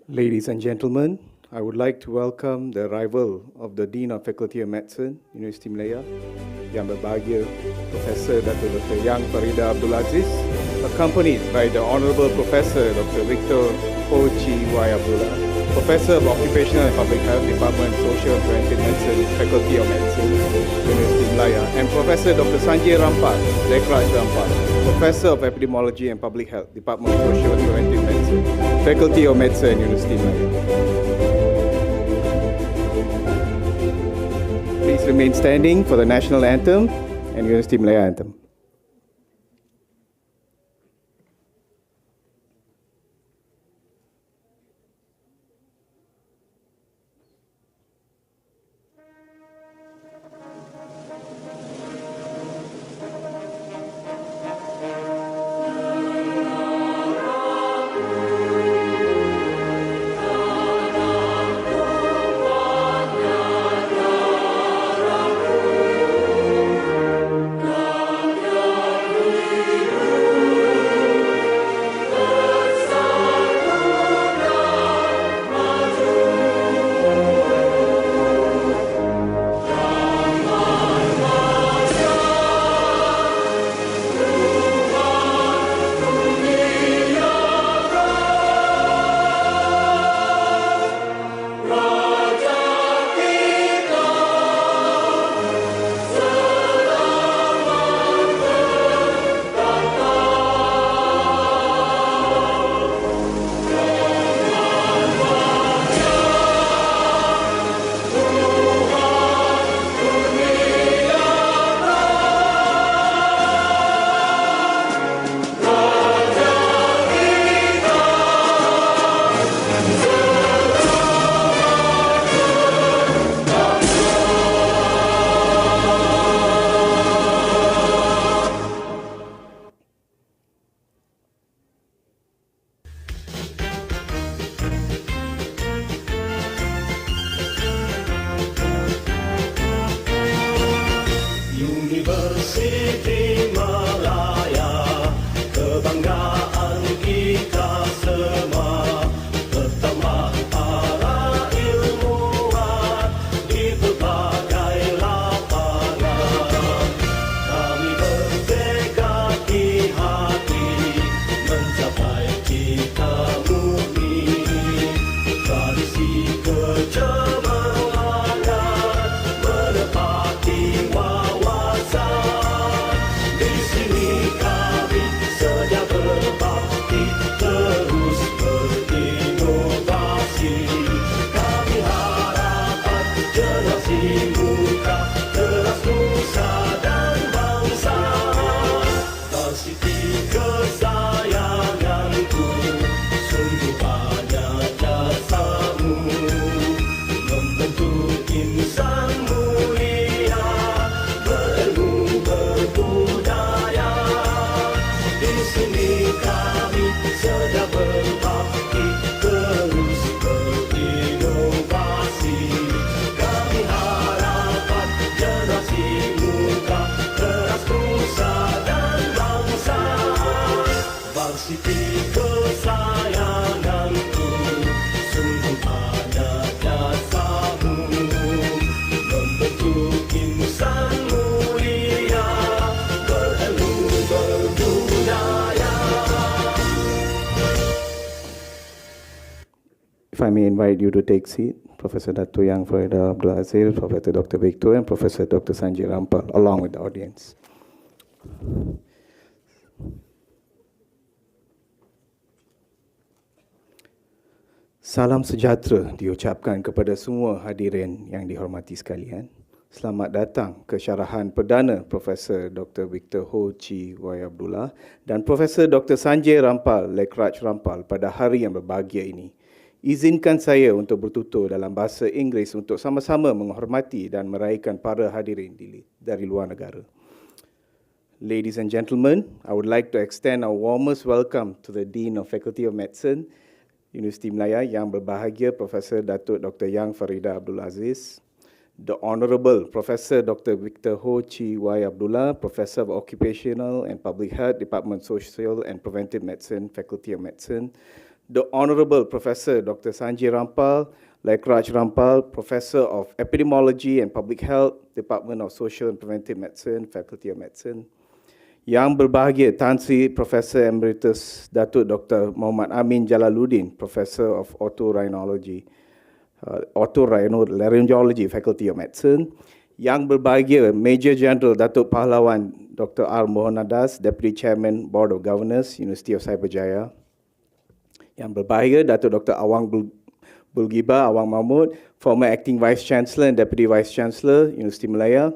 Ladies and gentlemen, I would like to welcome the arrival of the Dean of Faculty of Medicine, Universiti Malaya, Yang Berbahagia Professor Dr. Yang Farida Abdul Aziz, accompanied by the Honorable Professor Dr. Victor Hoe Abdullah, Professor of Occupational and Public Health, Department of Social and Preventive Medicine, Faculty of Medicine, Universiti Malaya, and Professor Dr. Sanjay Rampal, Rampal, Professor of Epidemiology and Public Health, Department of Social and Preventive Medicine, Faculty of Medicine, Universiti Malaya. Please remain standing for the National Anthem and Universiti Malaya Anthem. Menepati wawasan kami sedang berbakti terus berinovasi. Kami harapkan generasi muda teras bangsa dan bangsa. Varsity kesayanganku, sungguh ada jasamu membentuk insan mulia berilmu berbudaya. If I may invite you to take seat, Professor Dato' Yang Farida Abdul Aziz, Professor Dr. Victor Hoe, and Professor Dr. Sanjay Rampal, along with the audience. Salam sejahtera diucapkan kepada semua hadirin yang dihormati sekalian. Selamat datang ke syarahan Perdana Profesor Dr. Victor Hoe Abdullah dan Profesor Dr. Sanjay Rampal, Lekraj Rampal pada hari yang berbahagia ini. Izinkan saya untuk bertutur dalam bahasa Inggeris untuk sama-sama menghormati dan meraihkan para hadirin dari luar negara. Ladies and gentlemen, I would like to extend our warmest welcome to the Dean of Faculty of Medicine, Universiti Melaya yang berbahagia Profesor Datuk Dr. Yang Farida Abdul Aziz, the Honourable Professor Dr. Victor Hoe Abdullah, Professor of Occupational and Public Health, Department of Social and Preventive Medicine, Faculty of Medicine, the Honourable Professor Dr. Sanjay Rampal, Lekraj Rampal, Professor of Epidemiology and Public Health, Department of Social and Preventive Medicine, Faculty of Medicine, yang berbahagia Tan Sri Professor Emeritus Datuk Dr. Muhammad Amin Jalaluddin, Professor of Otorhinology, Otorhinology, Faculty of Medicine, yang berbahagia Major General Datuk Pahlawan Dr. R. Mohonadas, Deputy Chairman Board of Governors, University of Cyberjaya, yang berbahagia Datuk Dr. Awang Bulgiba Awang Mahmud, former Acting Vice Chancellor and Deputy Vice Chancellor, Universiti Melaya,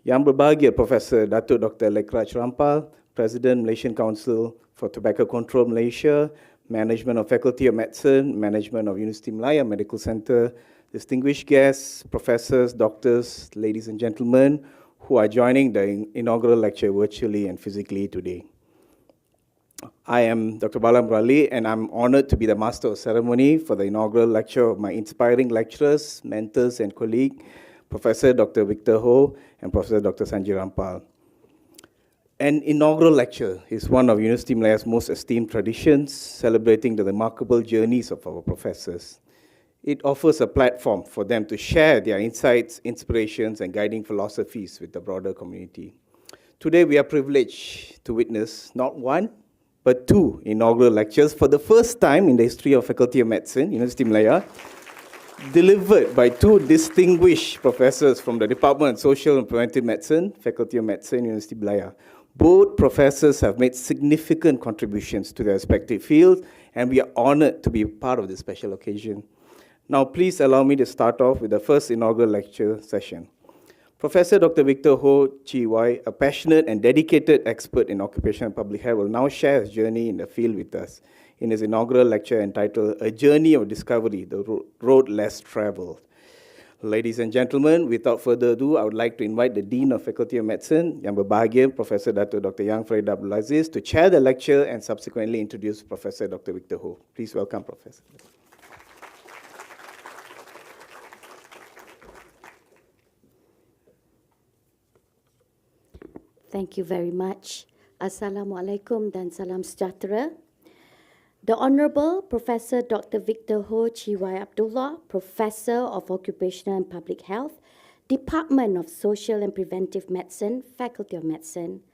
yang berbahagia Profesor Datuk Dr. Lekraj Rampal, President Malaysian Council for Tobacco Control Malaysia, Management of Faculty of Medicine, Management of Universiti Melaya Medical Centre, distinguished guests, professors, doctors, ladies and gentlemen, who are joining the inaugural lecture virtually and physically today. I am Dr. Bala Murali, and I'm honored to be the Master of Ceremony for the inaugural lecture of my inspiring lecturers, mentors, and colleagues, Professor Dr. Victor Hoe and Professor Dr. Sanjay Rampal. An inaugural lecture is one of Universiti Melaya's most esteemed traditions, celebrating the remarkable journeys of our professors. It offers a platform for them to share their insights, inspirations, and guiding philosophies with the broader community. Today, we are privileged to witness not one, but two inaugural lectures for the first time in the history of Faculty of Medicine, Universiti Melaya, delivered by two distinguished professors from the Department of Social and Preventive Medicine, Faculty of Medicine, Universiti Melaya. Both professors have made significant contributions to their respective fields, and we are honored to be part of this special occasion. Now, please allow me to start off with the first inaugural lecture session. Professor Dr. Victor Hoe, a passionate and dedicated expert in occupational and public health, will now share his journey in the field with us in his inaugural lecture entitled A Journey of Discovery, the Road Less Traveled. Ladies and gentlemen, without further ado, I would like to invite the Dean of Faculty of Medicine, Yang Berbahagia, Professor Dato' Dr. Yang Farida Abdul Aziz, to chair the lecture and subsequently introduce Professor Dr. Victor Hoe. Please welcome, Professor. Thank you very much. Assalamualaikum dan salam sejahtera. The Honourable Professor Dr. Victor Hoe Abdullah, Professor of Occupational and Public Health, Department of Social and Preventive Medicine, Faculty of Medicine.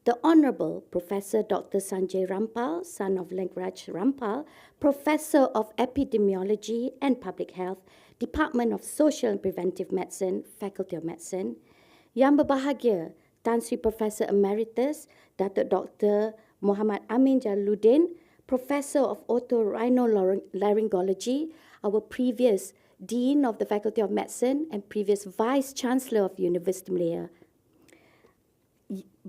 The Honourable Professor Dr. Sanjay Rampal, son of Lekraj Rampal, Professor of Epidemiology and Public Health, Department of Social and Preventive Medicine, Faculty of Medicine. Yang berbahagia, Tan Sri Professor Emeritus Datuk Dr. Muhammad Amin Jalaluddin, Professor of Otorhinology, our previous Dean of the Faculty of Medicine and previous Vice Chancellor of Universiti Melaya.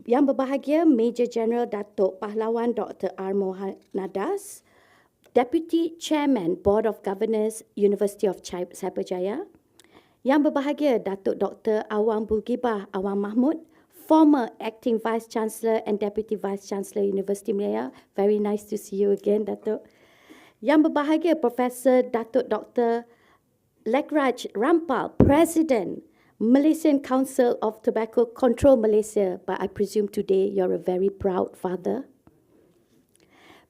Yang berbahagia Major General Datuk Pahlawan Dr. R. Mohonadas, Deputy Chairman Board of Governors, University of Cyberjaya. Yang berbahagia Datuk Dr. Awang Bulgiba Awang Mahmud, former Acting Vice Chancellor and Deputy Vice Chancellor Universiti Malaya. Very nice to see you again, Datuk. Yang berbahagia Profesor Datuk Dr. Lekraj Rampal, President, Malaysian Council of Tobacco Control Malaysia, but I presume today you're a very proud father.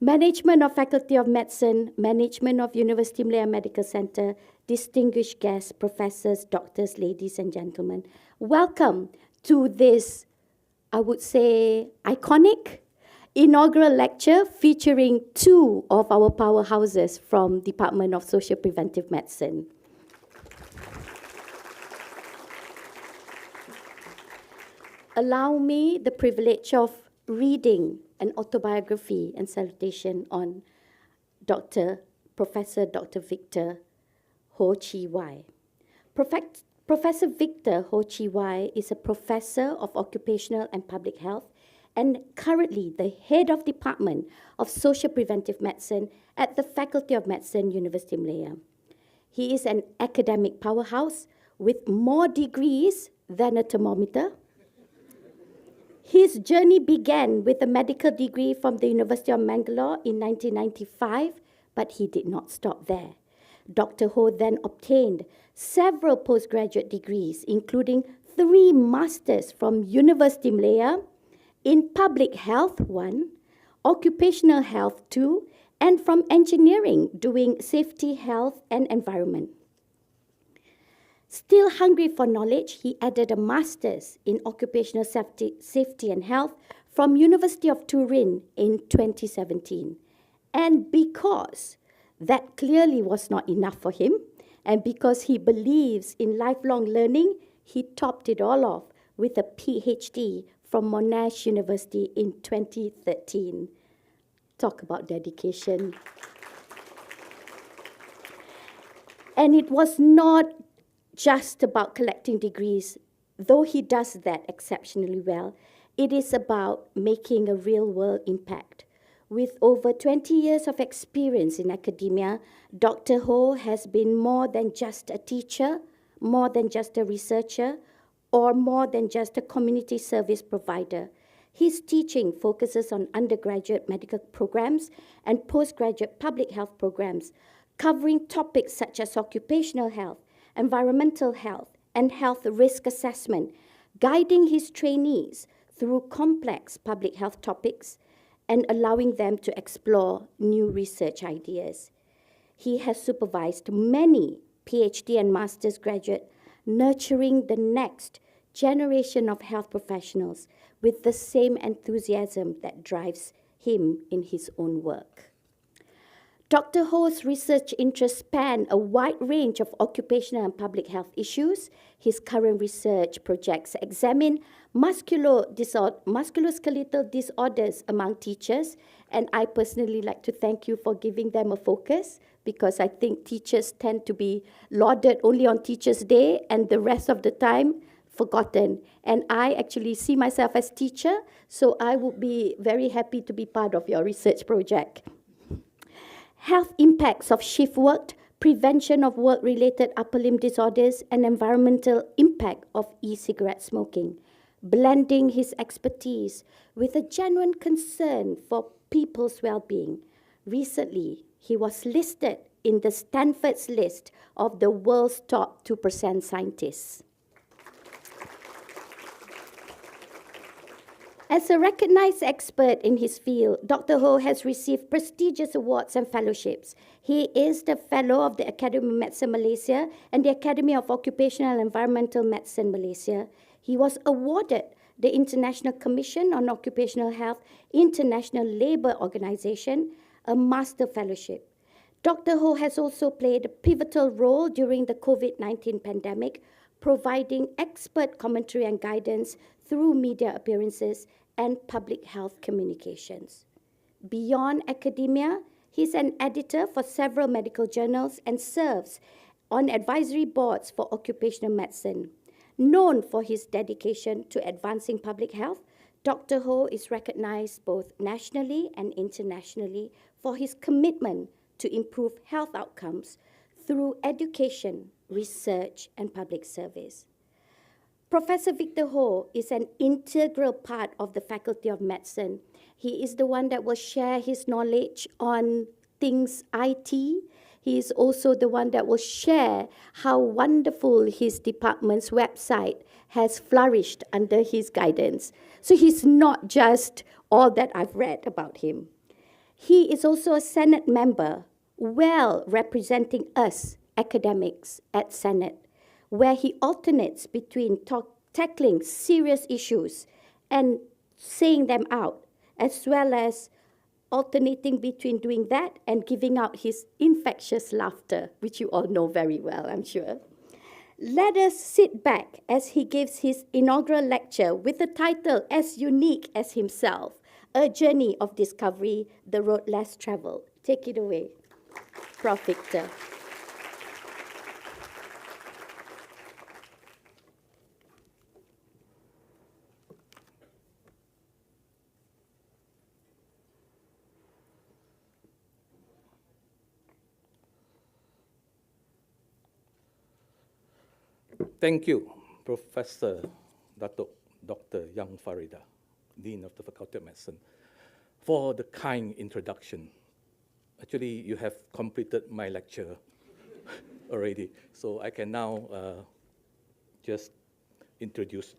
Management of Faculty of Medicine, Management of Universiti Malaya Medical Centre, distinguished guests, professors, doctors, ladies and gentlemen, welcome to this, I would say, iconic inaugural lecture featuring two of our powerhouses from Department of Social Preventive Medicine. Allow me the privilege of reading an autobiography and salutation on Professor Dr. Victor Hoe Chi Wai. Professor Victor Hoe Chi Wai is a professor of occupational and public health and currently the head of Department of Social Preventive Medicine at the Faculty of Medicine, Universiti Malaya. He is an academic powerhouse with more degrees than a thermometer. His journey began with a medical degree from the University of Mangalore in 1995, but he did not stop there. Dr. Hoe then obtained several postgraduate degrees, including 3 masters from Universiti Malaya in Public Health 1, Occupational Health 2, and from Engineering, doing Safety, Health, and Environment. Still hungry for knowledge, he added a master's in Occupational Safety and Health from University of Turin in 2017. And because that clearly was not enough for him, and because he believes in lifelong learning, he topped it all off with a PhD from Monash University in 2013. Talk about dedication. And it was not just about collecting degrees, though he does that exceptionally well. It is about making a real-world impact. With over 20 years of experience in academia, Dr. Hoe has been more than just a teacher, more than just a researcher, or more than just a community service provider. His teaching focuses on undergraduate medical programs and postgraduate public health programs, covering topics such as occupational health, environmental health, and health risk assessment, guiding his trainees through complex public health topics and allowing them to explore new research ideas. He has supervised many PhD and master's graduates, nurturing the next generation of health professionals with the same enthusiasm that drives him in his own work. Dr. Ho's research interests span a wide range of occupational and public health issues. His current research projects examine musculoskeletal disorders among teachers, and I personally like to thank you for giving them a focus, because I think teachers tend to be lauded only on Teachers' Day and the rest of the time forgotten. And I actually see myself as teacher, so I would be very happy to be part of your research project. Health impacts of shift work, prevention of work-related upper limb disorders, and environmental impact of e-cigarette smoking, blending his expertise with a genuine concern for people's well-being. Recently, he was listed in the Stanford's list of the world's top 2% scientists. As a recognized expert in his field, Dr. Hoe has received prestigious awards and fellowships. He is the Fellow of the Academy of Medicine Malaysia and the Academy of Occupational and Environmental Medicine Malaysia. He was awarded the International Commission on Occupational Health, International Labour Organization, a Master Fellowship. Dr. Hoe has also played a pivotal role during the COVID-19 pandemic, providing expert commentary and guidance through media appearances and public health communications. Beyond academia, he's an editor for several medical journals and serves on advisory boards for occupational medicine. Known for his dedication to advancing public health, Dr. Hoe is recognized both nationally and internationally for his commitment to improve health outcomes through education, research, and public service. Professor Victor Hoe is an integral part of the Faculty of Medicine. He is the one that will share his knowledge on things IT. He is also the one that will share how wonderful his department's website has flourished under his guidance. So he's not just all that I've read about him. He is also a Senate member, well representing us academics at Senate, where he alternates between tackling serious issues and saying them out, as well as alternating between doing that and giving out his infectious laughter, which you all know very well, I'm sure. Let us sit back as he gives his inaugural lecture with a title as unique as himself, A Journey of Discovery, The Road Less Traveled. Take it away, Prof. Victor. Thank you, Professor Datuk Dr. Yang Farida, Dean of the Faculty of Medicine, for the kind introduction. Actually, you have completed my lecture already, so I can now just introduce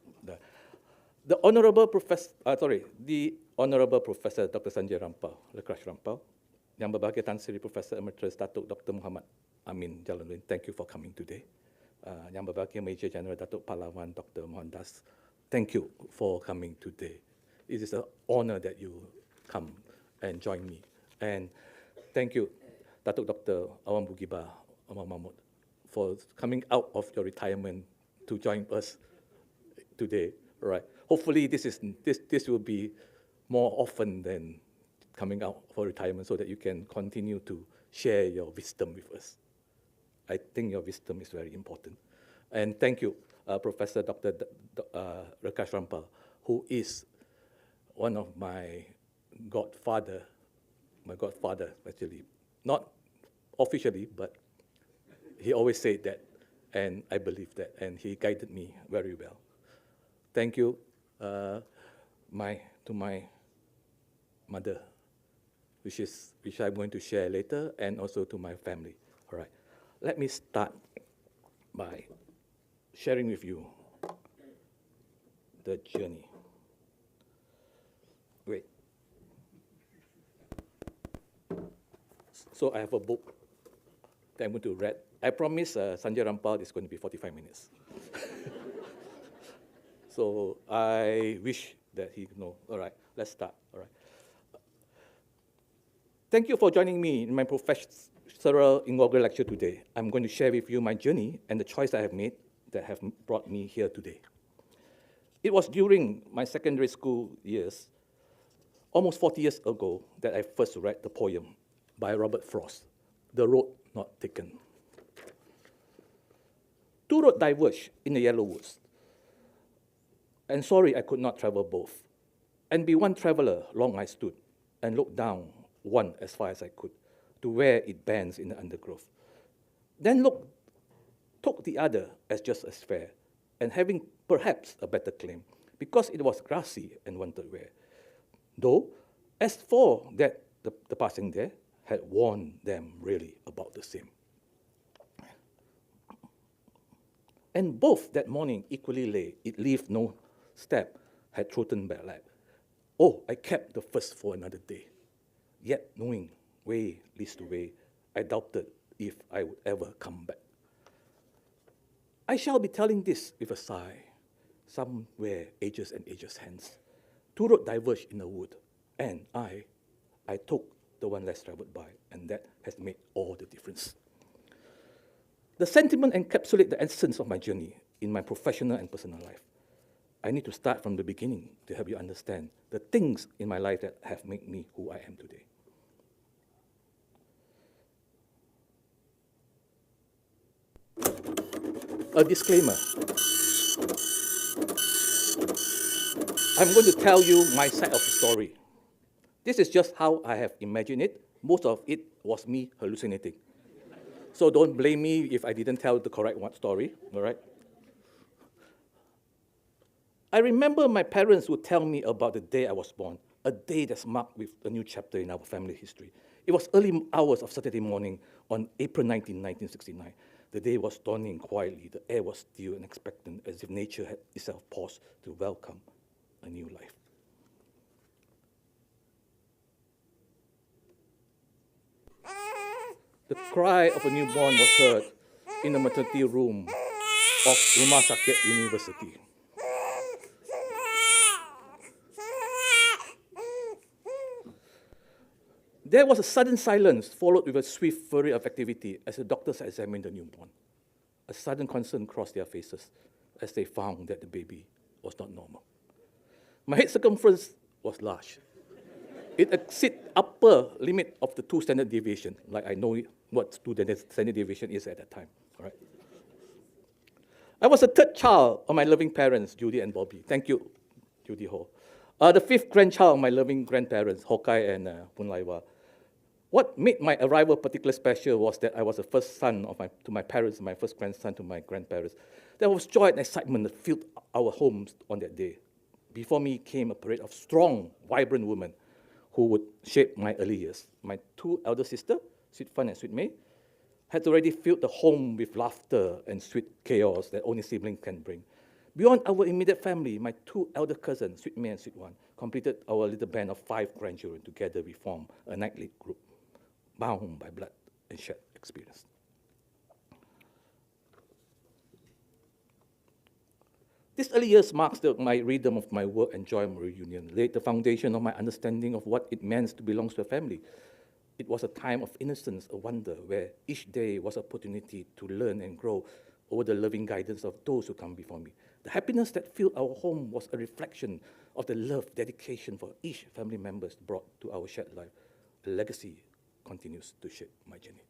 the Honorable Professor, the Honorable Professor Dr. Sanjay Rampal, Lekraj Rampal, Yang Berbahagia Tan Sri Professor Emeritus Datuk Dr. Muhammad Amin Jalaluddin. Thank you for coming today. Yang Berbahagia Major General Datuk Pahlawan Dr. Mohandas, thank you for coming today. It is an honor that you come and join me. And thank you, Datuk Dr. Awang Bugiba Omar Mahmud, for coming out of your retirement to join us today. Right. Hopefully this will be more often than coming out for retirement so that you can continue to share your wisdom with us. I think your wisdom is very important. And thank you, Professor Dr. Lekraj Rampal, who is one of my godfather actually, not officially, but he always said that, and I believe that, and he guided me very well. Thank you to my mother, which I'm going to share later, and also to my family. All right. Let me start by sharing with you the journey. Wait. So I have a book that I'm going to read. I promise Sanjay Rampal is going to be 45 minutes. So I wish that he know. All right, let's start. All right. Thank you for joining me in my professional inaugural lecture today. I'm going to share with you my journey and the choice I have made that have brought me here today. It was during my secondary school years, almost 40 years ago, that I first read the poem by Robert Frost, The Road Not Taken. Two roads diverged in the yellow woods, and sorry I could not travel both. And be one traveler, long I stood, and looked down one as far as I could, to where it bends in the undergrowth. Then took the other as just as fair, and having perhaps a better claim, because it was grassy and wanted wear. Though, as for that, the passing there had warned them really about the same. And both that morning equally lay, it leave no step, had trodden back lap. Oh, I kept the first for another day. Yet knowing way leads to way, I doubted if I would ever come back. I shall be telling this with a sigh, somewhere ages and ages hence. Two roads diverged in the wood, and I took the one less traveled by, and that has made all the difference. The sentiment encapsulates the essence of my journey in my professional and personal life. I need to start from the beginning to help you understand the things in my life that have made me who I am today. A disclaimer. I'm going to tell you my side of the story. This is just how I have imagined it. Most of it was me hallucinating. So don't blame me if I didn't tell the correct one story, all right? I remember my parents would tell me about the day I was born, a day that's marked with a new chapter in our family history. It was early hours of Saturday morning on April 19, 1969. The day was dawning quietly. The air was still and expectant, as if nature had itself paused to welcome a new life. The cry of a newborn was heard in the maternity room of Rumah Sakit University. There was a sudden silence, followed with a swift flurry of activity as the doctors examined the newborn. A sudden concern crossed their faces as they found that the baby was not normal. My head circumference was large. It exceeded upper limit of the 2 standard deviation, like I know what 2 standard deviation is at that time. All right. I was the 3rd child of my loving parents, Judy and Bobby. Thank you, Judy Hoe. The 5th grandchild of my loving grandparents, Hokai and Punlaiwa. What made my arrival particularly special was that I was the first son to my parents, my first grandson to my grandparents. There was joy and excitement that filled our homes on that day. Before me came a parade of strong, vibrant women who would shape my early years. My 2 elder sisters, Sweet Fun and Sweet May, had already filled the home with laughter and sweet chaos that only siblings can bring. Beyond our immediate family, my 2 elder cousins, Sweet May and Sweet One, completed our little band of 5 grandchildren. Together we formed a nightly group, bound by blood and shared experience. These early years marks my rhythm of my work and joy of my reunion, laid the foundation of my understanding of what it meant to belong to a family. It was a time of innocence, a wonder, where each day was an opportunity to learn and grow over the loving guidance of those who come before me. The happiness that filled our home was a reflection of the love, dedication for each family member brought to our shared life. A legacy continues to shape my journey.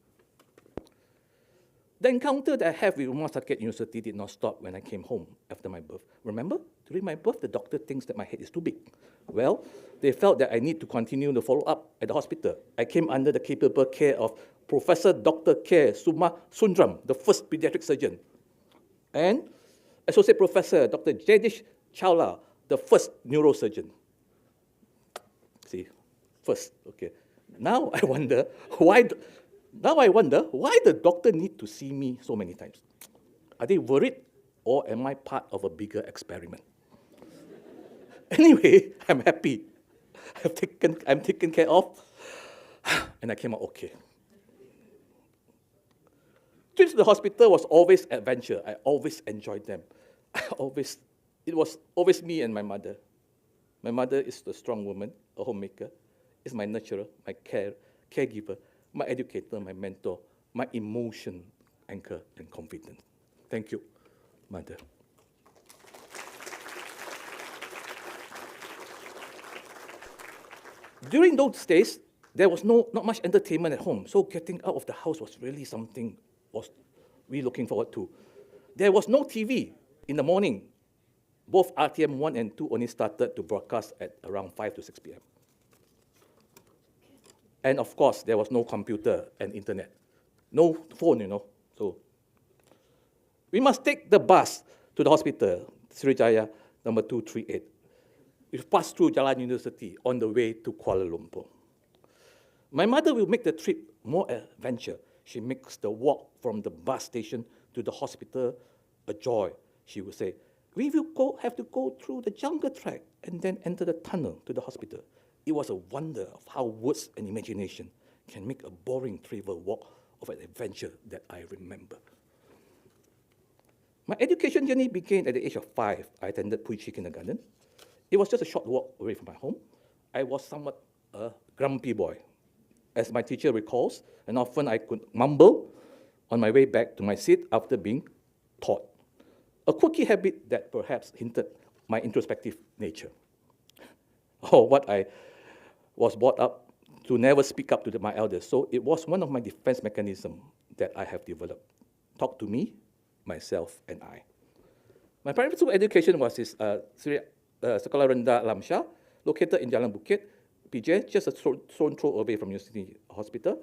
The encounter that I have with Rumah Sakit University did not stop when I came home after my birth. Remember, during my birth, the doctor thinks that my head is too big. Well, they felt that I need to continue the follow-up at the hospital. I came under the capable care of Professor Dr. K. Suma Sundram, the first pediatric surgeon, and Associate Professor Dr. Jadish Chawla, the first neurosurgeon. See, first, okay. Now I wonder why the doctor need to see me so many times. Are they worried, or am I part of a bigger experiment? Anyway, I'm happy. I'm taken care of, and I came out okay. Trips to the hospital was always adventure. I always enjoyed them. It was always me and my mother. My mother is the strong woman, a homemaker, is my nurturer, my caregiver, my educator, my mentor, my emotion anchor and confidence. Thank you, Mother. During those days, there was not much entertainment at home, so getting out of the house was really something we looking forward to. There was no TV in the morning. Both RTM 1 and 2 only started to broadcast at around 5 to 6 p.m. And of course, there was no computer and internet. No phone, So we must take the bus to the hospital, Sriwijaya number 238. We passed through Jalan University on the way to Kuala Lumpur. My mother will make the trip more adventure. She makes the walk from the bus station to the hospital a joy. She will say, we will have to go through the jungle track and then enter the tunnel to the hospital. It was a wonder of how words and imagination can make a boring trivial walk of an adventure that I remember. My education journey began at the age of 5. I attended Puichi Kindergarten. It was just a short walk away from my home. I was somewhat a grumpy boy. As my teacher recalls, and often I could mumble on my way back to my seat after being taught. A quirky habit that perhaps hinted my introspective nature. Or what I was brought up to never speak up to my elders. So it was one of my defense mechanisms that I have developed. Talk to me, myself, and I. My primary school education was Sekolah Rendah Lamsha, located in Jalan Bukit, PJ, just a stone throw away from University Hospital.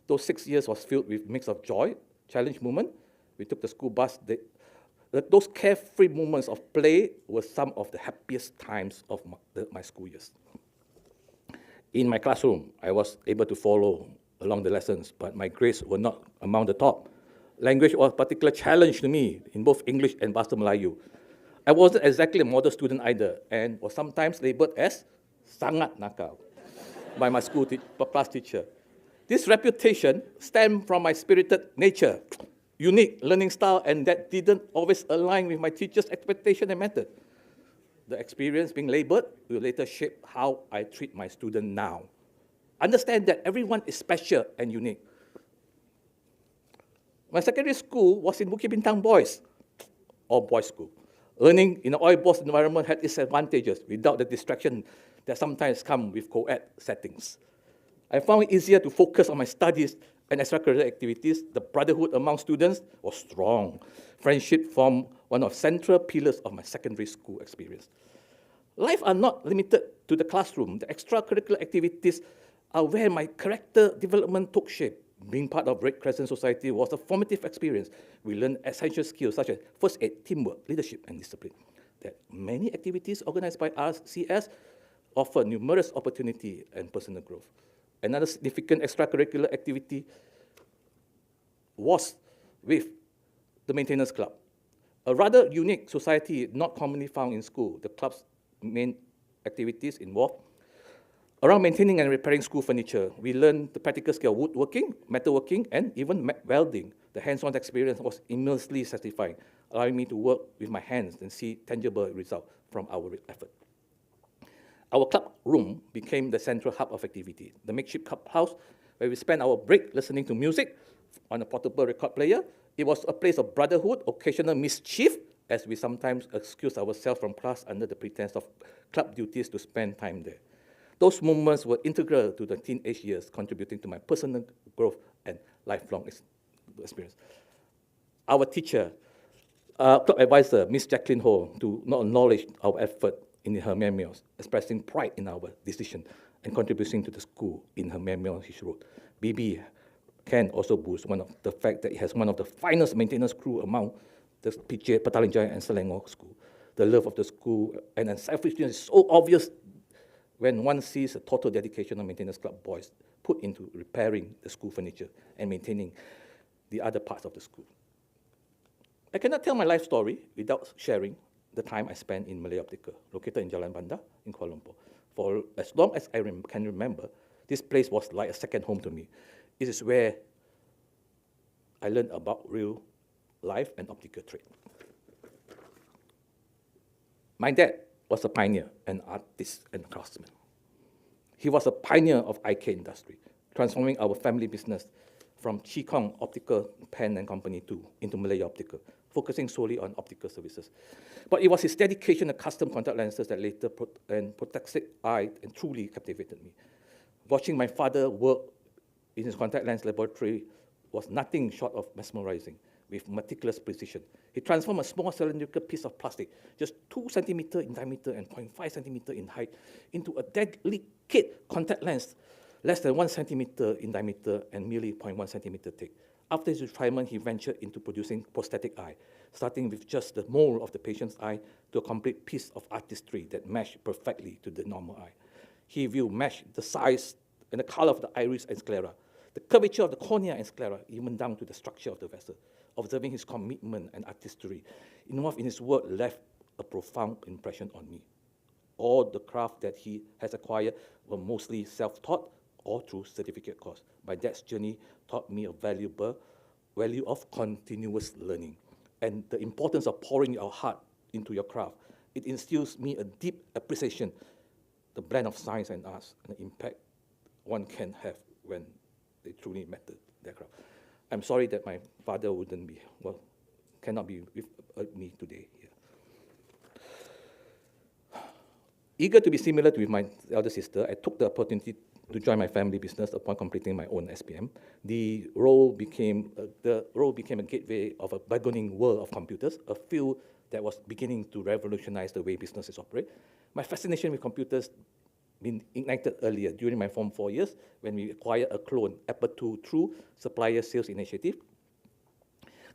Those 6 years was filled with a mix of joy, challenge moment. We took the school bus. The those carefree moments of play were some of the happiest times of my school years. In my classroom, I was able to follow along the lessons, but my grades were not among the top. Language was a particular challenge to me in both English and Bahasa Melayu. I wasn't exactly a model student either, and was sometimes labeled as sangat nakal by my school class teacher. This reputation stemmed from my spirited nature, unique learning style, and that didn't always align with my teacher's expectation and method. The experience being labeled will later shape how I treat my student now. Understand that everyone is special and unique. My secondary school was in Bukit Bintang Boys, or boys' school. Learning in an oil-boss environment had its advantages without the distraction that sometimes come with co-ed settings. I found it easier to focus on my studies and extracurricular activities. The brotherhood among students was strong. Friendship formed one of central pillars of my secondary school experience. Life are not limited to the classroom. The extracurricular activities are where my character development took shape. Being part of Red Crescent Society was a formative experience. We learned essential skills such as first aid, teamwork, leadership, and discipline. That many activities organized by RCS offer numerous opportunity and personal growth. Another significant extracurricular activity was with the Maintenance Club. A rather unique society not commonly found in school. The club's main activities involved around maintaining and repairing school furniture. We learned the practical skill of woodworking, metalworking, and even welding. The hands-on experience was immensely satisfying, allowing me to work with my hands and see tangible results from our effort. Our club room became the central hub of activity. The makeshift clubhouse, where we spent our break listening to music on a portable record player. It was a place of brotherhood, occasional mischief, as we sometimes excused ourselves from class under the pretense of club duties to spend time there. Those moments were integral to the teenage years, contributing to my personal growth and lifelong experience. Our teacher, club advisor, Miss Jacqueline Hoe, to not acknowledge our effort in her memoirs, expressing pride in our decision and contributing to the school in her memoir she wrote. BB can also boost one of the fact that it has one of the finest maintenance crew among the PJ, Petaling Jaya, and Selangor school. The love of the school and unselfishness is so obvious when one sees the total dedication of maintenance club boys put into repairing the school furniture and maintaining the other parts of the school. I cannot tell my life story without sharing the time I spent in Malay Optical, located in Jalan Bandar in Kuala Lumpur. For as long as I can remember, this place was like a second home to me. It is where I learned about real life and optical trade. My dad was a pioneer, an artist and craftsman. He was a pioneer of eye care industry, transforming our family business from Chi Kong Optical Pen and Company into Malay Optical, focusing solely on optical services. But it was his dedication to custom contact lenses that later protected eye and truly captivated me. Watching my father work in his contact lens laboratory was nothing short of mesmerizing. With meticulous precision, he transformed a small cylindrical piece of plastic, just 2 centimeters in diameter and 0.5 centimeters in height, into a delicate contact lens, less than 1 centimeter in diameter and merely 0.1 centimeter thick. After his retirement, he ventured into producing prosthetic eye, starting with just the mold of the patient's eye to a complete piece of artistry that matched perfectly to the normal eye. He will match the size and the color of the iris and sclera, the curvature of the cornea and sclera, even down to the structure of the vessel. Observing his commitment and artistry involved in his work left a profound impression on me. All the craft that he has acquired were mostly self-taught or through certificate course. My dad's journey taught me a value of continuous learning and the importance of pouring your heart into your craft. It instills me a deep appreciation, the blend of science and arts, and the impact one can have when they truly matter their craft. I'm sorry that my father cannot be with me today here. Eager to be similar to my elder sister, I took the opportunity to join my family business upon completing my own SPM. The role became a gateway of a burgeoning world of computers, a field that was beginning to revolutionize the way businesses operate. My fascination with computers been ignited earlier during my Form 4 years when we acquired a clone, Apple II, through supplier sales initiative.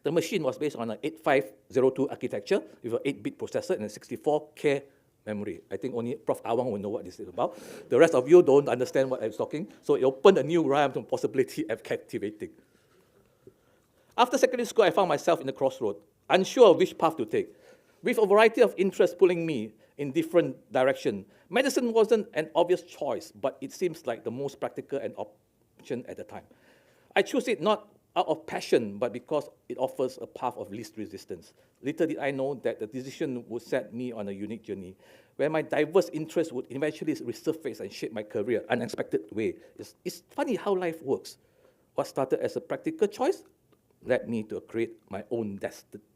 The machine was based on an 8502 architecture with an 8-bit processor and a 64K memory. I think only Prof. Awang will know what this is about. The rest of you don't understand what I'm talking. So it opened a new realm of possibility and captivating. After secondary school, I found myself in the crossroad, unsure of which path to take. With a variety of interests pulling me in different directions, medicine wasn't an obvious choice, but it seems like the most practical and option at the time. I chose it not out of passion, but because it offers a path of least resistance. Little did I know that the decision would set me on a unique journey, where my diverse interests would eventually resurface and shape my career unexpected way. It's funny how life works. What started as a practical choice led me to create my own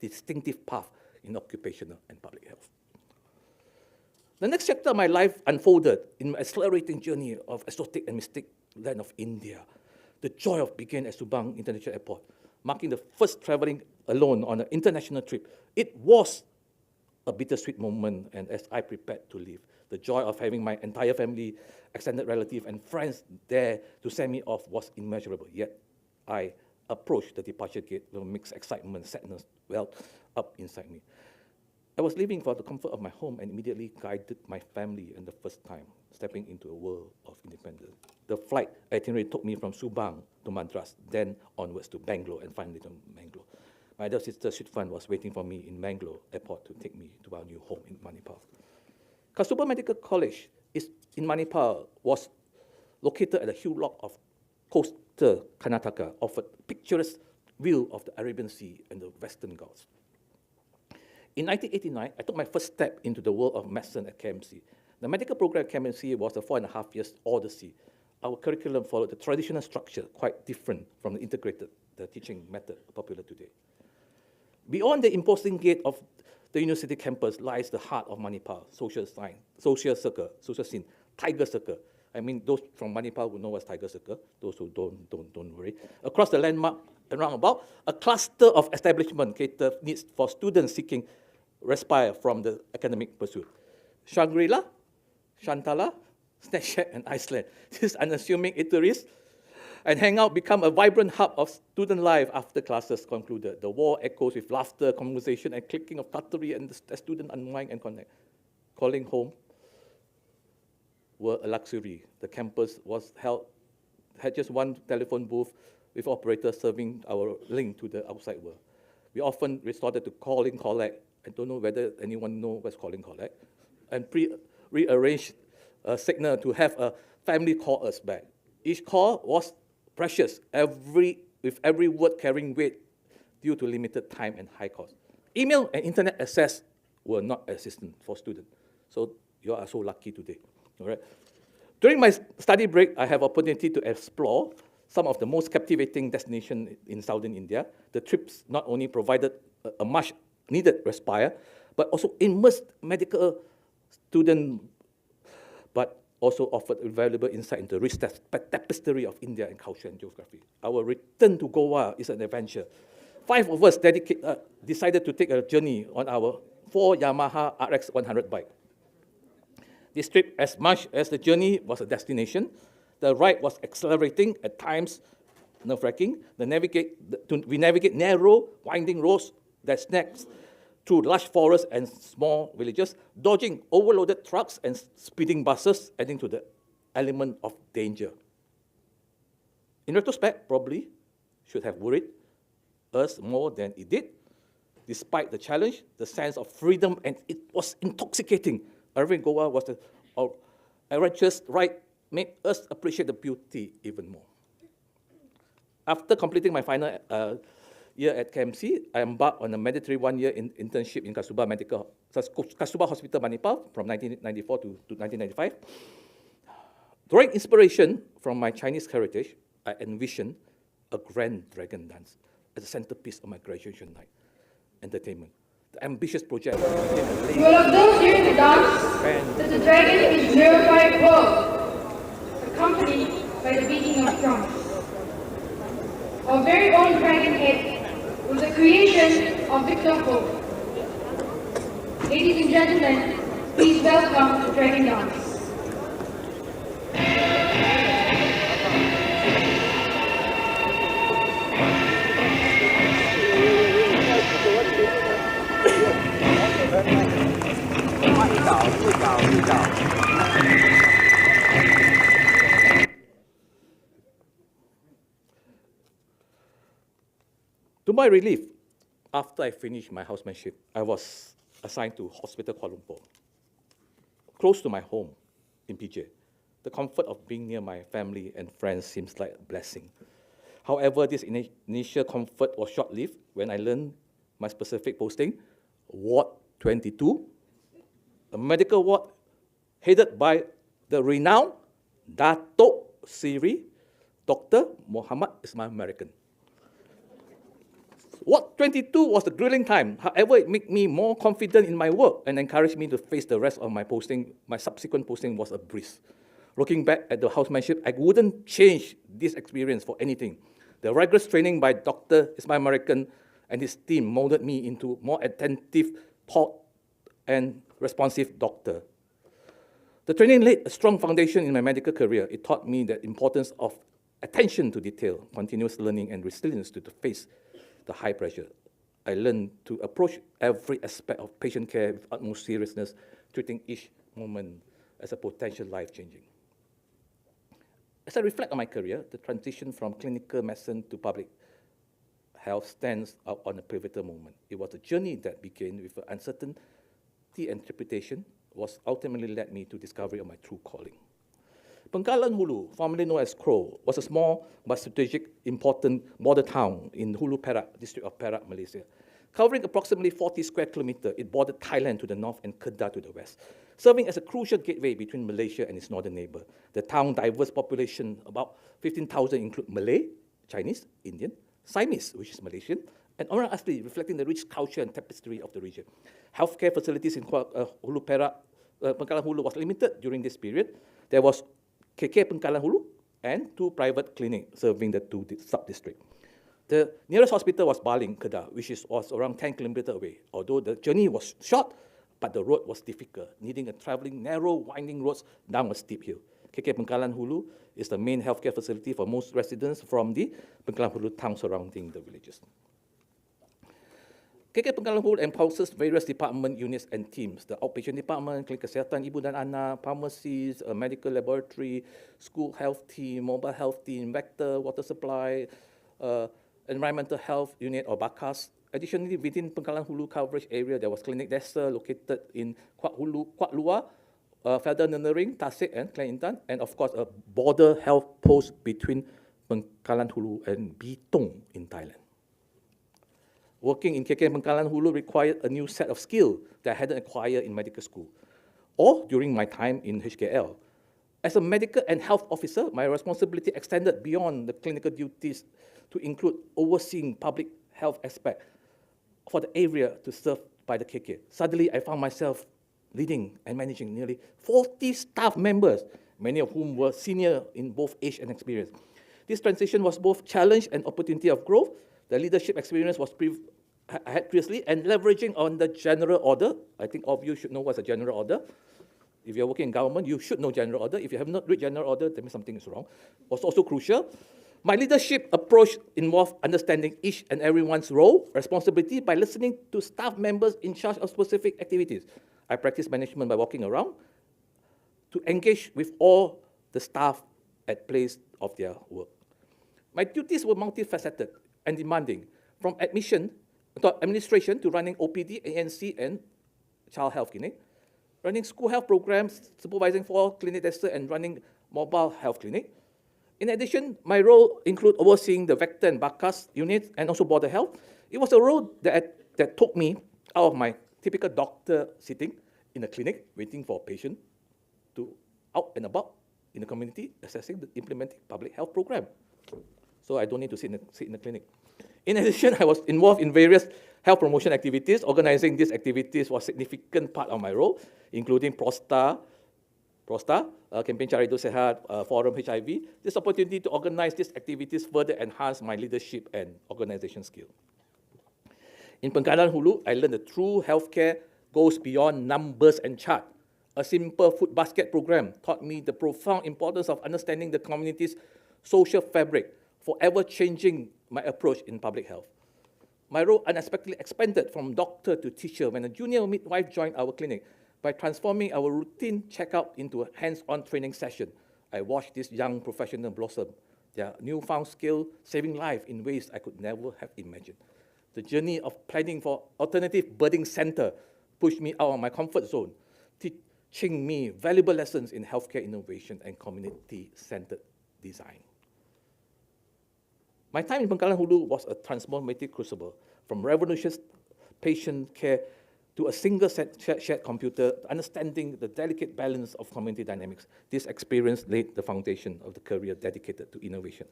distinctive path in occupational and public health. The next chapter of my life unfolded in my accelerating journey of exotic and mystic land of India. The joy of began at Subang International Airport, marking the first traveling alone on an international trip. It was a bittersweet moment, and as I prepared to leave, the joy of having my entire family, extended relatives, and friends there to send me off was immeasurable. Yet I approached the departure gate with mixed excitement and sadness welled up inside me. I was leaving for the comfort of my home and immediately guided my family in the first time, stepping into a world of independence. The flight itinerary took me from Subang to Madras, then onwards to Bangalore, and finally to Mangalore. My elder sister Shitfan was waiting for me in Mangalore airport to take me to our new home in Manipal. Kasturba Medical College in Manipal was located at a hillock of coastal Karnataka, offered picturesque view of the Arabian Sea and the Western Ghats. In 1989, I took my first step into the world of medicine at KMC. The medical program at KMC was a 4.5 years odyssey. Our curriculum followed the traditional structure, quite different from the integrated teaching method popular today. Beyond the imposing gate of the university campus lies the heart of Manipal, social science, social circle, social scene, Tiger Circle. I mean, those from Manipal will know what's Tiger Circle. Those who don't worry. Across the landmark and roundabout, a cluster of establishment cater needs for students seeking respite from the academic pursuit. Shangri-La, Shantala, Snack Shack, and Iceland. These unassuming eateries and hangout become a vibrant hub of student life after classes concluded. The wall echoes with laughter, conversation, and clicking of cutlery, and the student unwind and connect. Calling home were a luxury. The campus had just one telephone booth with operators serving our link to the outside world. We often resorted to calling collect. I don't know whether anyone knows what's calling collect, and rearranged a signal to have a family call us back. Each call was precious, with every word carrying weight due to limited time and high cost. Email and internet access were not existent for students, so you are so lucky today. All right. During my study break, I have opportunity to explore some of the most captivating destinations in southern India. The trips not only provided a much needed respite, but also immersed medical students, but also offered valuable insight into the rich tapestry of India and culture and geography. Our return to Goa is an adventure. 5 of us decided to take a journey on our 4 Yamaha RX 100 bike. This trip, as much as the journey was a destination, the ride was accelerating, at times nerve-wracking. We navigate narrow, winding roads that snacks through lush forests and small villages, dodging overloaded trucks and speeding buses, adding to the element of danger. In retrospect, probably should have worried us more than it did. Despite the challenge, the sense of freedom, and it was intoxicating. Arriving in Goa was an adventurous ride, made us appreciate the beauty even more. After completing my final year at KMC, I embarked on a mandatory 1-year internship in Kasturba Hospital, Manipal, from 1994 to 1995. Drawing inspiration from my Chinese heritage, I envisioned a grand dragon dance as the centerpiece of my graduation night entertainment. The ambitious project. You will observe during the dance that the dragon is mirrored by a pearl, accompanied by the beating of drums. Our very own dragon head was a creation of Victor Hoe. Ladies and gentlemen, please welcome the dragon dance. my relief, after I finished my housemanship, I was assigned to Hospital Kuala Lumpur, close to my home in PJ. The comfort of being near my family and friends seems like a blessing. However, this initial comfort was short-lived when I learned my specific posting, Ward 22, a medical ward headed by the renowned Datuk Seri Dr. Muhammad Ismail American. Ward 22 was a grueling time. However, it made me more confident in my work and encouraged me to face the rest of my posting. My subsequent posting was a breeze. Looking back at the housemanship, I wouldn't change this experience for anything. The rigorous training by Dr. Ismail American and his team molded me into more attentive, thought, and responsive doctor. The training laid a strong foundation in my medical career. It taught me the importance of attention to detail, continuous learning, and resilience to face the high pressure. I learned to approach every aspect of patient care with utmost seriousness, treating each moment as a potential life-changing. As I reflect on my career, the transition from clinical medicine to public health stands out on a pivotal moment. It was a journey that began with uncertainty and trepidation, was ultimately led me to discovery of my true calling. Bengkalan Hulu, formerly known as Crow, was a small but strategic, important border town in Hulu Perak, district of Perak, Malaysia. Covering approximately 40 square kilometers, it bordered Thailand to the north and Kedah to the west, serving as a crucial gateway between Malaysia and its northern neighbor. The town's diverse population, about 15,000, include Malay, Chinese, Indian, Siamese, which is Malaysian, and orang asli, reflecting the rich culture and tapestry of the region. Healthcare facilities in Hulu Perak, Bengkalan Hulu was limited during this period. There was KK Bengkalan Hulu and 2 private clinics serving the 2 sub-districts. The nearest hospital was Baling, Kedah, which was around 10 kilometers away. Although the journey was short, but the road was difficult, needing a traveling narrow, winding roads down a steep hill. KK Bengkalan Hulu is the main healthcare facility for most residents from the Bengkalan Hulu town surrounding the villages. KK Bengkalan Hulu empowers various department, units, and teams. The outpatient department, klinik kesihatan ibu dan anak, pharmacies, a medical laboratory, school health team, mobile health team, vector, water supply, environmental health unit or BAKAS. Additionally, within Bengkalan Hulu coverage area, there was Clinic Desa located in Kuat Luar, Felda Nenering, Tasik, and Kelantan, and of course, a border health post between Bengkalan Hulu and Bitong in Thailand. Working in KK Bengkalan Hulu required a new set of skills that I hadn't acquired in medical school or during my time in HKL. As a medical and health officer, my responsibility extended beyond the clinical duties to include overseeing public health aspect for the area to serve by the KK. Suddenly, I found myself leading and managing nearly 40 staff members, many of whom were senior in both age and experience. This transition was both challenge and opportunity of growth. The leadership experience I had previously, and leveraging on the general order. I think all of you should know what's a general order. If you're working in government, you should know general order. If you have not read general order, that means something is wrong. Was also crucial. My leadership approach involved understanding each and everyone's role, responsibility by listening to staff members in charge of specific activities. I practice management by walking around to engage with all the staff at place of their work. My duties were multifaceted and demanding, from admission to administration to running OPD, ANC, and child health clinic, running school health programs, supervising 4 clinic testers, and running mobile health clinic. In addition, my role included overseeing the vector and BAKAS units and also border health. It was a role that took me out of my typical doctor sitting in a clinic waiting for a patient to out and about in the community assessing the implementing public health program. So I don't need to sit in the clinic. In addition, I was involved in various health promotion activities. Organizing these activities was a significant part of my role, including PROSTA, Campaign Cari Hidup Sehat, Forum HIV. This opportunity to organize these activities further enhanced my leadership and organization skill. In Bengkalan Hulu, I learned that true healthcare goes beyond numbers and chart. A simple food basket program taught me the profound importance of understanding the community's social fabric, forever changing my approach in public health. My role unexpectedly expanded from doctor to teacher when a junior midwife joined our clinic by transforming our routine checkout into a hands-on training session. I watched this young professional blossom, their newfound skill saving life in ways I could never have imagined. The journey of planning for alternative birthing center pushed me out of my comfort zone, teaching me valuable lessons in healthcare innovation and community-centered design. My time in Bengkalan Hulu was a transformative crucible, from revolutionary patient care to a single shared computer, understanding the delicate balance of community dynamics. This experience laid the foundation of the career dedicated to innovation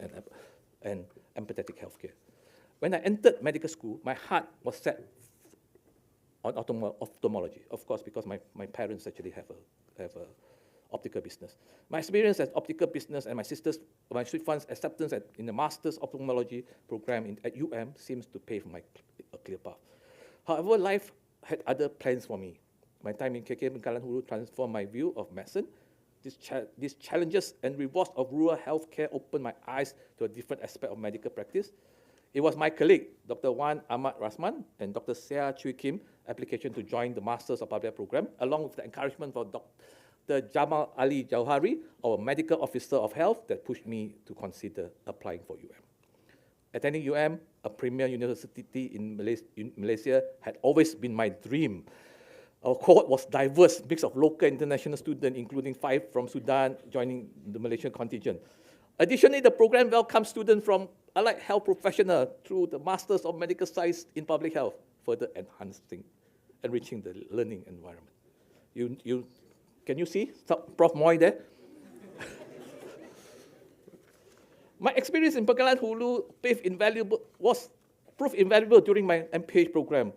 and empathetic healthcare. When I entered medical school, my heart was set on ophthalmology, of course, because my parents actually have a optical business. My experience as optical business and my friend's acceptance in the Master's Ophthalmology program at seems to pave a clear path. However, life had other plans for me. My time in KK Bengkalan Hulu transformed my view of medicine. These challenges and rewards of rural healthcare opened my eyes to a different aspect of medical practice. It was my colleague, Dr. Wan Ahmad Rasman and Dr. Sia Chui Kim, application to join the Masters of Public Health program, along with the encouragement for Dr. Jamal Ali Jauhari, our Medical Officer of Health, that pushed me to consider applying for Attending a premier university in Malaysia, had always been my dream. Our cohort was diverse, mix of local and international students, including 5 from Sudan joining the Malaysian contingent. Additionally, the program welcomes students from allied health professionals through the Masters of Medical Science in Public Health, further enriching the learning environment. Can you see Prof Moy there? My experience in Bengkalan Hulu was proved invaluable during my MPH program.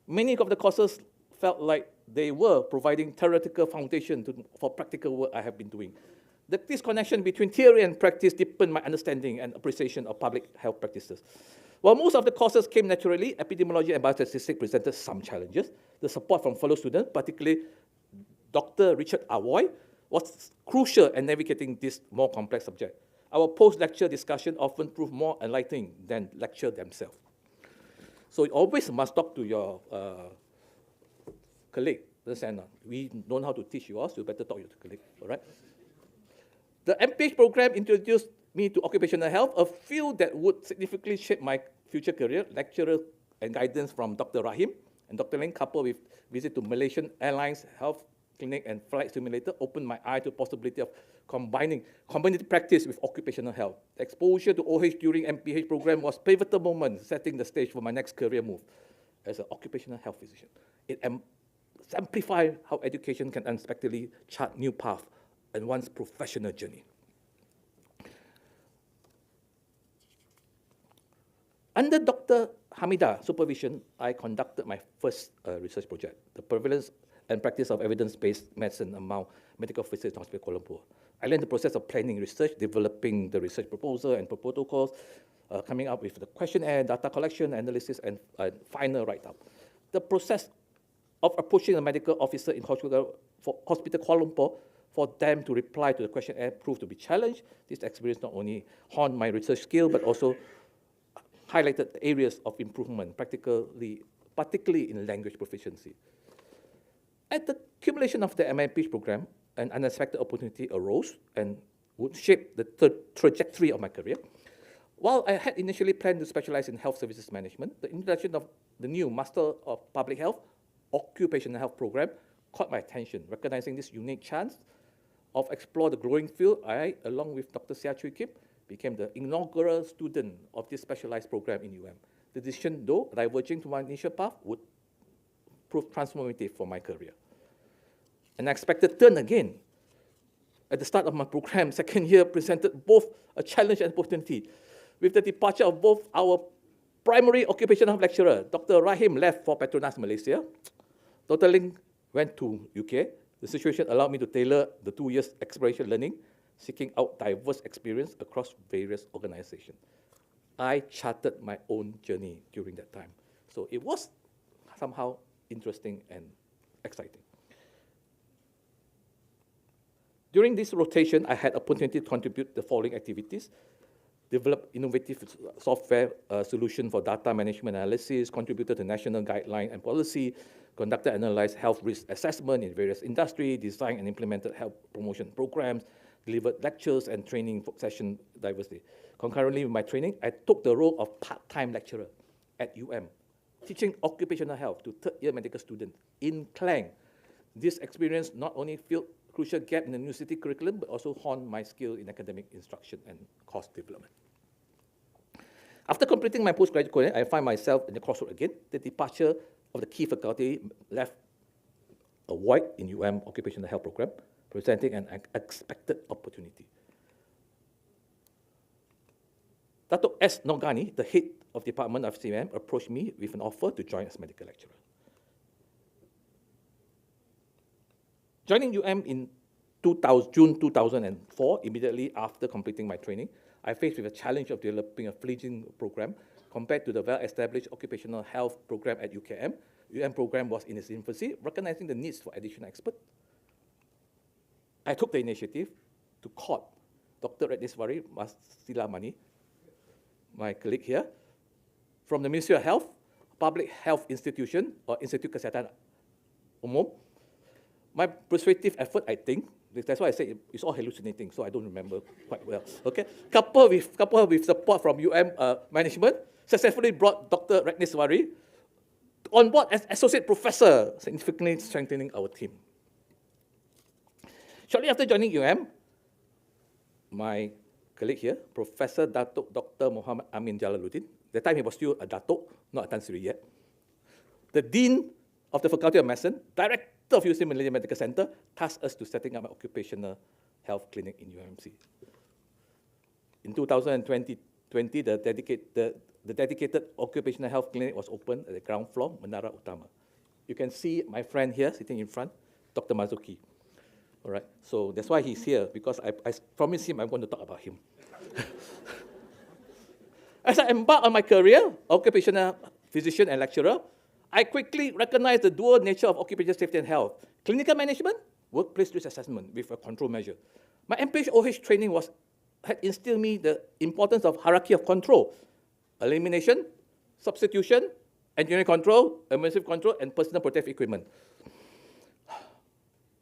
Many of the courses felt like they were providing theoretical foundation for practical work I have been doing. This connection between theory and practice deepened my understanding and appreciation of public health practices. While most of the courses came naturally, epidemiology and biostatistics presented some challenges. The support from fellow students, particularly Dr. Richard Avoy, was crucial in navigating this more complex subject. Our post-lecture discussion often proved more enlightening than lecture themselves. So you always must talk to your colleague. We know how to teach yours, you better talk to your colleague, all right? The MPH program introduced me to occupational health, a field that would significantly shape my future career. Lecturer and guidance from Dr. Rahim and Dr. Ling, coupled with visit to Malaysian Airlines Health Clinic and Flight Simulator, opened my eye to the possibility of combining community practice with occupational health. The exposure to OH during MPH program was a pivotal moment, setting the stage for my next career move as an occupational health physician. It exemplified how education can unexpectedly chart new paths and one's professional journey. Under Dr. Hamida's supervision, I conducted my first research project, the prevalence and practice of evidence-based medicine among medical officers in Hospital Kuala Lumpur. I learned the process of planning research, developing the research proposal and protocols, coming up with the questionnaire, data collection, analysis, and final write-up. The process of approaching a medical officer in Hospital Kuala Lumpur for them to reply to the questionnaire proved to be challenged. This experience not only honed my research skill, but also highlighted areas of improvement, particularly in language proficiency. At the accumulation of the MPH program, an unexpected opportunity arose and would shape the trajectory of my career. While I had initially planned to specialize in health services management, the introduction of the new Master of Public Health Occupational Health program caught my attention. Recognizing this unique chance of explore the growing field, I, along with Dr. Sia Chui Kim, became the inaugural student of this specialized program in The decision, though diverging from my initial path, would prove transformative for my career. An unexpected turn again. At the start of my program, second year presented both a challenge and opportunity. With the departure of both our primary occupational lecturer, Dr. Rahim left for Petronas, Malaysia. Dr. Ling went to UK. The situation allowed me to tailor the 2 years exploration learning, seeking out diverse experience across various organizations. I charted my own journey during that time. So it was somehow interesting and exciting. During this rotation, I had opportunity to contribute the following activities: develop innovative software solution for data management analysis, contributed to national guideline and policy, conducted and analyzed health risk assessment in various industries, designed and implemented health promotion programs, delivered lectures and training session diversity. Concurrently with my training, I took the role of part-time lecturer at teaching occupational health to third-year medical students in Klang. This experience not only filled crucial gap in the university curriculum, but also honed my skill in academic instruction and course development. After completing my postgraduate career, I find myself in the crossroad again. The departure of the key faculty left a void in occupational health program, presenting an unexpected opportunity. Dato S. Nogani, the head of Department of CM, approached me with an offer to join as medical lecturer. Joining in June 2004, immediately after completing my training, I faced with a challenge of developing a fledgling program compared to the well-established occupational health program at UKM. Program was in its infancy, recognizing the needs for additional experts. I took the initiative to court Dr. Ratneswari Masilamani, my colleague here, from the Ministry of Health, Public Health Institution, or Institute Kesihatan Umum. My persuasive effort, I think, that's why I say it's all hallucinating, so I don't remember quite well. Okay, coupled with support from management, successfully brought Dr. Ratneswari on board as associate professor, significantly strengthening our team. Shortly after joining my colleague here, Professor Datuk Dr. Muhammad Amin Jalaluddin, that time he was still a Datuk, not a Tan Sri yet, the Dean of the Faculty of Medicine, Director of UC Millennium Medical Center, tasked us to setting up an occupational health clinic in UMC. In 2020, the dedicated occupational health clinic was opened at the ground floor, Menara Utama. You can see my friend here sitting in front, Dr. Mazuki. All right, so that's why he's here, because I promised him I'm going to talk about him. As I embarked on my career, occupational physician and lecturer, I quickly recognized the dual nature of occupational safety and health: clinical management, workplace risk assessment with a control measure. My MPH-OH training had instilled me the importance of hierarchy of control: elimination, substitution, engineering control, emergency control, and personal protective equipment.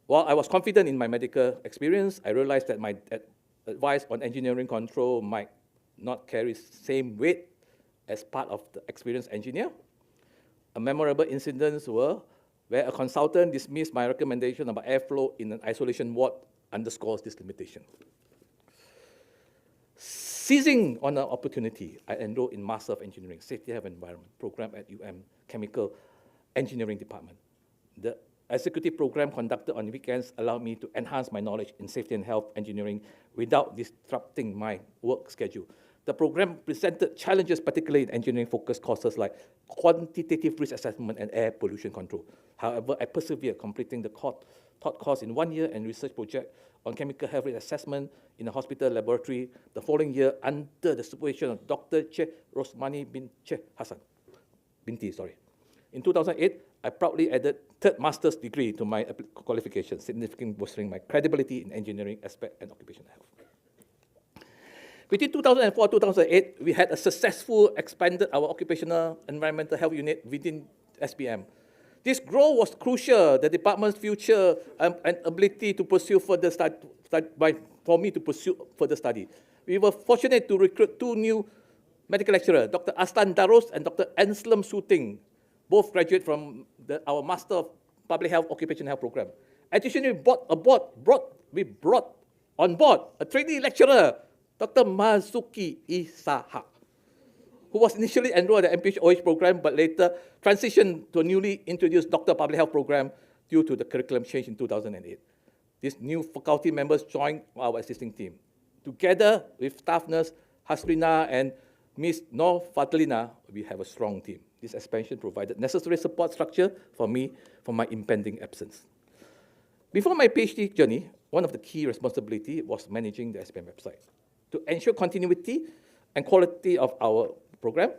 While I was confident in my medical experience, I realized that my advice on engineering control might not carry same weight as part of the experienced engineer. A memorable incidents were where a consultant dismissed my recommendation about airflow in an isolation ward underscores this limitation. Seizing on an opportunity, I enrolled in Master of Engineering, Safety Health and Environment program at Chemical Engineering Department. The executive program conducted on weekends allowed me to enhance my knowledge in safety and health engineering without disrupting my work schedule. The program presented challenges, particularly in engineering-focused courses like quantitative risk assessment and air pollution control. However, I persevered, completing the taught course in 1 year and research project on chemical health risk assessment in a hospital laboratory the following year under the supervision of Dr. Che Rosmani Binti. In 2008, I proudly added third master's degree to my qualification, significantly boosting my credibility in engineering aspect and occupational health. Between 2004 and 2008, we had a successful expanded our occupational environmental health unit within SPM. This growth was crucial, the department's future and ability to pursue further for me to pursue further study. We were fortunate to recruit 2 new medical lecturers, Dr. Aslan Daros and Dr. Anselm Suting, both graduate from our Master of Public Health Occupational Health program. Additionally, we brought on board a trainee lecturer, Dr. Mazuki Isaha, who was initially enrolled at the MPH-OH program, but later transitioned to a newly introduced Doctor of Public Health program due to the curriculum change in 2008. These new faculty members joined our existing team. Together with staff nurse Hasrina and Ms. Nor Fatlina, we have a strong team. This expansion provided necessary support structure for me for my impending absence. Before my PhD journey, one of the key responsibilities was managing the SPM website. To ensure continuity and quality of our program,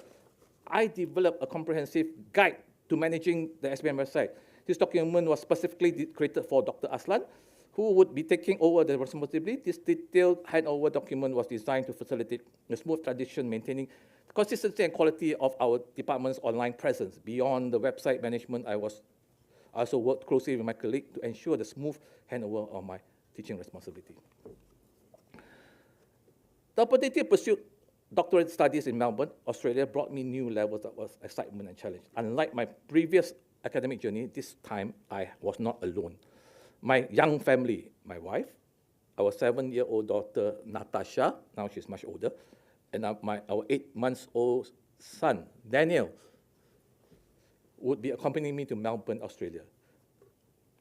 I developed a comprehensive guide to managing the SPM website. This document was specifically created for Dr. Aslan, who would be taking over the responsibility. This detailed handover document was designed to facilitate a smooth transition, maintaining consistency and quality of our department's online presence. Beyond the website management, I also worked closely with my colleague to ensure the smooth handover of my teaching responsibility. The opportunity pursued doctorate studies in Melbourne, Australia, brought me new levels of excitement and challenge. Unlike my previous academic journey, this time I was not alone. My young family, my wife, our 7-year-old daughter, Natasha, now she's much older, and our 8-month-old son, Daniel, would be accompanying me to Melbourne, Australia.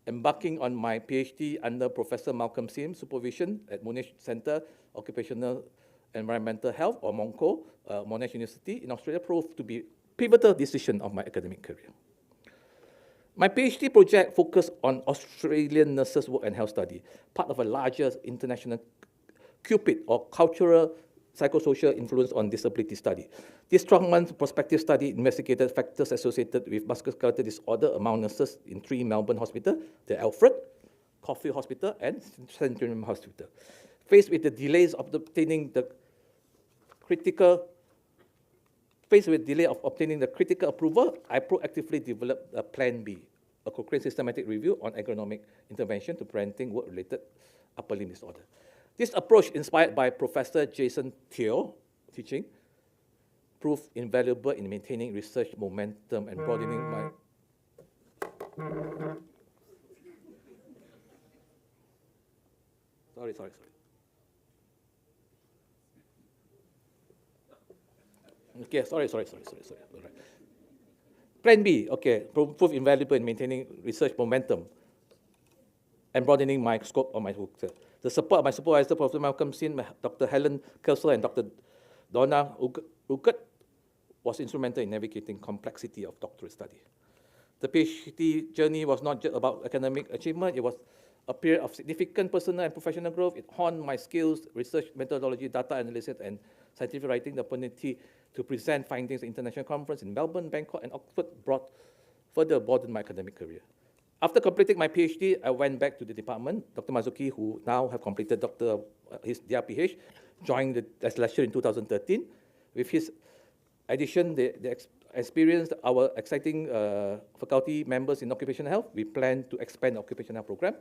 Embarking on my PhD under Professor Malcolm Sim's supervision at Monash Centre Occupational Environmental Health, or MONCO, Monash University in Australia, proved to be a pivotal decision of my academic career. My PhD project focused on Australian nurses' work and health study, part of a larger international CUPID, or Cultural Psychosocial Influence on Disability Study. This 12-month prospective study investigated factors associated with musculoskeletal disorder among nurses in 3 Melbourne hospitals: the Alfred, Caulfield Hospital, and St. James Hospital. Faced with the delays of obtaining the critical approval, I proactively developed a Plan B, a Cochrane systematic review on ergonomic intervention to preventing work-related upper limb disorder. This approach, inspired by Professor Jason Teo teaching, proved invaluable in maintaining research momentum and broadening my... Sorry. Okay, sorry. All right. Plan B, okay, proved invaluable in maintaining research momentum and broadening my scope of my work. The support of my supervisor, Professor Malcolm Sin, Dr. Helen Kelsel, and Dr. Donna Ruckert was instrumental in navigating complexity of doctorate study. The PhD journey was not just about academic achievement, it was a period of significant personal and professional growth. It honed my skills, research methodology, data analysis, and scientific writing. The opportunity to present findings at international conference in Melbourne, Bangkok, and Oxford further broadened my academic career. After completing my PhD, I went back to the department. Dr. Mazuki, who now have completed his DRPH, joined as lecturer in 2013. With his addition, they experienced our exciting faculty members in occupational health. We plan to expand the occupational health program.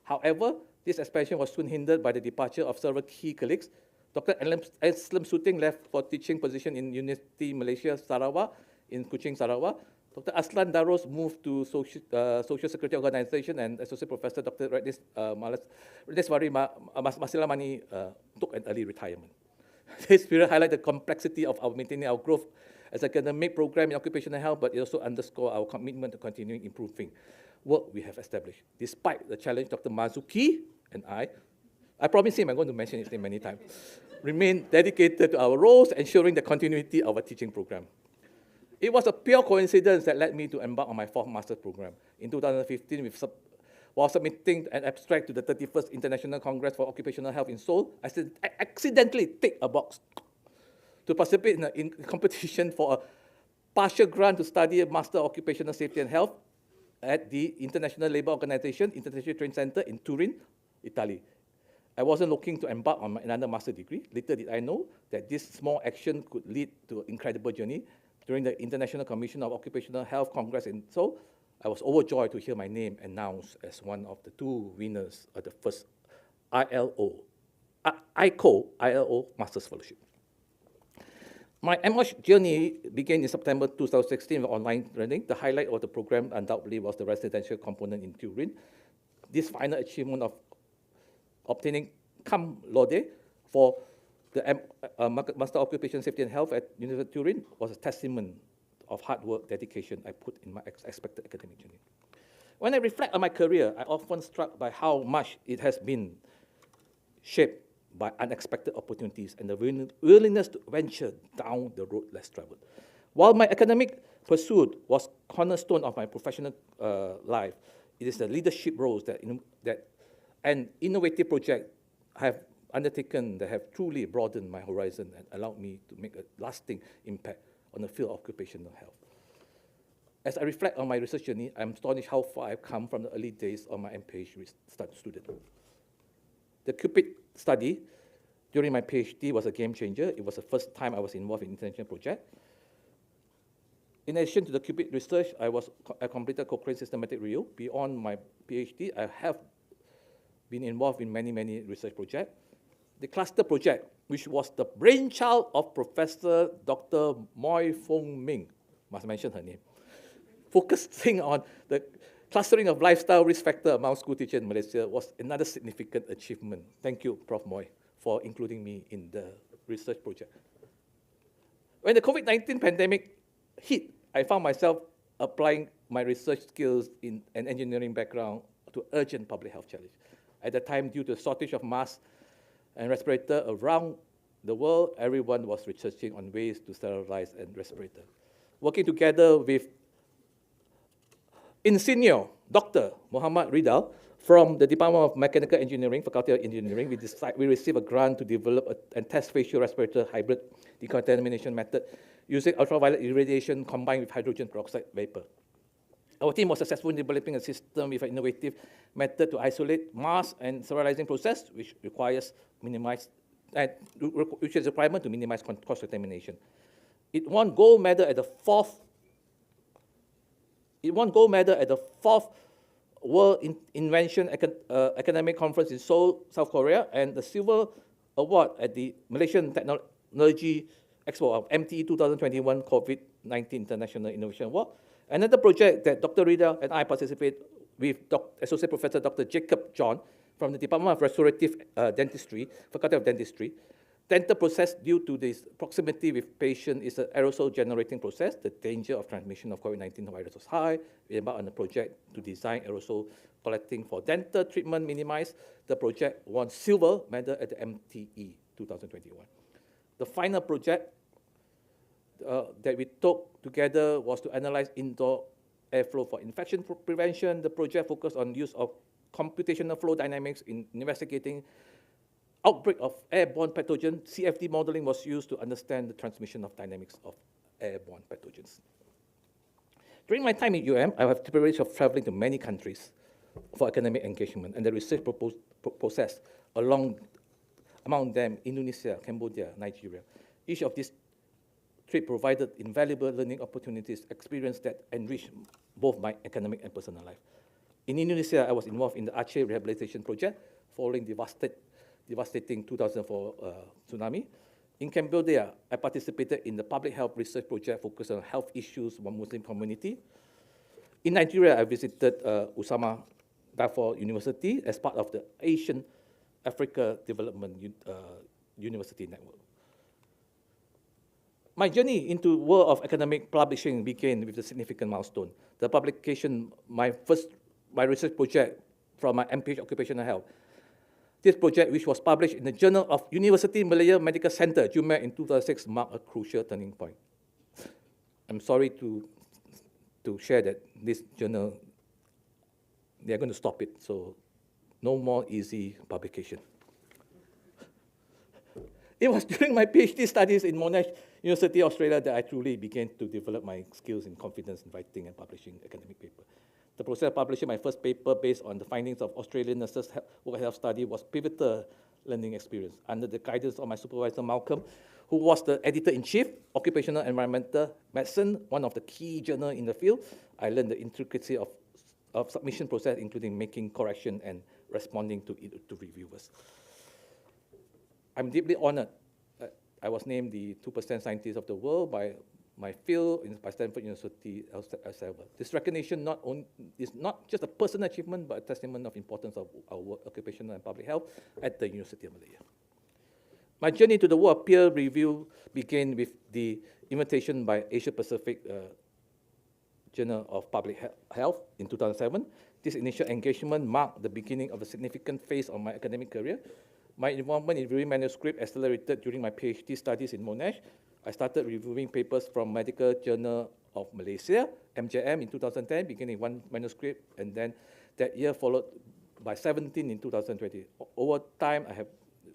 However, this expansion was soon hindered by the departure of several key colleagues. Dr. Aslam Suting left for teaching position in University Malaysia, Sarawak, in Kuching, Sarawak. Dr. Aslan Daros moved to Social Security Organization, and Associate Professor Dr. Redeswari Masilamani took an early retirement. This period highlighted the complexity of maintaining our growth as an academic program in occupational health, but it also underscored our commitment to continuing improving work we have established. Despite the challenge, Dr. Mazuki and I promise him I'm going to mention his name many times, remain dedicated to our roles, ensuring the continuity of our teaching program. It was a pure coincidence that led me to embark on my 4th master's program. In 2015, while submitting an abstract to the 31st International Congress for Occupational Health in Seoul, I accidentally ticked a box to participate in a competition for a partial grant to study a Master of Occupational Safety and Health at the International Labour Organization International Training Center in Turin, Italy. I wasn't looking to embark on another master's degree. Little did I know that this small action could lead to an incredible journey. During the International Commission of Occupational Health Congress in Seoul, I was overjoyed to hear my name announced as one of the 2 winners of the first ILO Master's Fellowship. My MOsh journey began in September 2016 with online learning. The highlight of the program undoubtedly was the residential component in Turin. This final achievement of obtaining cum laude for the Master of Occupational Safety and Health at University of Turin was a testament of hard work, dedication I put in my expected academic journey. When I reflect on my career, I often struck by how much it has been shaped by unexpected opportunities and the willingness to venture down the road less traveled. While my academic pursuit was cornerstone of my professional life, it is the leadership roles that and innovative projects I have undertaken that have truly broadened my horizon and allowed me to make a lasting impact on the field of occupational health. As I reflect on my research journey, I'm astonished how far I've come from the early days of my MPhD student. The CUPID study during my PhD was a game changer. It was the first time I was involved in an international project. In addition to the CUPID research, I completed Cochrane systematic review. Beyond my PhD, I have been involved in many research projects. the cluster project, which was the brainchild of Professor Dr. Moi Fong Ming, must mention her name, focusing on the clustering of lifestyle risk factor among school teachers in Malaysia, was another significant achievement. Thank you, Prof. Moi, for including me in the research project. When the COVID-19 pandemic hit, I found myself applying my research skills in an engineering background to urgent public health challenge. At the time, due to the shortage of masks and respirator around the world, everyone was researching on ways to sterilize and respirator. Working together with Insignio Dr. Muhammad Ridal from the Department of Mechanical Engineering, Faculty of Engineering, we received a grant to develop and test facial respirator hybrid decontamination method using ultraviolet irradiation combined with hydrogen peroxide vapor. Our team was successful in developing a system with an innovative method to isolate mass and sterilizing process, which is a requirement to minimize cross-contamination. It won gold medal at the fourth World Invention Academic Conference in Seoul, South Korea, and the silver award at the Malaysian Technology Expo of MTE 2021 COVID-19 International Innovation Award. Another project that Dr. Rida and I participate with Associate Professor Dr. Jacob John from the Department of Restorative Dentistry, Faculty of Dentistry. Dental process due to this proximity with patient is an aerosol generating process. The danger of transmission of COVID-19 virus was high. We embarked on a project to design aerosol collecting for dental treatment minimized. The project won silver medal at the MTE 2021. The final project that we took together was to analyze indoor airflow for infection prevention. The project focused on use of computational flow dynamics in investigating outbreak of airborne pathogen. CFD modeling was used to understand the transmission of dynamics of airborne pathogens. During my time at UM, I have the privilege of traveling to many countries for academic engagement, and the research process among them Indonesia, Cambodia, Nigeria. Each of these trips provided invaluable learning opportunities, experience that enriched both my academic and personal life. In Indonesia, I was involved in the Aceh rehabilitation project following devastating 2004 tsunami. In Cambodia, I participated in the public health research project focused on health issues for Muslim community. In Nigeria, I visited Usama Dafoe University as part of the Asian Africa Development University Network. My journey into the world of academic publishing began with a significant milestone. The publication, my research project from my MPH Occupational Health. This project, which was published in the Journal of University Malaya Medical Center, JUMEC, in 2006, marked a crucial turning point. I'm sorry to share that this journal, they're going to stop it, so no more easy publication. It was during my PhD studies in Monash University, Australia, that I truly began to develop my skills and confidence in writing and publishing academic paper. The process of publishing my first paper based on the findings of Australian nurses' health study was pivotal learning experience. Under the guidance of my supervisor, Malcolm, who was the editor-in-chief, Occupational Environmental Medicine, one of the key journals in the field, I learned the intricacy of submission process, including making correction and responding to reviewers. I'm deeply honored. I was named the 2% scientist of the world by my field by Stanford University, El Salvador. This recognition is not just a personal achievement, but a testament of importance of our work, occupational and public health at the University of Malaya. My journey to the world of peer review began with the invitation by Asia Pacific Journal of Public Health in 2007. This initial engagement marked the beginning of a significant phase of my academic career. My involvement in reviewing manuscript accelerated during my PhD studies in Monash. I started reviewing papers from Medical Journal of Malaysia, MJM, in 2010, beginning one manuscript, and then that year followed by 17 in 2020. Over time, I have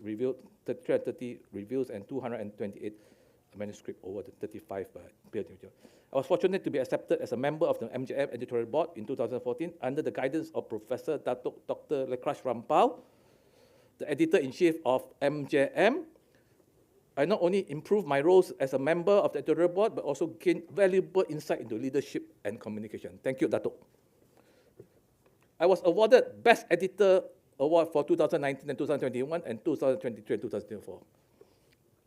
reviewed 330 reviews and 228 manuscripts over the 35 peer review. I was fortunate to be accepted as a member of the MJM editorial board in 2014 under the guidance of Professor Dr. Lekrash Rampal, the editor-in-chief of MJM. I not only improved my roles as a member of the editorial board, but also gained valuable insight into leadership and communication. Thank you, Datuk. I was awarded Best Editor award for 2019 and 2021 and 2023 and 2024.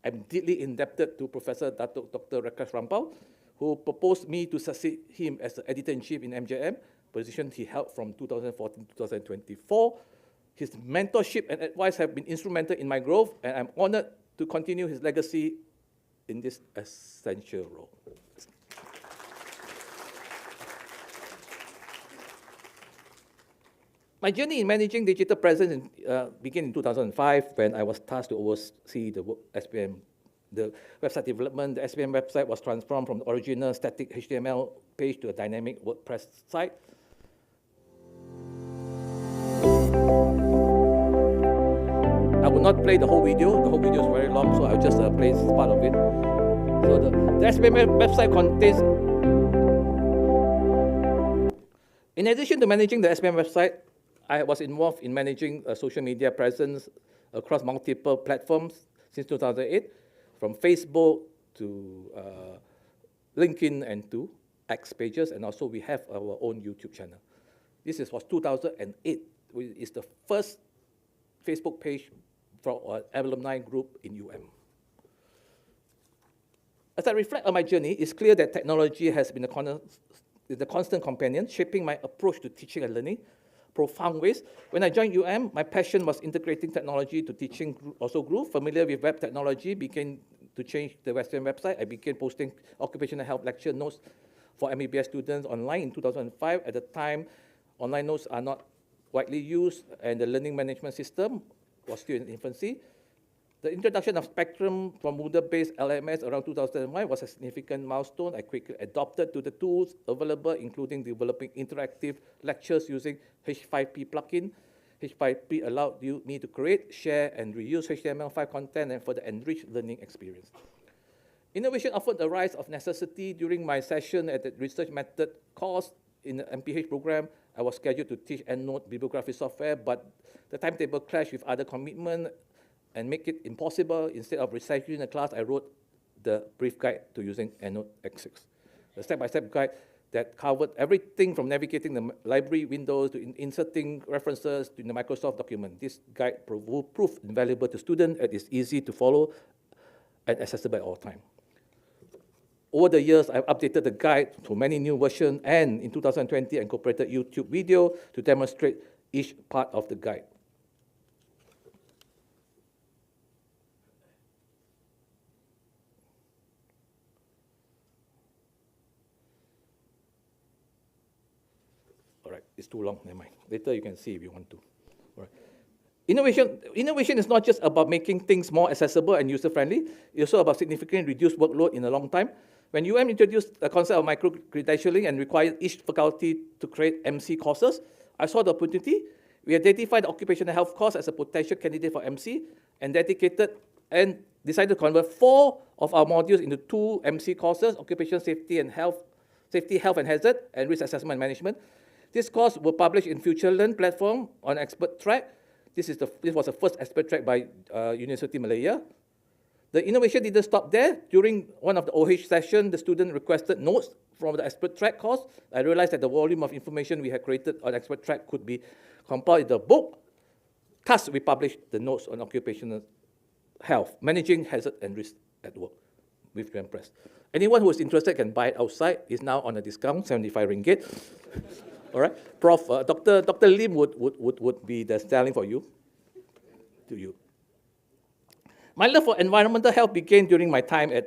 I'm deeply indebted to Professor Dr. Rampal, who proposed me to succeed him as the editor-in-chief in MJM, position he held from 2014 to 2024. His mentorship and advice have been instrumental in my growth, and I'm honored to continue his legacy in this essential role. My journey in managing digital presence began in 2005 when I was tasked to oversee the SPM, the website development. The SPM website was transformed from the original static HTML page to a dynamic WordPress site. I will not play the whole video. The whole video is very long, so I'll just play part of it. So the SPM website contains, in addition to managing the SPM website, I was involved in managing a social media presence across multiple platforms since 2008, from Facebook to LinkedIn and to X pages, and also we have our own YouTube channel. This was 2008. It's the first Facebook page for an alumni group in UM. As I reflect on my journey, it's clear that technology has been a constant companion, shaping my approach to teaching and learning profound ways. When I joined UM, my passion was integrating technology to teaching also grew. Familiar with web technology, began to change the Western website. I began posting occupational health lecture notes for MBBS students online in 2005. At the time, online notes are not widely used, and the learning management system was still in infancy. The introduction of Spectrum from Moodle-based LMS around 2001 was a significant milestone. I quickly adopted to the tools available, including developing interactive lectures using H5P plugin. H5P allowed me to create, share, and reuse HTML5 content and further enrich learning experience. Innovation offered the rise of necessity. During my session at the research method course in the MPH program, I was scheduled to teach EndNote bibliography software, but the timetable clashed with other commitments and make it impossible. Instead of recycling the class, I wrote the brief guide to using EndNote X6. The step-by-step guide that covered everything from navigating the library windows to inserting references to the Microsoft document. This guide proved invaluable to students. It is easy to follow and accessible at all times. Over the years, I've updated the guide to many new versions, and in 2020, incorporated YouTube video to demonstrate each part of the guide. All right, it's too long, never mind. Later you can see if you want to. All right. Innovation is not just about making things more accessible and user-friendly. It's also about significantly reduced workload in a long time. When UM introduced the concept of micro-credentialing and required each faculty to create MC courses, I saw the opportunity. We identified the occupational health course as a potential candidate for MC and decided to convert 4 of our modules into 2 MC courses, occupational safety, health and hazard, and risk assessment and management. This course will publish in Future Learn platform on Expert Track. This was the first Expert Track by University Malaya. The innovation didn't stop there. During one of the OH sessions, the student requested notes from the Expert Track course. I realized that the volume of information we had created on Expert Track could be compiled in the book. Thus, we published the notes on occupational health, managing hazard and risk at work with Grand Press. Anyone who is interested can buy it outside. It's now on a discount, 75 ringgit. All right, Prof. Dr. Lim would be the selling for you, to you. My love for environmental health began during my time at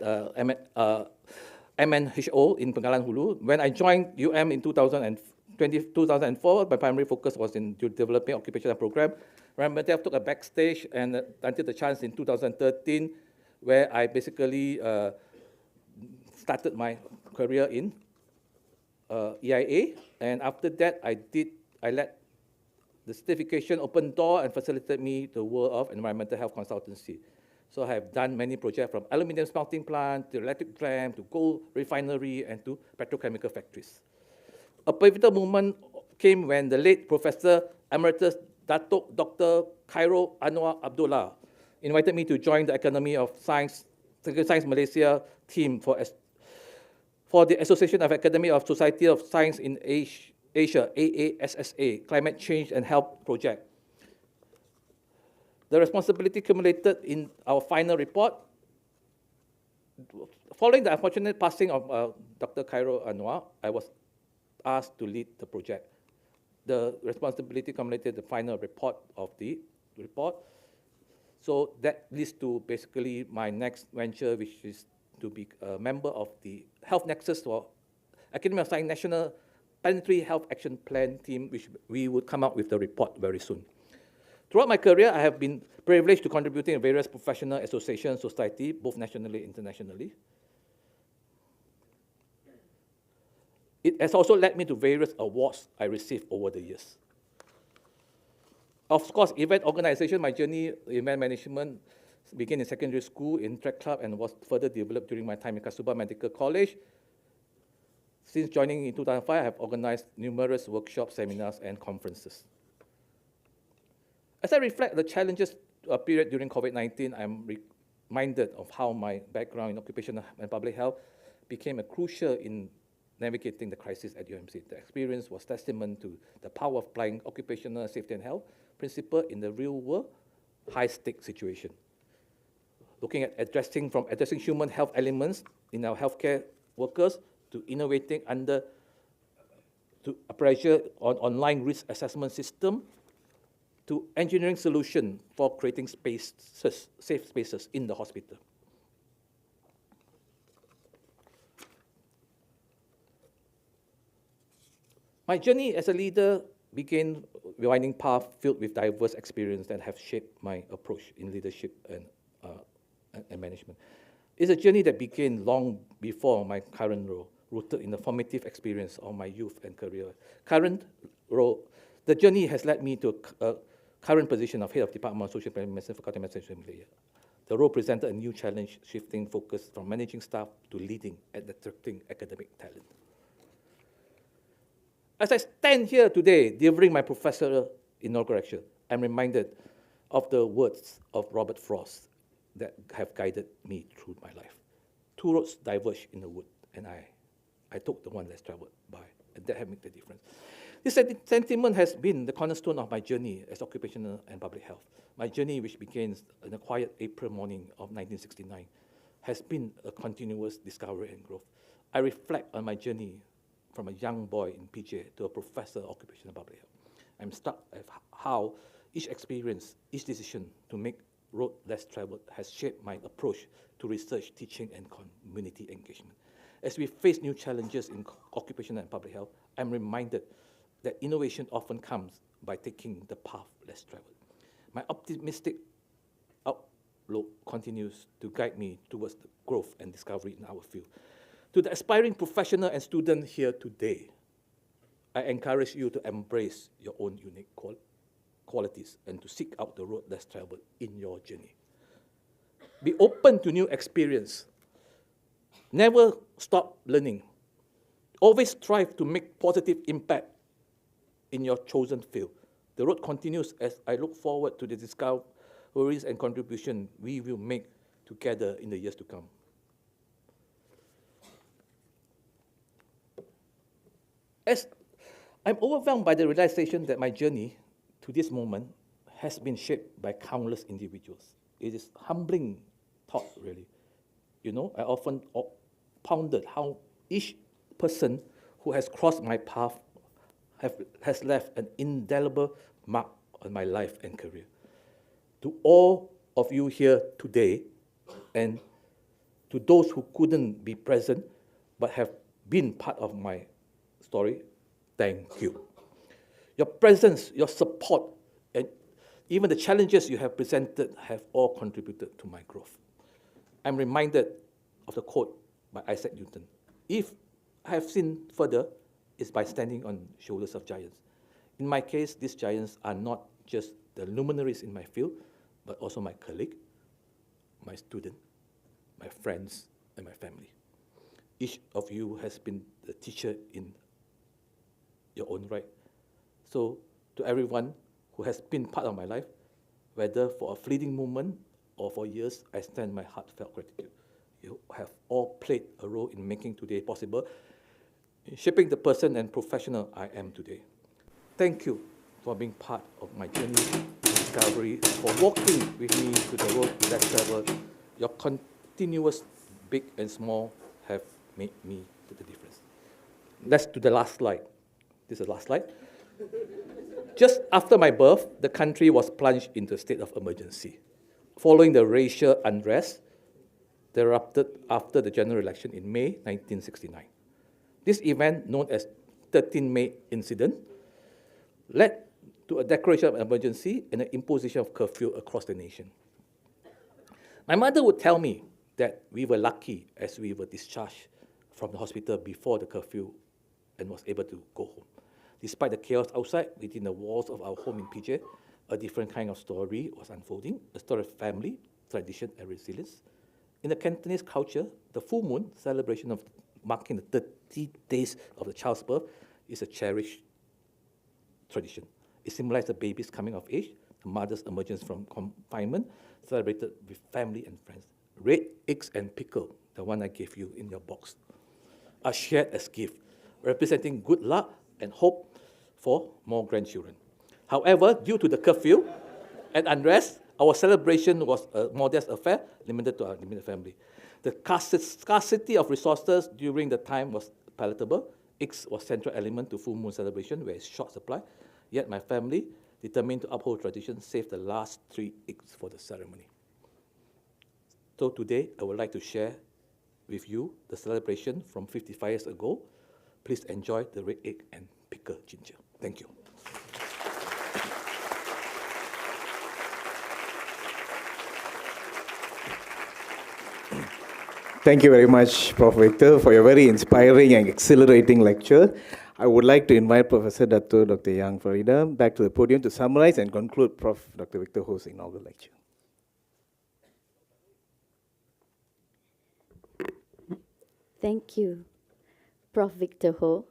MNHO in Pengalan Hulu. When I joined UM in 2004, my primary focus was in developing occupational program. Environmental health took a backstage and until the chance in 2013, where I basically started my career in EIA, and after that, I led the certification, open door, and facilitated me the world of environmental health consultancy. So I have done many projects from aluminum smelting plant to electric tram to gold refinery and to petrochemical factories. A pivotal moment came when the late Professor Emeritus Datuk Dr. Khairul Anwar Abdullah invited me to join the Academy of Science Malaysia team for the Association of Academy of Society of Science in Asia, AASSA, Climate Change and Health Project. The responsibility accumulated in our final report, following the unfortunate passing of Dr. Khairul Anwar, I was asked to lead the project. The responsibility accumulated the final report of the report. So that leads to basically my next venture, which is to be a member of the Health Nexus for Academy of Science National Planetary Health Action Plan team, which we would come out with the report very soon. Throughout my career, I have been privileged to contributing in various professional associations, society, both nationally and internationally. It has also led me to various awards I received over the years. Of course, event organization, my journey in event management began in secondary school in track club and was further developed during my time in Kasubah Medical College. Since joining in 2005, I have organized numerous workshops, seminars, and conferences. As I reflect the challenges period during COVID-19, I'm reminded of how my background in occupational and public health became a crucial in navigating the crisis at UMC. The experience was testament to the power of applying occupational safety and health principle in the real world, high-stake situation. Looking at addressing human health elements in our healthcare workers to innovating under pressure on online risk assessment system, to engineering solution for creating spaces, safe spaces in the hospital. My journey as a leader began a winding path filled with diverse experience that have shaped my approach in leadership and management. It's a journey that began long before my current role, rooted in the formative experience of my youth and career. Current role, the journey has led me to a current position of Head of Department of Social Planning Medicine, Faculty of Medicine, Malaysia. The role presented a new challenge, shifting focus from managing staff to leading and attracting academic talent. As I stand here today, delivering my professorial inauguration, I'm reminded of the words of Robert Frost that have guided me through my life. Two roads diverge in the wood, and I took the one less traveled by, and that has made the difference. This sentiment has been the cornerstone of my journey as occupational and public health. My journey, which began in a quiet April morning of 1969, has been a continuous discovery and growth. I reflect on my journey from a young boy in PJ to a professor of occupational public health. I'm struck at how each experience, each decision to make road less traveled has shaped my approach to research, teaching, and community engagement. As we face new challenges in occupational and public health, I'm reminded that innovation often comes by taking the path less traveled. My optimistic outlook continues to guide me towards the growth and discovery in our field. To the aspiring professional and student here today, I encourage you to embrace your own unique qualities and to seek out the road less traveled in your journey. Be open to new experience. Never stop learning. Always strive to make positive impact in your chosen field. The road continues as I look forward to the discoveries and contribution we will make together in the years to come. As I'm overwhelmed by the realization that my journey to this moment has been shaped by countless individuals. It is humbling thought, really. You know, I often pondered how each person who has crossed my path has left an indelible mark on my life and career. To all of you here today, and to those who couldn't be present but have been part of my story, thank you. Your presence, your support, and even the challenges you have presented have all contributed to my growth. I'm reminded of the quote by Isaac Newton. If I have seen further, it's by standing on shoulders of giants. In my case, these giants are not just the luminaries in my field, but also my colleague, my student, my friends, and my family. Each of you has been the teacher in your own right. So to everyone who has been part of my life, whether for a fleeting moment or for years, I stand my heartfelt gratitude. You have all played a role in making today possible, in shaping the person and professional I am today. Thank you for being part of my journey. discovery, for walking with me to the road less traveled. Your continuous big and small have made me to the difference. Let's do the last slide. This is the last slide. Just after my birth, the country was plunged into a state of emergency. Following the racial unrest that erupted after the general election in May 1969. This event, known as 13 May incident, led to a declaration of emergency and an imposition of curfew across the nation. My mother would tell me that we were lucky as we were discharged from the hospital before the curfew and was able to go home. Despite the chaos outside, within the walls of our home in PJ, a different kind of story was unfolding, a story of family, tradition, and resilience. In the Cantonese culture, the full moon celebration of marking the 30 days of the child's birth is a cherished tradition. It symbolizes the baby's coming of age, the mother's emergence from confinement, celebrated with family and friends. Red eggs and pickle, the one I gave you in your box, are shared as gift, representing good luck and hope for more grandchildren. However, due to the curfew and unrest, our celebration was a modest affair, limited to our limited family. The scarcity of resources during the time was palatable. Eggs was central element to full moon celebration, where it's short supply. Yet my family, determined to uphold tradition, saved the last 3 eggs for the ceremony. So today, I would like to share with you the celebration from 55 years ago. Please enjoy the red egg and pickle ginger. Thank you. Thank you very much, Prof. Victor, for your very inspiring and exhilarating lecture. I would like to invite Professor Dr. Yang Farida back to the podium to summarize and conclude Prof. Dr. Victor Ho's inaugural lecture. Thank you, Prof. Victor Hoe.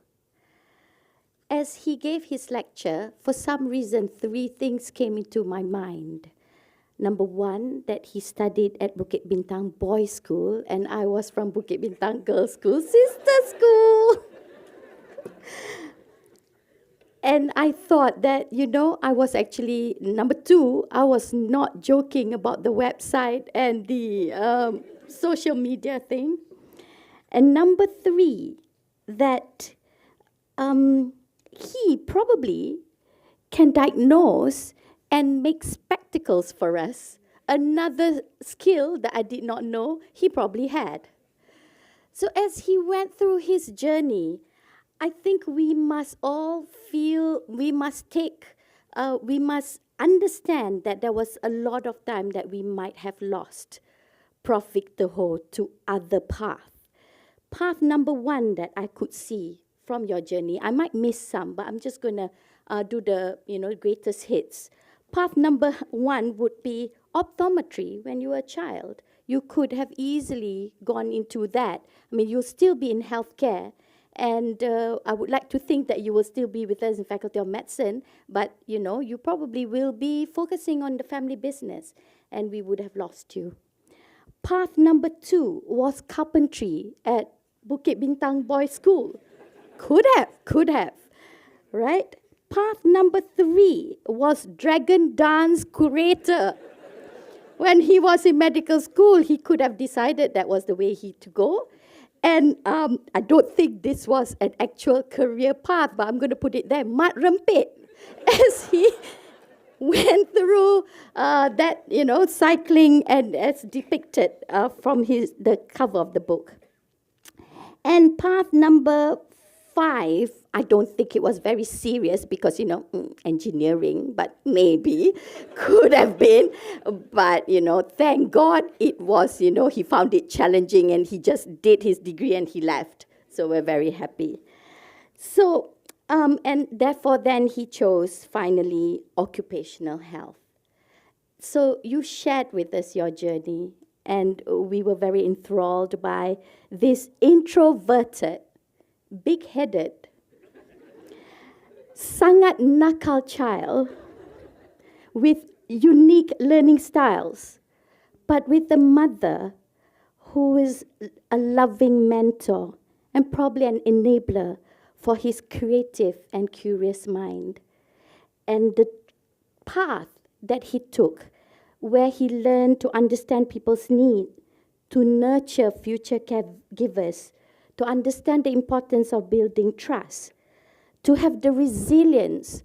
As he gave his lecture, for some reason, 3 things came into my mind. Number 1, that he studied at Bukit Bintang Boys' School, and I was from Bukit Bintang Girls' School, sister school. And I thought that, I was actually, number 2, I was not joking about the website and the social media thing. And number 3, that he probably can diagnose and make spectacles for us. Another skill that I did not know he probably had. So as he went through his journey, I think we must all feel, we must understand that there was a lot of time that we might have lost Prof. Victor Hoe to other paths. Path number 1 that I could see from your journey, I might miss some, but I'm just going to do the greatest hits. Path number 1 would be optometry when you were a child. You could have easily gone into that. I mean, you'll still be in healthcare. And I would like to think that you will still be with us in Faculty of Medicine, but you probably will be focusing on the family business, and we would have lost you. Path number 2 was carpentry at Bukit Bintang Boys' School. Could have, right? Path number 3 was dragon dance curator. When he was in medical school, he could have decided that was the way to go. And I don't think this was an actual career path, but I'm going to put it there, mat rempit, as he went through that, cycling and as depicted from the cover of the book. And path number 5, I don't think it was very serious because, engineering, but maybe could have been. But, thank God it was, he found it challenging and he just did his degree and he left. So we're very happy. So, and therefore then he chose finally occupational health. So you shared with us your journey and we were very enthralled by this introverted, big-headed, sangat nakal child with unique learning styles, but with a mother who is a loving mentor and probably an enabler for his creative and curious mind. And the path that he took, where he learned to understand people's need, to nurture future caregivers, to understand the importance of building trust, to have the resilience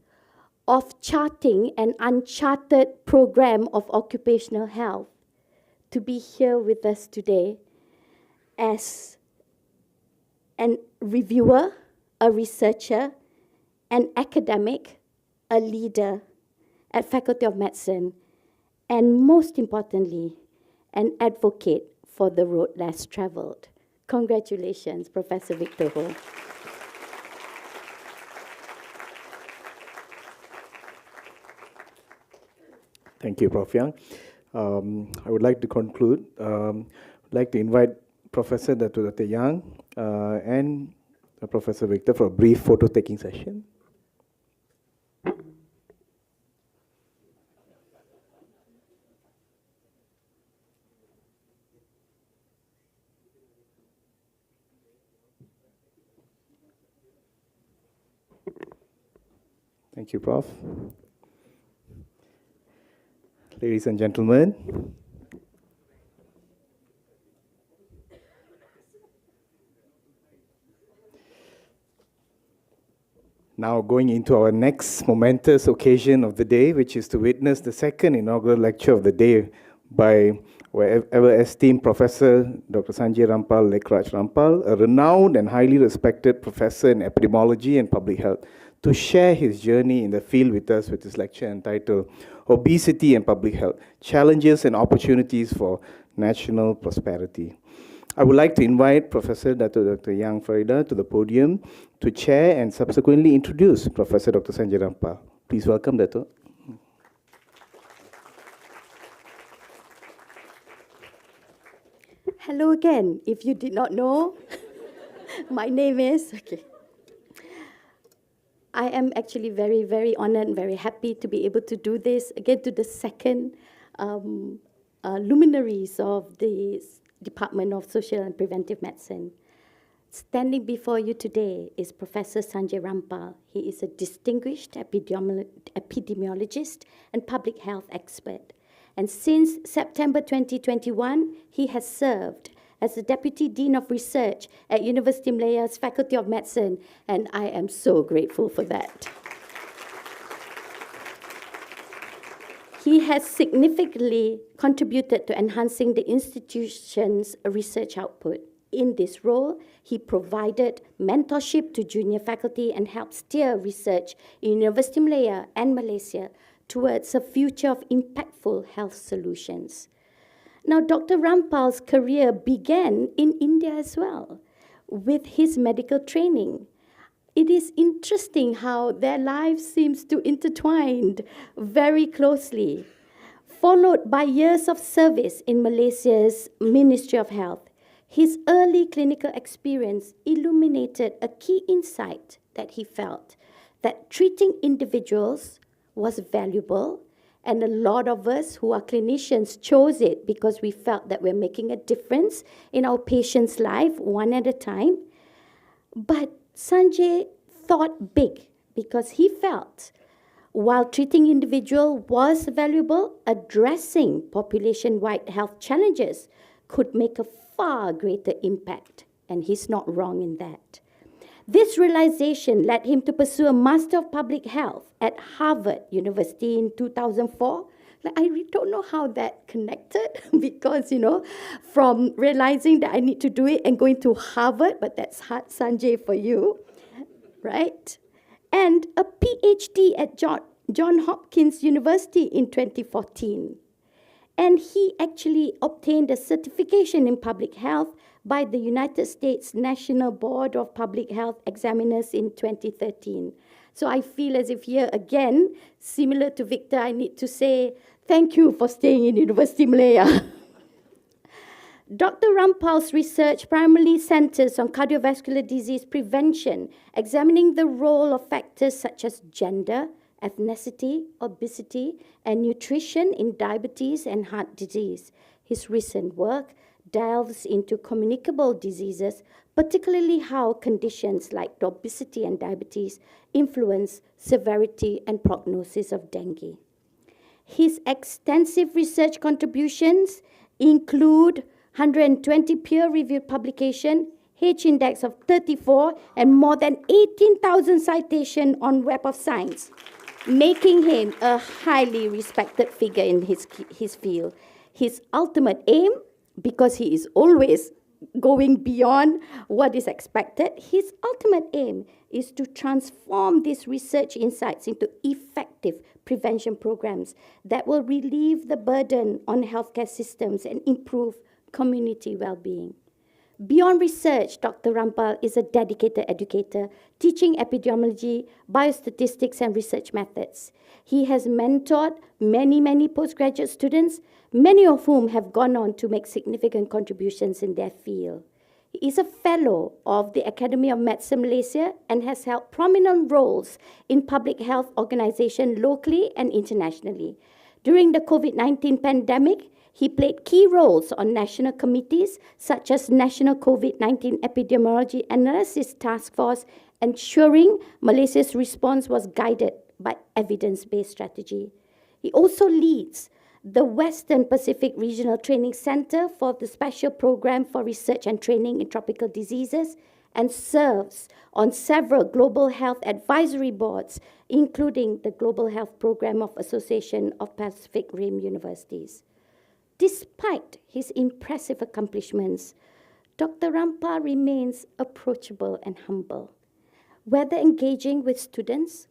of charting an uncharted program of occupational health, to be here with us today as a reviewer, a researcher, an academic, a leader at Faculty of Medicine, and most importantly, an advocate for the road less traveled. Congratulations, Professor Victor Hoe. Thank you, Prof. Yang. I would like to conclude. I'd like to invite Professor Dr. Yang and Professor Victor for a brief photo-taking session. Thank you, Prof. Ladies and gentlemen, now going into our next momentous occasion of the day, which is to witness the second inaugural lecture of the day by our ever-esteemed Professor Dr. Sanjay Rampal, Lekraj Rampal, a renowned and highly respected professor in epidemiology and public health, to share his journey in the field with us with his lecture entitled Obesity and Public Health, Challenges and Opportunities for National Prosperity. I would like to invite Professor Dr. Yang Farida to the podium to chair and subsequently introduce Professor Dr. Sanjay Rampal. Please welcome Dato. Hello again. If you did not know, my name is... Okay. I am actually very, very honored and very happy to be able to do this again to the second luminaries of the Department of Social and Preventive Medicine. Standing before you today is Professor Sanjay Rampal. He is a distinguished epidemiologist and public health expert. And since September 2021, he has served as the Deputy Dean of Research at University Malaya's Faculty of Medicine, and I am so grateful for that. He has significantly contributed to enhancing the institution's research output. In this role, he provided mentorship to junior faculty and helped steer research in University Malaya and Malaysia towards a future of impactful health solutions. Now, Dr. Rampal's career began in India as well, with his medical training. It is interesting how their lives seems to intertwined very closely, followed by years of service in Malaysia's Ministry of Health. His early clinical experience illuminated a key insight that he felt, that treating individuals was valuable. And a lot of us who are clinicians chose it because we felt that we're making a difference in our patient's life one at a time. But Sanjay thought big because he felt while treating individual was valuable, addressing population-wide health challenges could make a far greater impact. And he's not wrong in that. This realization led him to pursue a Master of Public Health at Harvard University in 2004. I really don't know how that connected because, from realizing that I need to do it and going to Harvard, but that's hard, Sanjay, for you, right? And a PhD at John Hopkins University in 2014. And he actually obtained a certification in public health by the United States National Board of Public Health Examiners in 2013. So I feel as if here again, similar to Victor, I need to say thank you for staying in University Malaya. Dr. Rampal's research primarily centers on cardiovascular disease prevention, examining the role of factors such as gender, ethnicity, obesity, and nutrition in diabetes and heart disease. His recent work delves into communicable diseases, particularly how conditions like obesity and diabetes influence severity and prognosis of dengue. His extensive research contributions include 120 peer-reviewed publications, H-index of 34, and more than 18,000 citations on Web of Science, making him a highly respected figure in his field. His ultimate aim, because he is always going beyond what is expected, his ultimate aim is to transform these research insights into effective prevention programs that will relieve the burden on healthcare systems and improve community well-being. Beyond research, Dr. Rampal is a dedicated educator, teaching epidemiology, biostatistics, and research methods. He has mentored many postgraduate students, many of whom have gone on to make significant contributions in their field. He is a fellow of the Academy of Medicine Malaysia and has held prominent roles in public health organizations locally and internationally. During the COVID-19 pandemic, he played key roles on national committees such as National COVID-19 Epidemiology Analysis Task Force, ensuring Malaysia's response was guided by evidence-based strategy. He also leads the Western Pacific Regional Training Center for the Special Program for Research and Training in Tropical Diseases and serves on several global health advisory boards, including the Global Health Program of Association of Pacific Rim Universities. Despite his impressive accomplishments, Dr. Rampal remains approachable and humble. Whether engaging with students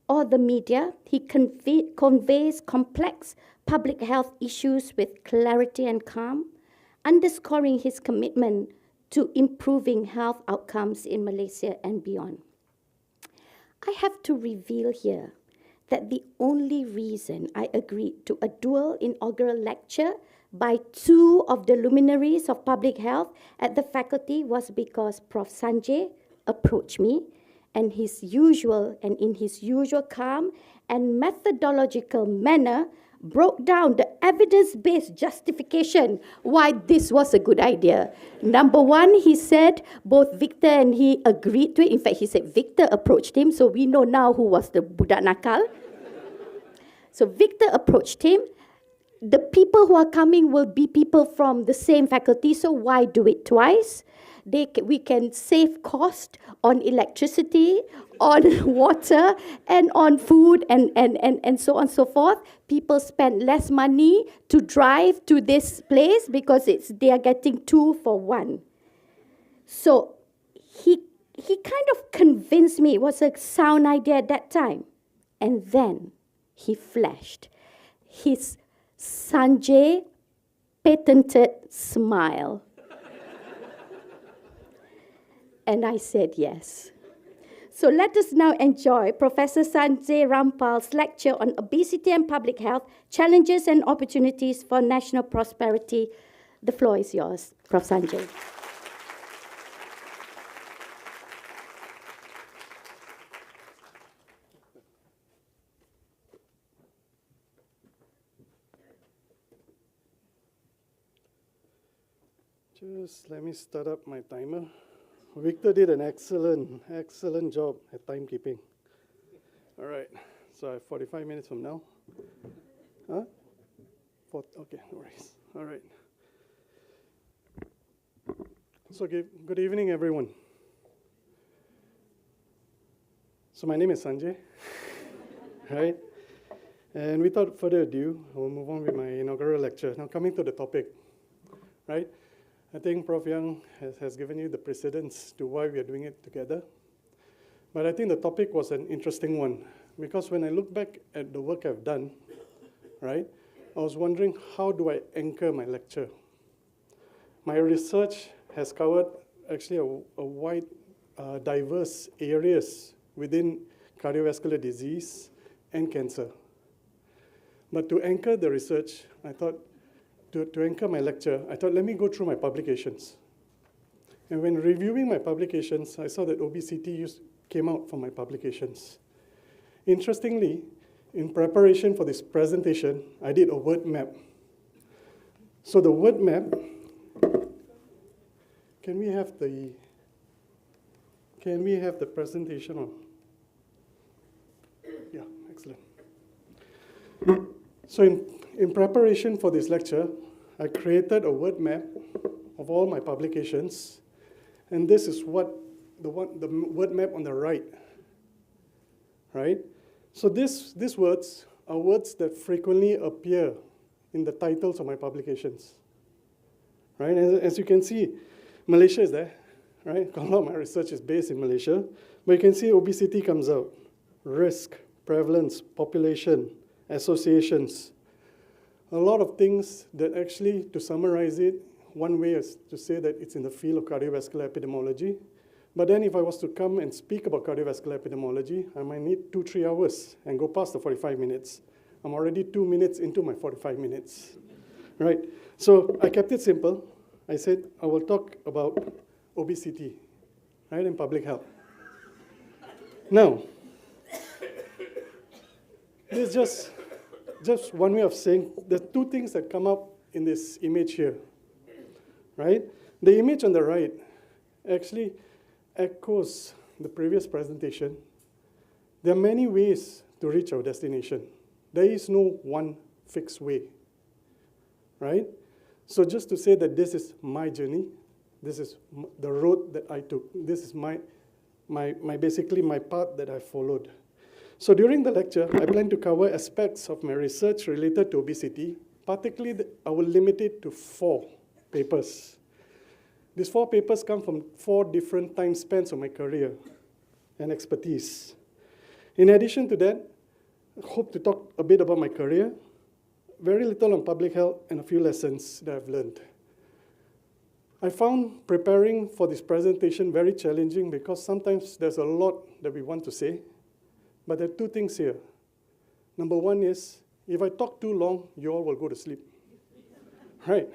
or the media, he conveys complex public health issues with clarity and calm, underscoring his commitment to improving health outcomes in Malaysia and beyond. I have to reveal here that the only reason I agreed to a dual inaugural lecture by two of the luminaries of public health at the faculty was because Prof. Sanjay approached me and in his usual calm and methodological manner broke down the evidence-based justification why this was a good idea. Number one, he said both Victor and he agreed to it. In fact, he said Victor approached him, so we know now who was the budak nakal. So Victor approached him. The people who are coming will be people from the same faculty, so why do it twice? We can save cost on electricity, on water, and on food, and so on and so forth. People spend less money to drive to this place because they are getting 2 for 1. So he kind of convinced me it was a sound idea at that time. And then he flashed his Sanjay patented smile. And I said yes. So let us now enjoy Professor Sanjay Rampal's lecture on obesity and public health, challenges and opportunities for national prosperity. The floor is yours, Prof. Sanjay. Just let me start up my timer. Victor did an excellent job at timekeeping. All right, so I have 45 minutes from now. Huh? Okay, no worries. All right. So good evening, everyone. So my name is Sanjay, right? And without further ado, I will move on with my inaugural lecture. Now coming to the topic, right? I think Prof. Young has given you the precedence to why we are doing it together. But I think the topic was an interesting one, because when I look back at the work I've done, right, I was wondering, how do I anchor my lecture? My research has covered actually a wide, diverse areas within cardiovascular disease and cancer. But to anchor the research, I thought, to anchor my lecture, I thought, let me go through my publications. And when reviewing my publications, I saw that obesity came out from my publications. Interestingly, in preparation for this presentation, I did a word map. So the word map, can we have the presentation on? Yeah, excellent. So in preparation for this lecture, I created a word map of all my publications, and this is what the word map on the right, right? So these words are words that frequently appear in the titles of my publications, right? As you can see, Malaysia is there, right? A lot of my research is based in Malaysia, but you can see obesity comes out, risk, prevalence, population, associations, a lot of things that actually, to summarize it, one way is to say that it's in the field of cardiovascular epidemiology. But then if I was to come and speak about cardiovascular epidemiology, I might need 2-3 hours and go past the 45 minutes. I'm already 2 minutes into my 45 minutes, right? So I kept it simple. I said I will talk about obesity, right, and public health. Now, this is just one way of saying the two things that come up in this image here, right? The image on the right actually echoes the previous presentation. There are many ways to reach our destination. There is no one fixed way, right? So just to say that this is my journey, this is the road that I took, this is basically my path that I followed. So during the lecture, I plan to cover aspects of my research related to obesity. Particularly, I will limit it to 4 papers. These 4 papers come from 4 different time spans of my career and expertise. In addition to that, I hope to talk a bit about my career, very little on public health, and a few lessons that I've learned. I found preparing for this presentation very challenging because sometimes there's a lot that we want to say, but there are 2 things here. Number 1 is, if I talk too long, you all will go to sleep, right?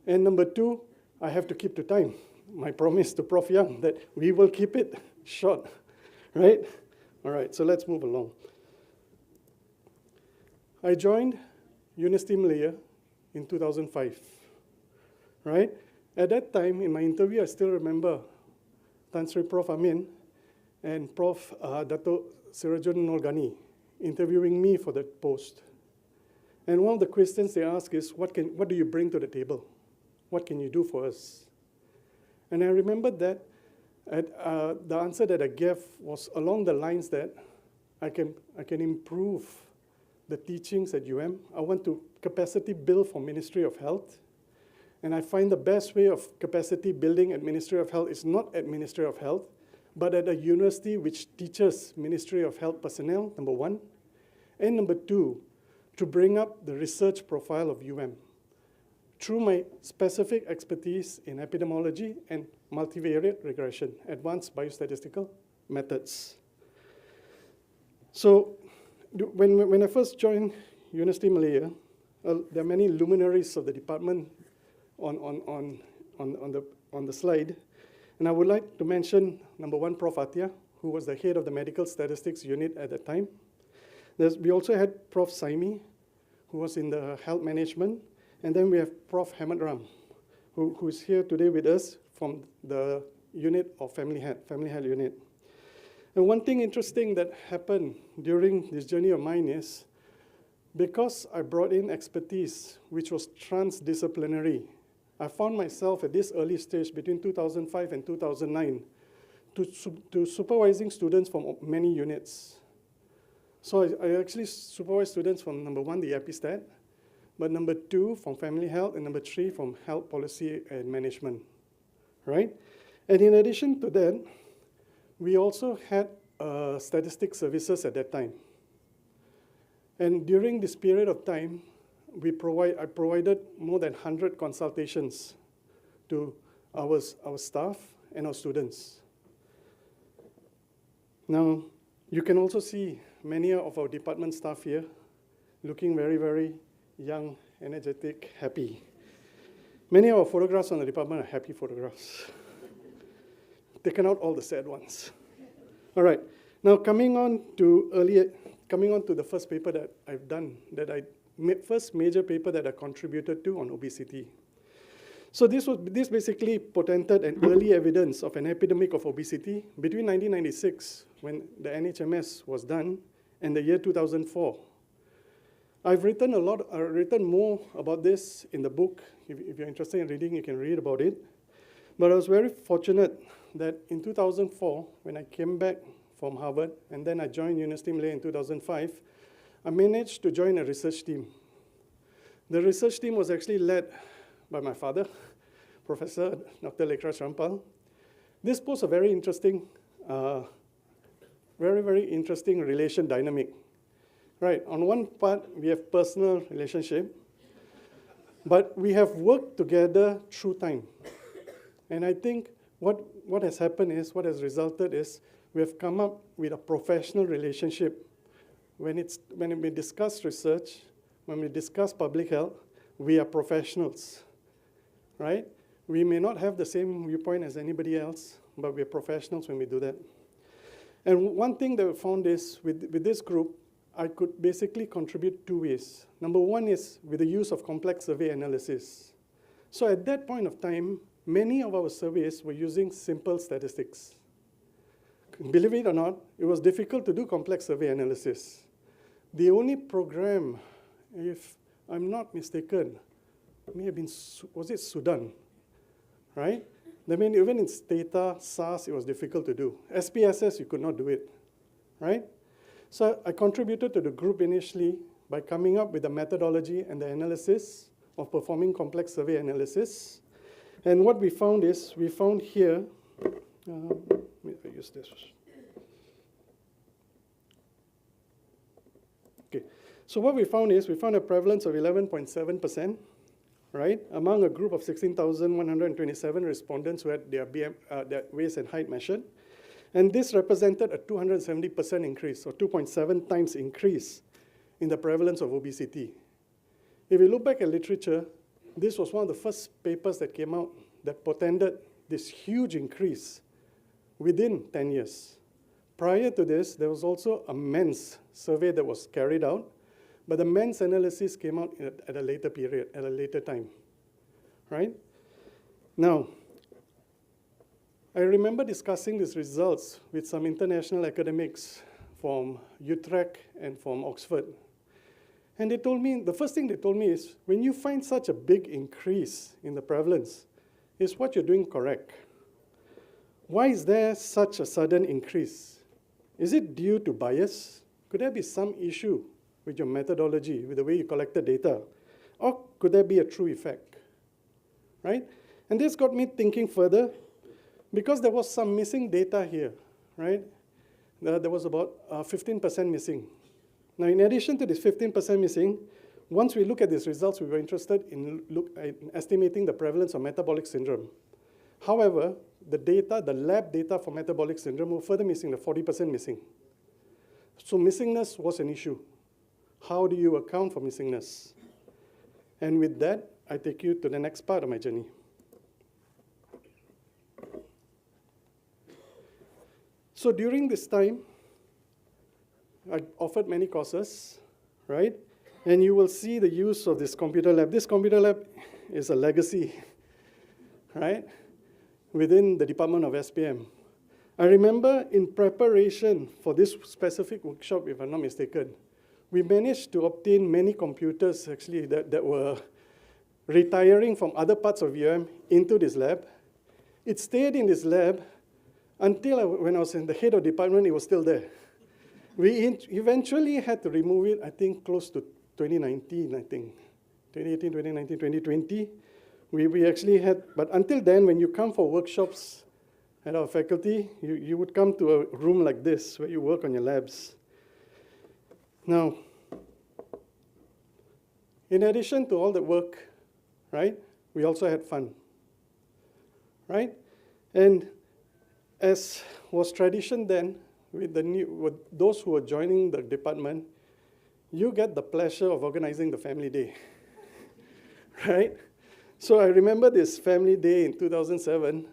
And number 2, I have to keep to time. My promise to Prof Young that we will keep it short, right? All right, so let's move along. I joined University Malaya in 2005, right? At that time, in my interview, I still remember Tan Sri Prof Amin and Prof Dato Sirajun Nolgani interviewing me for that post. And one of the questions they ask is, what do you bring to the table? What can you do for us? And I remember that the answer that I gave was along the lines that I can improve the teachings at UM. I want to capacity build for Ministry of Health. And I find the best way of capacity building at Ministry of Health is not at Ministry of Health, but at a university which teaches Ministry of Health personnel, number 1. And number 2, to bring up the research profile of UM through my specific expertise in epidemiology and multivariate regression, advanced biostatistical methods. So when I first joined University Malaya, there are many luminaries of the department on the slide. And I would like to mention, number 1, Prof Atia, who was the head of the medical statistics unit at that time. We also had Prof Saimi, who was in the health management. And then we have Prof Hamad Ram, who is here today with us from the unit of family health unit. And one thing interesting that happened during this journey of mine is, because I brought in expertise which was transdisciplinary, I found myself at this early stage between 2005 and 2009 to supervising students from many units. So I actually supervised students from number 1, the EpiStat, but number 2 from family health, and number 3 from health policy and management, right? And in addition to that, we also had statistics services at that time. And during this period of time, I provided more than 100 consultations to our staff and our students. Now, you can also see many of our department staff here looking very, very young, energetic, happy. Many of our photographs on the department are happy photographs. Taken out all the sad ones. All right, now coming on to the first paper that I've done, first major paper that I contributed to on obesity. So this basically portended an early evidence of an epidemic of obesity between 1996, when the NHMS was done, and the year 2004. I've written written more about this in the book. If you're interested in reading, you can read about it. But I was very fortunate that in 2004, when I came back from Harvard, and then I joined University Malaya in 2005, I managed to join a research team. The research team was actually led by my father, Professor Dr. Rampal. This posed a very interesting, very interesting relation dynamic. Right, on one part, we have personal relationship, but we have worked together through time. And I think what has happened is, what has resulted is, we have come up with a professional relationship. When we discuss research, when we discuss public health, we are professionals, right? We may not have the same viewpoint as anybody else, but we are professionals when we do that. And one thing that we found is, with this group, I could basically contribute two ways. Number one is with the use of complex survey analysis. So at that point of time, many of our surveys were using simple statistics. Believe it or not, it was difficult to do complex survey analysis. The only program, if I'm not mistaken, may have been, was it Sudan, right? I mean, even in Stata, SARS, it was difficult to do. SPSS, you could not do it, right? So I contributed to the group initially by coming up with the methodology and the analysis of performing complex survey analysis. And what we found is, we found here, let me use this. Okay, so what we found is, we found a prevalence of 11.7%, right, among a group of 16,127 respondents who had their waist and height measured. And this represented a 270% increase, or 2.7 times increase in the prevalence of obesity. If you look back at literature, this was one of the first papers that came out that portended this huge increase within 10 years. Prior to this, there was also a men's survey that was carried out, but the men's analysis came out at a later period, at a later time, right? Now, I remember discussing these results with some international academics from Utrecht and from Oxford. And they told me, the first thing they told me is, when you find such a big increase in the prevalence, is what you're doing correct? Why is there such a sudden increase? Is it due to bias? Could there be some issue with your methodology, with the way you collected data? Or could there be a true effect, right? And this got me thinking further, because there was some missing data here, right? There was about 15% missing. Now, in addition to this 15% missing, once we look at these results, we were interested in estimating the prevalence of metabolic syndrome. However, the data, the lab data for metabolic syndrome were further missing, the 40% missing. So missingness was an issue. How do you account for missingness? And with that, I take you to the next part of my journey. So during this time, I offered many courses, right? And you will see the use of this computer lab. This computer lab is a legacy, right, within the Department of SPM. I remember in preparation for this specific workshop, if I'm not mistaken, we managed to obtain many computers actually that were retiring from other parts of UM into this lab. It stayed in this lab until when I was in the head of department, it was still there. We eventually had to remove it, I think, close to 2019, I think. 2018, 2019, 2020. We actually had, but until then, when you come for workshops at our faculty, you would come to a room like this where you work on your labs. Now, in addition to all the work, right, we also had fun, right? And as was tradition then, with those who were joining the department, you get the pleasure of organizing the family day, right? So I remember this family day in 2007,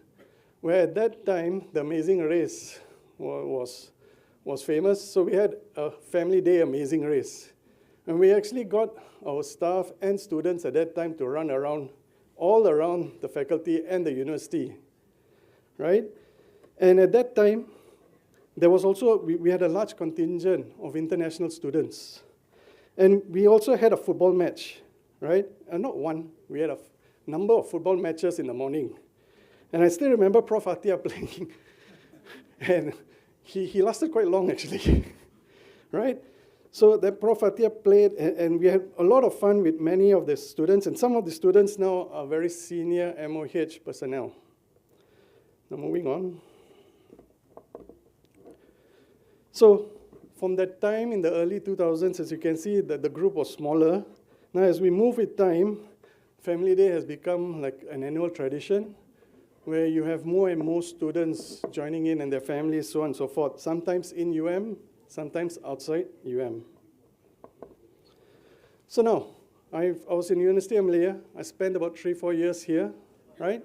where at that time, the Amazing Race was famous. So we had a family day amazing race. And we actually got our staff and students at that time to run around, all around the faculty and the university, right? And at that time, there was also, we had a large contingent of international students. And we also had a football match, right? Not one, we had a number of football matches in the morning. And I still remember Prof. Atia playing. And he lasted quite long, actually, right? So that Prof. Atia played, and we had a lot of fun with many of the students. And some of the students now are very senior MOH personnel. Now moving on. So from that time in the early 2000s, as you can see, that the group was smaller. Now as we move with time, Family Day has become like an annual tradition where you have more and more students joining in and their families, so on and so forth, sometimes in UM, sometimes outside UM. So now, I was in University of Malaya. I spent about 3-4 years here, right?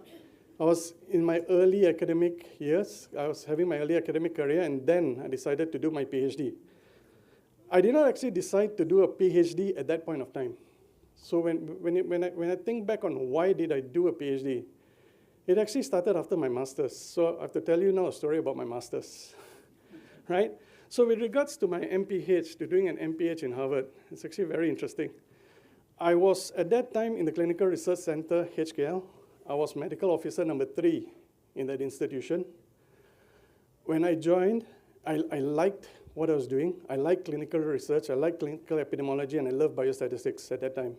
I was in my early academic years. I was having my early academic career, and then I decided to do my PhD. I did not actually decide to do a PhD at that point of time. So when I think back on why did I do a PhD, it actually started after my master's. So I have to tell you now a story about my master's, right? So with regards to my MPH, to doing an MPH in Harvard, it's actually very interesting. I was at that time in the Clinical Research Center, HKL. I was medical officer number 3 in that institution. When I joined, I liked what I was doing. I liked clinical research, I liked clinical epidemiology, and I loved biostatistics at that time.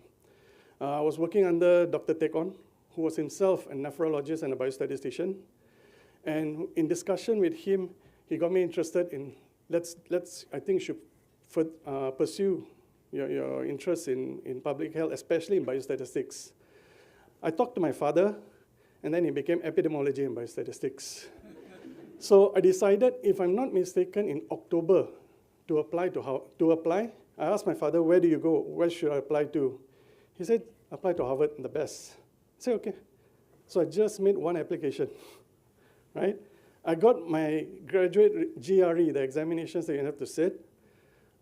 I was working under Dr. Tekon, who was himself a nephrologist and a biostatistician. And in discussion with him, he got me interested in, I think you should pursue your interest in public health, especially in biostatistics. I talked to my father, and then he became epidemiology and biostatistics. So I decided, if I'm not mistaken, in October to apply. I asked my father, where do you go? Where should I apply to? He said, apply to Harvard, the best. I said, okay. So I just made one application, right? I got my graduate GRE, the examinations that you have to sit.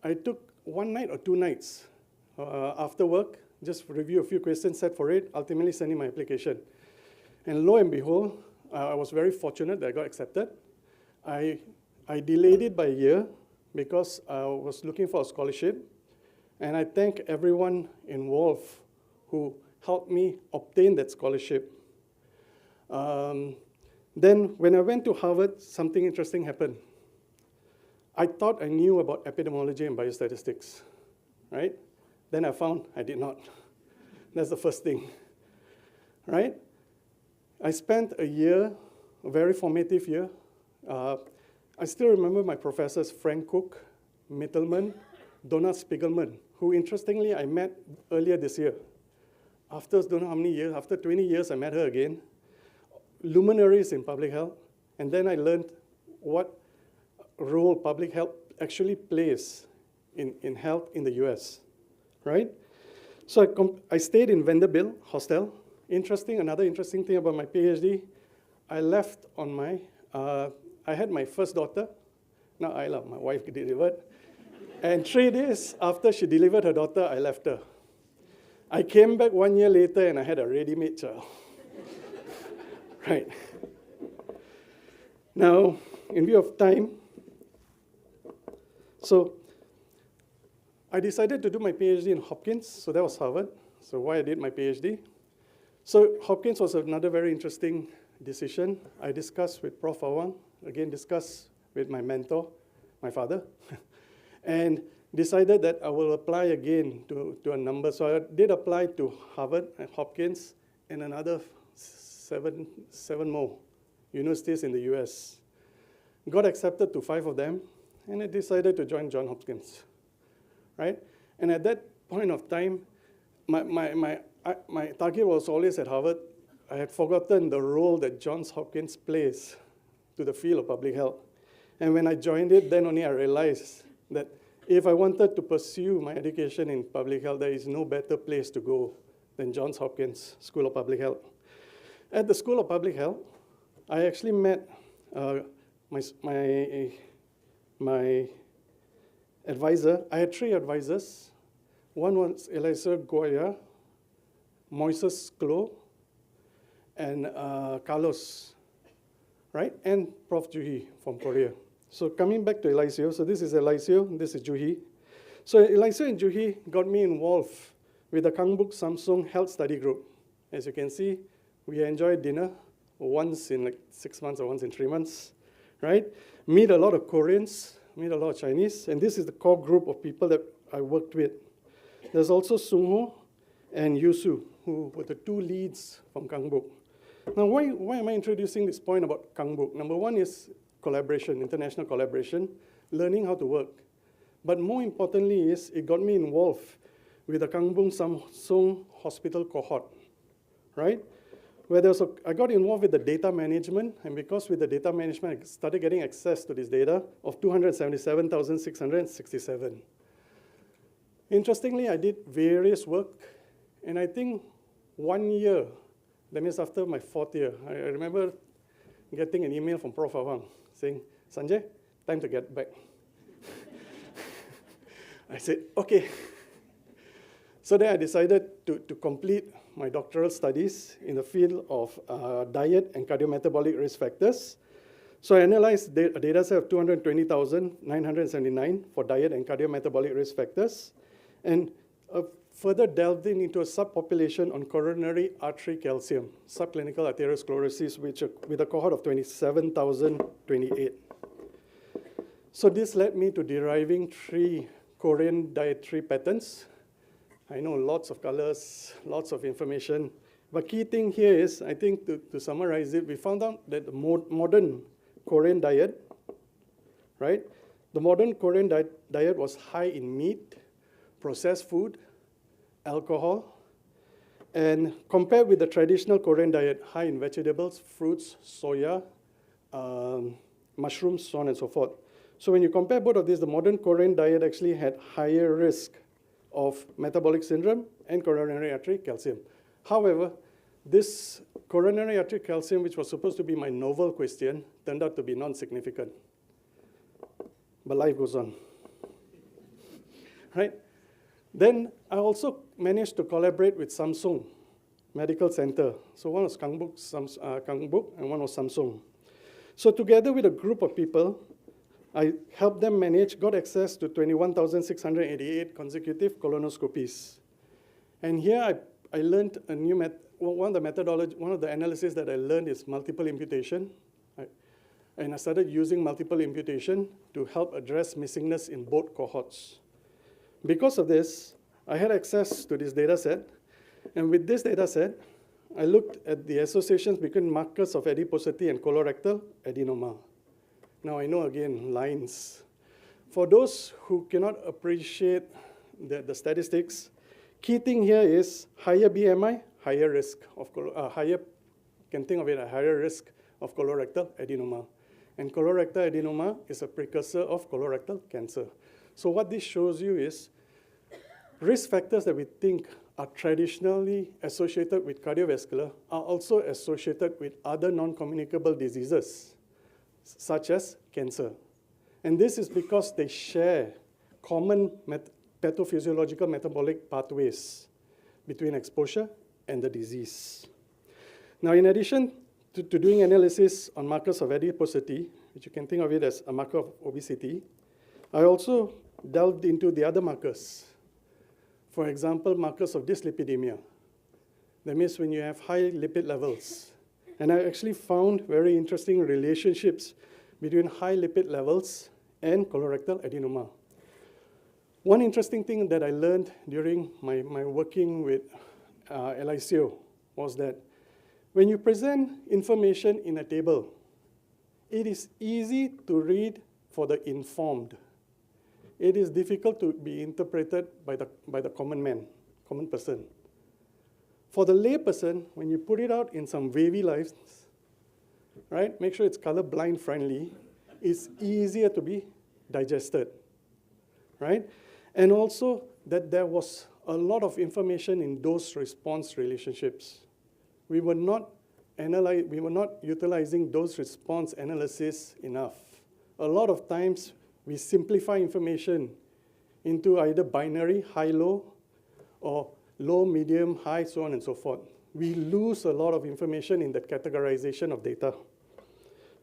I took 1 night or 2 nights after work, just review a few questions, set for it, ultimately send in my application. And lo and behold, I was very fortunate that I got accepted. I delayed it by a year because I was looking for a scholarship. And I thank everyone involved who helped me obtain that scholarship. Then when I went to Harvard, something interesting happened. I thought I knew about epidemiology and biostatistics, right? Then I found I did not. That's the first thing, right? I spent a year, a very formative year. I still remember my professors, Frank Cook, Mittelman, Donna Spiegelman, who interestingly I met earlier this year. After don't know how many years, after 20 years, I met her again. Luminaries in public health, and then I learned what role public health actually plays in health in the US, right? So I stayed in Vanderbilt Hostel. Another interesting thing about my PhD, I left on my, I had my first daughter. Now Ayla, my wife delivered. And 3 days after she delivered her daughter, I left her. I came back 1 year later and I had a ready-made child. Right. Now, in view of time, so I decided to do my PhD in Hopkins, so that was Harvard. So why I did my PhD. So Hopkins was another very interesting decision. I discussed with Prof. Awang, again discussed with my mentor, my father, and decided that I will apply again to a number. So I did apply to Harvard and Hopkins and another seven more universities in the US. Got accepted to 5 of them, and I decided to join Johns Hopkins, right? And at that point of time, my target was always at Harvard. I had forgotten the role that Johns Hopkins plays to the field of public health. And when I joined it, then only I realized that if I wanted to pursue my education in public health, there is no better place to go than Johns Hopkins School of Public Health. At the School of Public Health, I actually met my advisor. I had 3 advisors. One was Elisa Goya, Moises Klo, and Carlos, right? And Prof. Juhi from Korea. So coming back to Eliseo, so this is Eliseo, this is Juhi. So Eliseo and Juhi got me involved with the Kangbuk Samsung Health Study Group. As you can see, we enjoy dinner once in like 6 months or once in 3 months, right? Meet a lot of Koreans, meet a lot of Chinese, and this is the core group of people that I worked with. There's also Sung Ho and Yusu, who were the two leads from Kangbuk. Now, why am I introducing this point about Kangbuk? Number one is collaboration, international collaboration, learning how to work. But more importantly is it got me involved with the Kangbuk Samsung Hospital cohort, right? Where I got involved with the data management, and because with the data management, I started getting access to this data of 277,667. Interestingly, I did various work, and I think 1 year, that means after my 4th year, I remember getting an email from Prof saying, Sanjay, time to get back. I said, okay. So then I decided to complete my doctoral studies in the field of diet and cardiometabolic risk factors. So I analyzed a data set of 220,979 for diet and cardiometabolic risk factors, and further delved into a subpopulation on coronary artery calcium, subclinical arteriosclerosis, with a cohort of 27,028. So this led me to deriving 3 Korean dietary patterns. I know lots of colors, lots of information. But key thing here is, I think to summarize it, we found out that the modern Korean diet, right? The modern Korean diet was high in meat, processed food, alcohol, and compared with the traditional Korean diet, high in vegetables, fruits, soya, mushrooms, so on and so forth. So when you compare both of these, the modern Korean diet actually had higher risk of metabolic syndrome and coronary artery calcium. However, this coronary artery calcium, which was supposed to be my novel question, turned out to be non-significant. But life goes on, right? Then I also managed to collaborate with Samsung Medical Center. So one was Kangbuk and one was Samsung. So together with a group of people, I helped them manage, got access to 21,688 consecutive colonoscopies. And here I learned a new one of the analyses that I learned is multiple imputation. And I started using multiple imputation to help address missingness in both cohorts. Because of this, I had access to this data set. And with this data set, I looked at the associations between markers of adiposity and colorectal adenoma. Now I know, again, lines. For those who cannot appreciate the statistics, key thing here is higher BMI, higher risk of higher risk of colorectal adenoma. And colorectal adenoma is a precursor of colorectal cancer. So what this shows you is risk factors that we think are traditionally associated with cardiovascular are also associated with other non-communicable diseases, such as cancer. And this is because they share common pathophysiological metabolic pathways between exposure and the disease. Now, in addition to doing analysis on markers of adiposity, which you can think of it as a marker of obesity, I also delved into the other markers. For example, markers of dyslipidemia. That means when you have high lipid levels. And I actually found very interesting relationships between high lipid levels and colorectal adenoma. One interesting thing that I learned during my working with Eliseo was that when you present information in a table, it is easy to read for the informed. It is difficult to be interpreted by the common man, common person. For the lay person, when you put it out in some wavy lines, right, make sure it's colorblind friendly, it's easier to be digested, right? And also that there was a lot of information in dose-response relationships. We were not utilizing dose-response analysis enough. A lot of times, we simplify information into either binary, high-low, or low, medium, high, so on and so forth. We lose a lot of information in the categorization of data,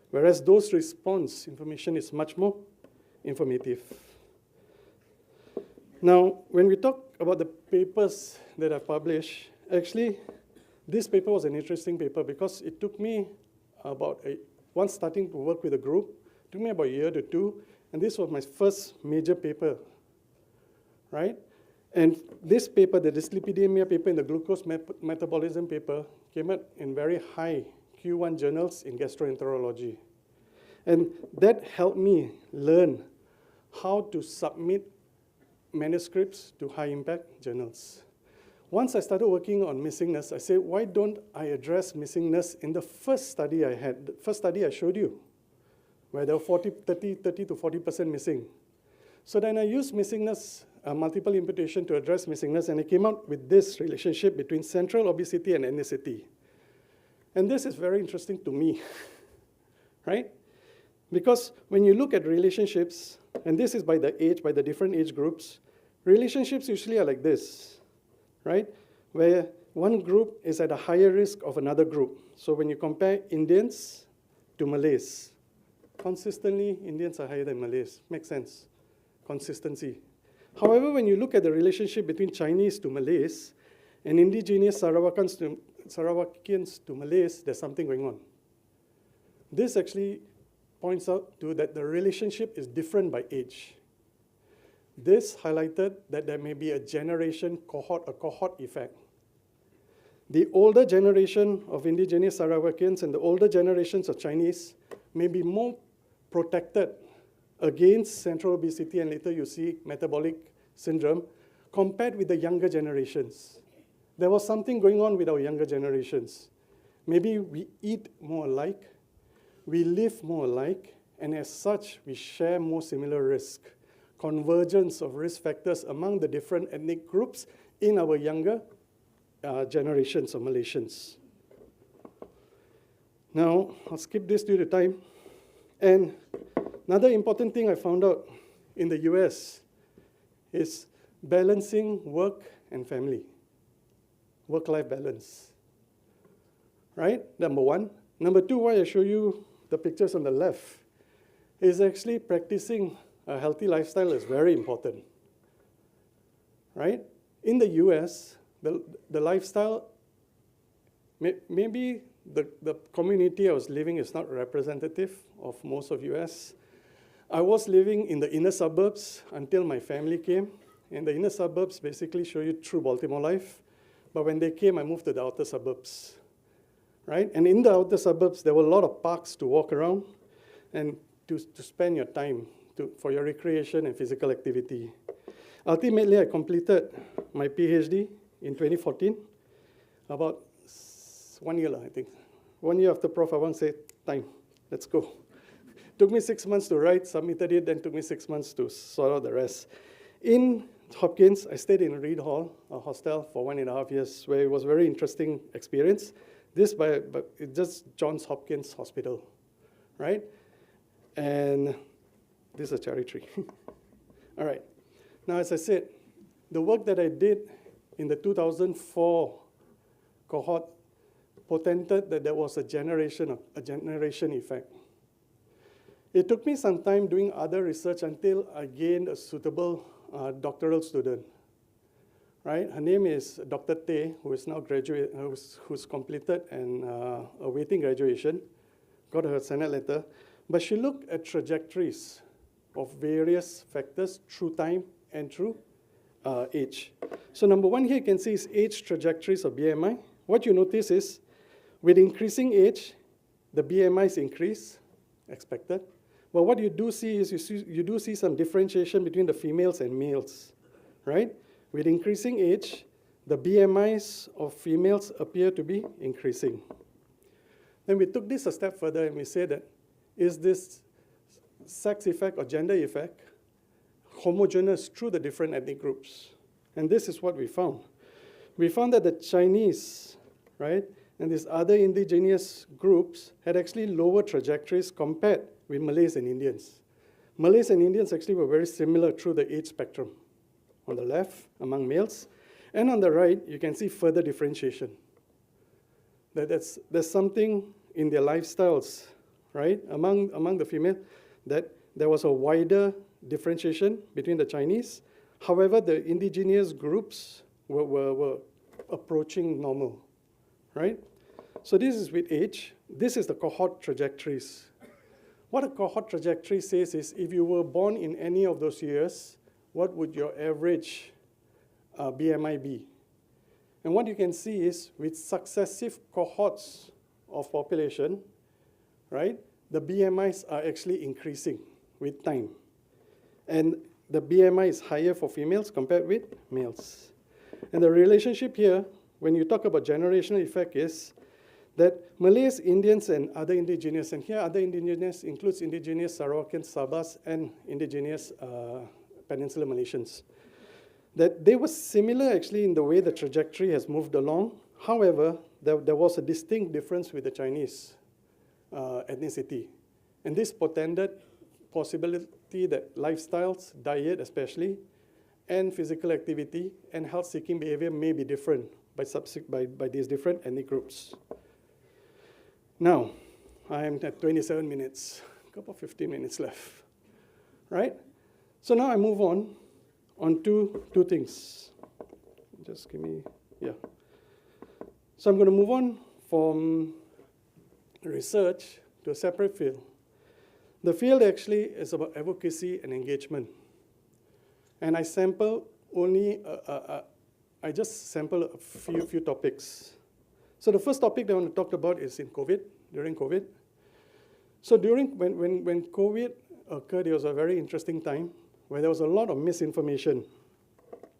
whereas dose-response information is much more informative. Now, when we talk about the papers that I published, actually, this paper was an interesting paper because it took me once starting to work with a group, it took me about a year to two, and this was my first major paper, right? And this paper, the dyslipidemia paper and the glucose metabolism paper, came out in very high Q1 journals in gastroenterology. And that helped me learn how to submit manuscripts to high-impact journals. Once I started working on missingness, I said, why don't I address missingness in the first study I had, the first study I showed you, where there were 30 to 40% missing. So then I used missingness, multiple imputation to address missingness, and I came out with this relationship between central obesity and ethnicity. And this is very interesting to me, right? Because when you look at relationships, and this is by the age, by the different age groups, relationships usually are like this, right? Where one group is at a higher risk of another group. So when you compare Indians to Malays, consistently, Indians are higher than Malays. Makes sense. Consistency. However, when you look at the relationship between Chinese to Malays and indigenous Sarawakians to Malays, there's something going on. This actually points out to that the relationship is different by age. This highlighted that there may be a cohort effect. The older generation of indigenous Sarawakians and the older generations of Chinese may be more protected against central obesity, and later you see metabolic syndrome, compared with the younger generations. There was something going on with our younger generations. Maybe we eat more alike, we live more alike, and as such, we share more similar risk. Convergence of risk factors among the different ethnic groups in our younger generations of Malaysians. Now, I'll skip this due to time. And another important thing I found out in the US is balancing work and family, work-life balance, right? Number one. Number two, why I show you the pictures on the left, is actually practicing a healthy lifestyle is very important, right? In the US, the lifestyle, maybe the community I was living is not representative of most of US. I was living in the inner suburbs until my family came, and the inner suburbs basically show you true Baltimore life. But when they came, I moved to the outer suburbs, right? And in the outer suburbs, there were a lot of parks to walk around and to spend your time for your recreation and physical activity. Ultimately, I completed my PhD in 2014, about 1 year, I think. 1 year after Prof, I won't say time, let's go. Took me 6 months to write, submitted it, then took me 6 months to sort out the rest. In Hopkins, I stayed in Reed Hall, a hostel, for 1.5 years, where it was a very interesting experience. This, but it's just Johns Hopkins Hospital, right? And this is a cherry tree. All right. Now, as I said, the work that I did in the 2004 cohort portended that there was a generation effect. It took me some time doing other research until I gained a suitable doctoral student, right? Her name is Dr. Tay, who is now who's completed and awaiting graduation, got her Senate letter. But she looked at trajectories of various factors through time and through age. So number one here you can see is age trajectories of BMI. What you notice is with increasing age, the BMIs increase, expected. But what you do see is you do see some differentiation between the females and males, right? With increasing age, the BMIs of females appear to be increasing. Then we took this a step further and we said that, is this sex effect or gender effect homogeneous through the different ethnic groups? And this is what we found. We found that the Chinese, right, and these other indigenous groups had actually lower trajectories compared with Malays and Indians. Malays and Indians actually were very similar through the age spectrum. On the left, among males, and on the right, you can see further differentiation. There's something in their lifestyles, right, among the female, that there was a wider differentiation between the Chinese. However, the indigenous groups were approaching normal, right? So this is with age. This is the cohort trajectories. What a cohort trajectory says is, if you were born in any of those years, what would your average BMI be? And what you can see is, with successive cohorts of population, right, the BMIs are actually increasing with time. And the BMI is higher for females compared with males. And the relationship here, when you talk about generational effect, is that Malays, Indians, and other indigenous, and here other indigenous includes indigenous Sarawakians, Sabahs, and indigenous Peninsular Malaysians, that they were similar actually in the way the trajectory has moved along. However, there was a distinct difference with the Chinese ethnicity. And this portended possibility that lifestyles, diet especially, and physical activity and health-seeking behavior may be different by these different ethnic groups. Now, I am at 27 minutes, a couple of 15 minutes left, right? So now I move on to two things. Just give me, yeah. So I'm going to move on from research to a separate field. The field actually is about advocacy and engagement. And I sample only, I just sample a few topics. So the first topic that I want to talk about is during COVID. So when COVID occurred, it was a very interesting time where there was a lot of misinformation,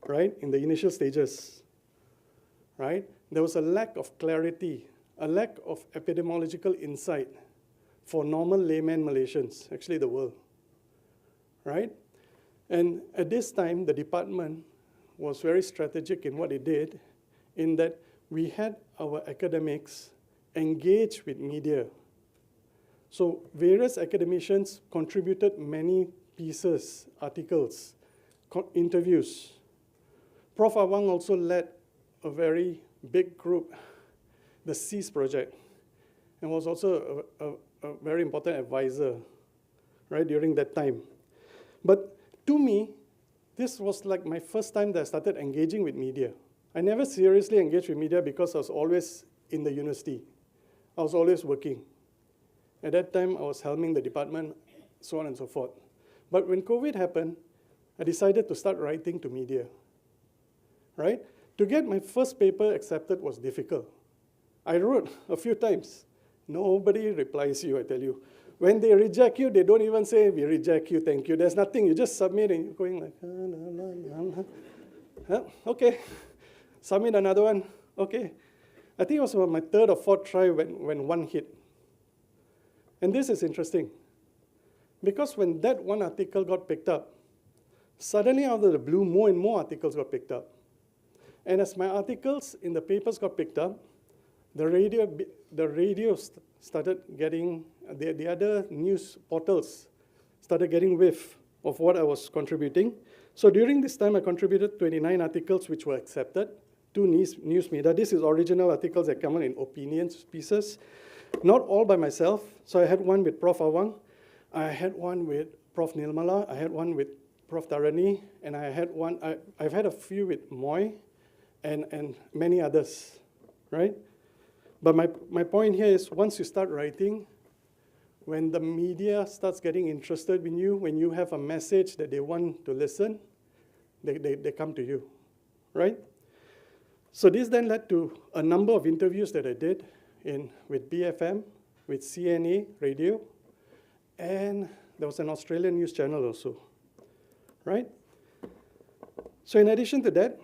right, in the initial stages, right? There was a lack of clarity, a lack of epidemiological insight for normal layman Malaysians, actually the world, right? And at this time, the department was very strategic in what it did, in that we had our academics engage with media. So various academicians contributed many pieces, articles, interviews. Prof. Awang also led a very big group, the CEASE project, and was also a very important advisor, right, during that time. But to me, this was like my first time that I started engaging with media. I never seriously engaged with media because I was always in the university. I was always working. At that time, I was helming the department, so on and so forth. But when COVID happened, I decided to start writing to media, right? To get my first paper accepted was difficult. I wrote a few times. Nobody replies you, I tell you. When they reject you, they don't even say, we reject you, thank you. There's nothing. You just submit and you're going like, okay. Submit another one, okay. I think it was about my third or fourth try when one hit. And this is interesting, because when that one article got picked up, suddenly out of the blue, more and more articles got picked up. And as my articles in the papers got picked up, the radio started getting, the other news portals started getting whiff of what I was contributing. So during this time, I contributed 29 articles which were accepted to news media. This is original articles that come out in opinions pieces, not all by myself. So I had one with Prof. Awang, I had one with Prof. Nilmala, I had one with Prof. Tarani, and I had one, I've had a few with Moy and many others, right? But my point here is, once you start writing, when the media starts getting interested in you, when you have a message that they want to listen, they come to you, right? So this then led to a number of interviews that I did with BFM, with CNA radio, and there was an Australian news channel also, right? So in addition to that,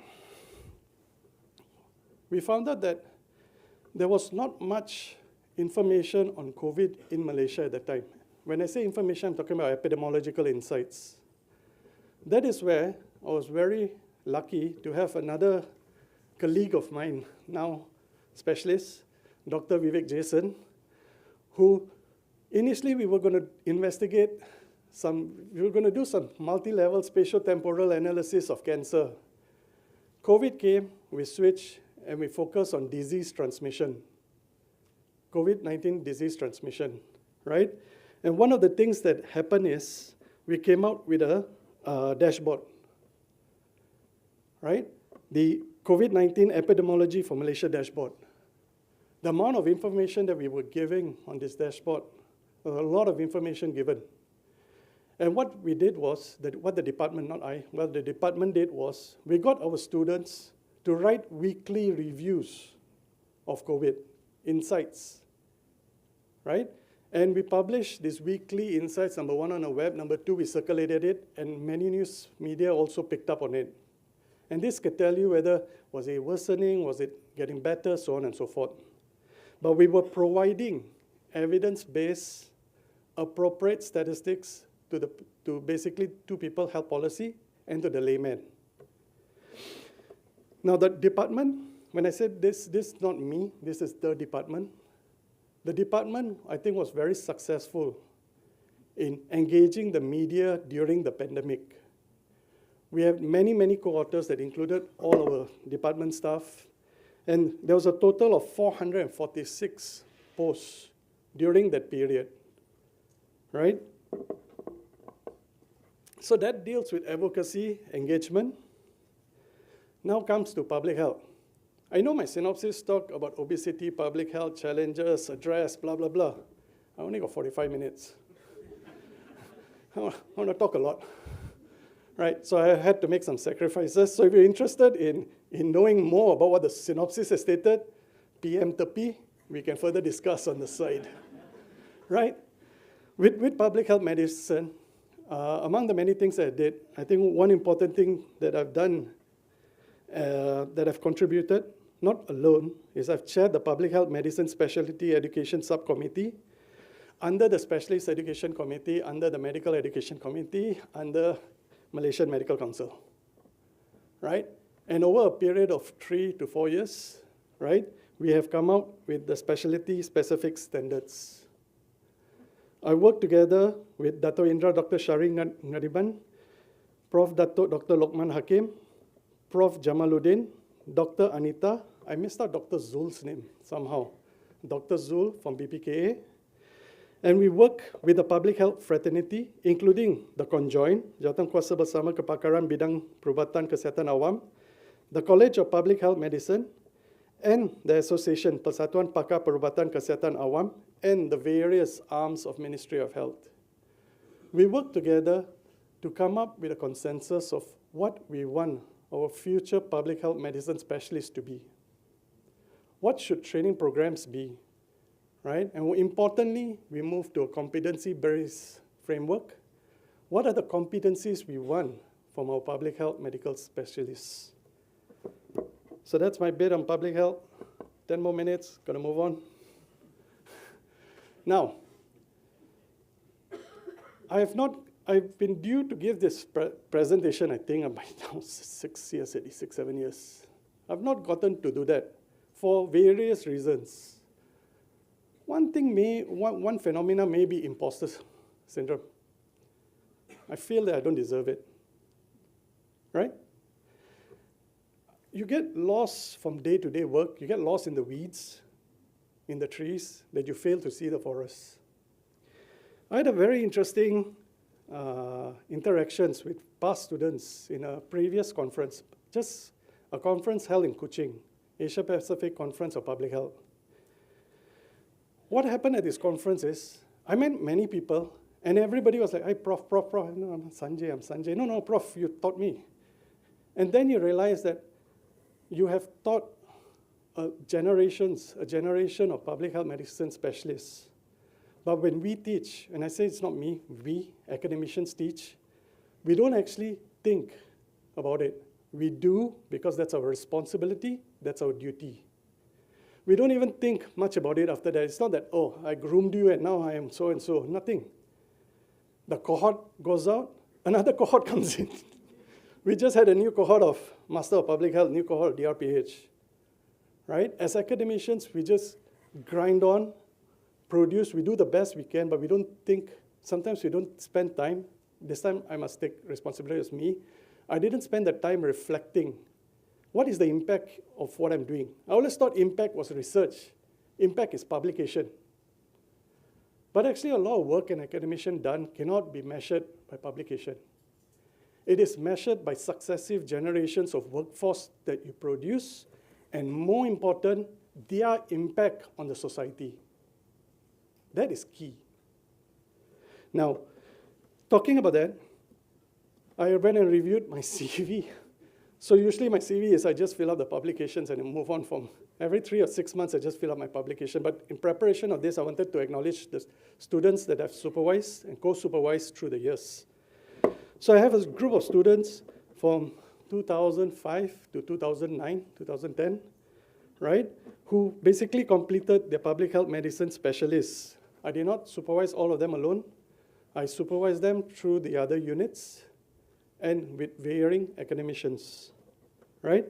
we found out that there was not much information on COVID in Malaysia at that time. When I say information, I'm talking about epidemiological insights. That is where I was very lucky to have another colleague of mine, now specialist, Dr. Vivek Jason, who initially we were going to investigate we were going to do some multi-level spatio-temporal analysis of cancer. COVID came, we switched, and we focused on disease transmission, COVID-19 disease transmission, right? And one of the things that happened is we came out with a dashboard, right? The COVID-19 epidemiology for Malaysia dashboard. The amount of information that we were giving on this dashboard, a lot of information given. And what we did was, what the department, not I, what the department did was, we got our students to write weekly reviews of COVID, insights, right? And we published these weekly insights, number one, on the web. Number two, we circulated it, and many news media also picked up on it. And this could tell you whether, was it worsening, was it getting better, so on and so forth. But we were providing evidence-based, appropriate statistics to basically to people, health policy, and to the layman. Now the department, when I said this is not me, this is the department. The department, I think, was very successful in engaging the media during the pandemic. We have many, many cohorts that included all our department staff, and there was a total of 446 posts during that period, right? So that deals with advocacy, engagement. Now comes to public health. I know my synopsis talk about obesity, public health challenges, address, blah, blah, blah. I only got 45 minutes. I want to talk a lot, right? So I had to make some sacrifices. So if you're interested in knowing more about what the synopsis has stated, PM Tepi, we can further discuss on the side, right? With public health medicine, among the many things I did, I think one important thing that I've done, that I've contributed, not alone, is I've chaired the Public Health Medicine Specialty Education Subcommittee, under the Specialist Education Committee, under the Medical Education Committee, under Malaysian Medical Council, right? And over a period of 3 to 4 years, right, we have come out with the specialty-specific standards. I work together with Dato Indra Dr. Shari Ngadiban, Prof. Dato Dr. Lokman Hakim, Prof. Jamaluddin, Dr. Anita, I missed out Dr. Zul's name somehow, Dr. Zul from BPKA, and we work with the public health fraternity, including the Conjoin, Jawatan Kuasa Bersama Kepakaran Bidang Perubatan Kesihatan Awam, the College of Public Health Medicine, and the Association Persatuan Pakar Perubatan Kesihatan Awam, and the various arms of Ministry of Health. We work together to come up with a consensus of what we want our future public health medicine specialists to be. What should training programs be, right? And importantly, we move to a competency-based framework. What are the competencies we want from our public health medical specialists? So that's my bit on public health. 10 more minutes, gonna move on. Now, I've been due to give this presentation, I think, about now 6 years, at least 6, 7 years. I've not gotten to do that for various reasons. One phenomena may be imposter syndrome. I feel that I don't deserve it, right? You get lost from day-to-day work. You get lost in the weeds, in the trees, that you fail to see the forest. I had a very interesting interactions with past students in a previous conference, just a conference held in Kuching, Asia Pacific Conference of Public Health. What happened at this conference is, I met many people, and everybody was like, hey, Prof. No, I'm Sanjay. No, Prof, you taught me. And then you realize that you have taught a generation of public health medicine specialists. But when we teach, and I say it's not me, we, academicians teach, we don't actually think about it. We do because that's our responsibility, that's our duty. We don't even think much about it after that. It's not that, oh, I groomed you and now I am so and so, nothing. The cohort goes out, another cohort comes in. We just had a new cohort of Master of Public Health, new cohort of DRPH, right? As academicians, we just grind on, produce, we do the best we can, but we don't think, sometimes we don't spend time. This time I must take responsibility as me. I didn't spend the time reflecting, what is the impact of what I'm doing? I always thought impact was research. Impact is publication. But actually a lot of work an academician done cannot be measured by publication. It is measured by successive generations of workforce that you produce, and more important, their impact on the society. That is key. Now, talking about that, I went and reviewed my CV. So usually my CV is I just fill out the publications and I move on from every 3 or 6 months, I just fill out my publication. But in preparation of this, I wanted to acknowledge the students that I've supervised and co-supervised through the years. So I have a group of students from 2005 to 2009, 2010, right, who basically completed their public health medicine specialists. I did not supervise all of them alone. I supervised them through the other units and with varying academicians, right?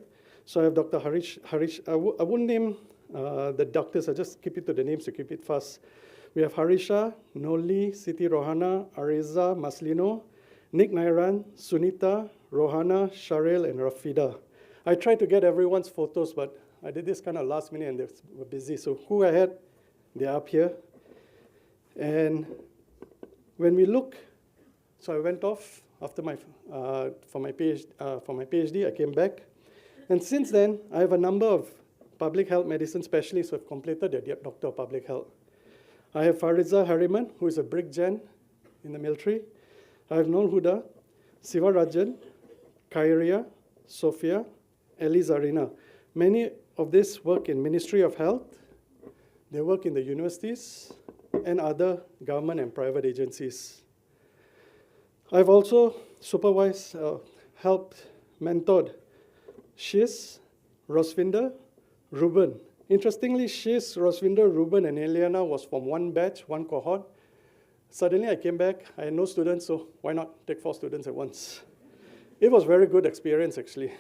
So I have Dr. Harish. I won't name the doctors, I'll just keep it to the names to keep it fast. We have Harisha, Noli, Siti Rohana, Ariza, Maslino, Nick Nairan, Sunita, Rohana, Sharil, and Rafida. I tried to get everyone's photos, but I did this kind of last minute and they were busy. So who I had, they're up here. And when we look, so I went off after for my PhD, I came back. And since then, I have a number of public health medicine specialists who have completed their Doctor of Public Health. I have Fariza Harriman, who is a Brig Gen in the military. I have Noor Huda, Siva Rajan, Kairia, Sophia, Ellie Zarina. Many of this work in Ministry of Health. They work in the universities and other government and private agencies. I've also supervised, helped, mentored Shiz, Rosvinder, Ruben. Interestingly, Shiz, Rosvinder, Ruben, and Eliana was from one batch, one cohort. Suddenly I came back, I had no students, so why not take 4 students at once? It was a very good experience, actually.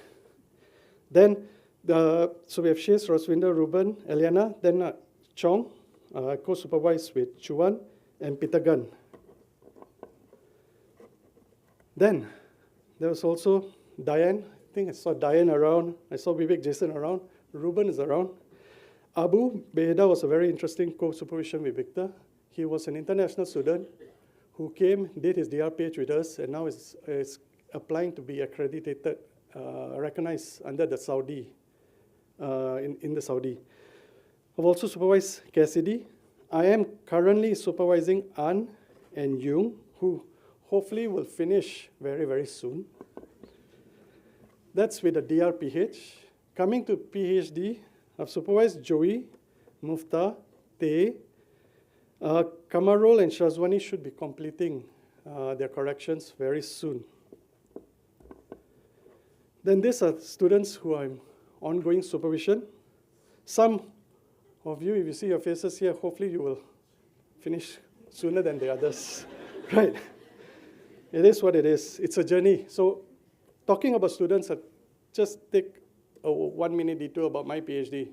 Then, so we have Shiz, Rosvinder, Ruben, Eliana, then Chong, co-supervised with Chuan and Pitagan. Then, there was also Diane. I think I saw Diane around. I saw Vivek Jason around. Ruben is around. Abu Beheda was a very interesting co-supervision with Victor. He was an international student who came, did his DRPH with us, and now is applying to be accredited, recognized under the Saudi, in the Saudi. I've also supervised Cassidy. I am currently supervising An and Jung, who hopefully will finish very, very soon. That's with the DRPH. Coming to PhD, I've supervised Joey, Mufta, Te. Kamarul and Shazwani should be completing their corrections very soon. Then these are students who are in ongoing supervision. Some of you, if you see your faces here, hopefully you will finish sooner than the others, right? It is what it is. It's a journey. So talking about students, I'll just take a 1-minute detour about my PhD.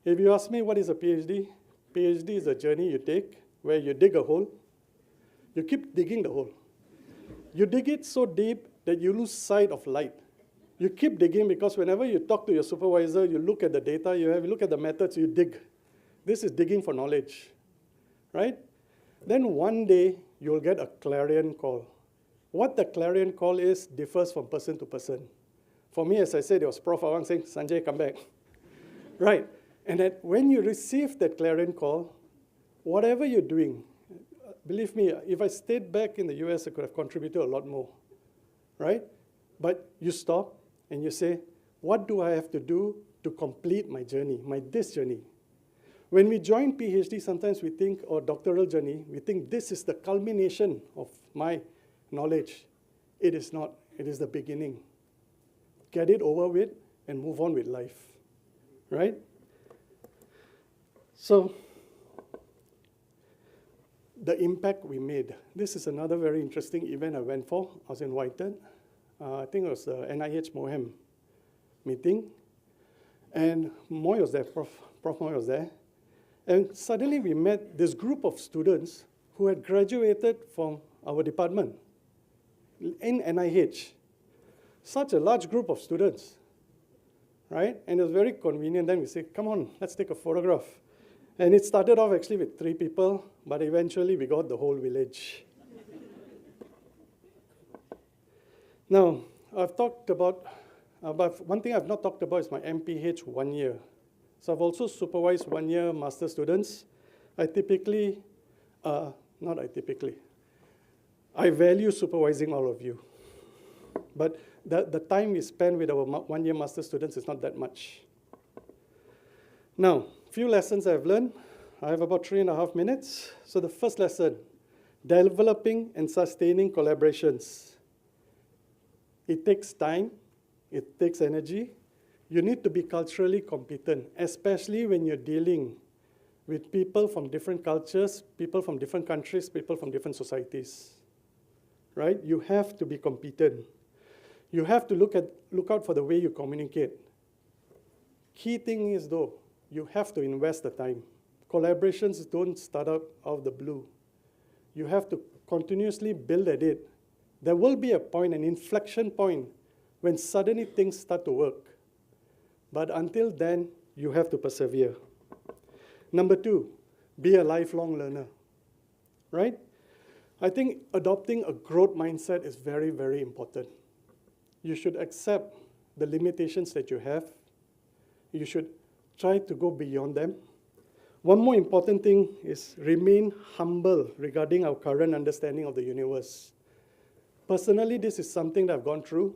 If you ask me what is a PhD, PhD is a journey you take where you dig a hole. You keep digging the hole. You dig it so deep that you lose sight of light. You keep digging because whenever you talk to your supervisor, you look at the data, you look at the methods, you dig. This is digging for knowledge, right? Then one day, you'll get a clarion call. What the clarion call is differs from person to person. For me, as I said, it was Prof Awang saying, Sanjay, come back. Right, and that when you receive that clarion call, whatever you're doing, believe me, if I stayed back in the US, I could have contributed a lot more, right? But you stop and you say, what do I have to do to complete my journey, this journey? When we join PhD, sometimes we think, or doctoral journey, we think this is the culmination of my knowledge. It is not. It is the beginning. Get it over with and move on with life, right? So, the impact we made. This is another very interesting event I went for. I was invited. I think it was the NIH Mohem meeting. And Moy was there, Prof Moy was there. And suddenly we met this group of students who had graduated from our department in NIH. Such a large group of students, right? And it was very convenient. Then we said, come on, let's take a photograph. And it started off actually with 3 people, but eventually we got the whole village. Now, I've talked about, but one thing I've not talked about is my MPH 1 year. So I've also supervised 1 year master students. I value supervising all of you. But the time we spend with our 1 year master students is not that much. Now, few lessons I've learned. I have about 3.5 minutes. So the first lesson, developing and sustaining collaborations. It takes time, it takes energy. You need to be culturally competent, especially when you're dealing with people from different cultures, people from different countries, people from different societies, right? You have to be competent. You have to look out for the way you communicate. Key thing is though, you have to invest the time. Collaborations don't start out of the blue. You have to continuously build at it. There will be a point, an inflection point, when suddenly things start to work. But until then, you have to persevere. Number 2, be a lifelong learner, right? I think adopting a growth mindset is very, very important. You should accept the limitations that you have. You should try to go beyond them. One more important thing is remain humble regarding our current understanding of the universe. Personally, this is something that I've gone through.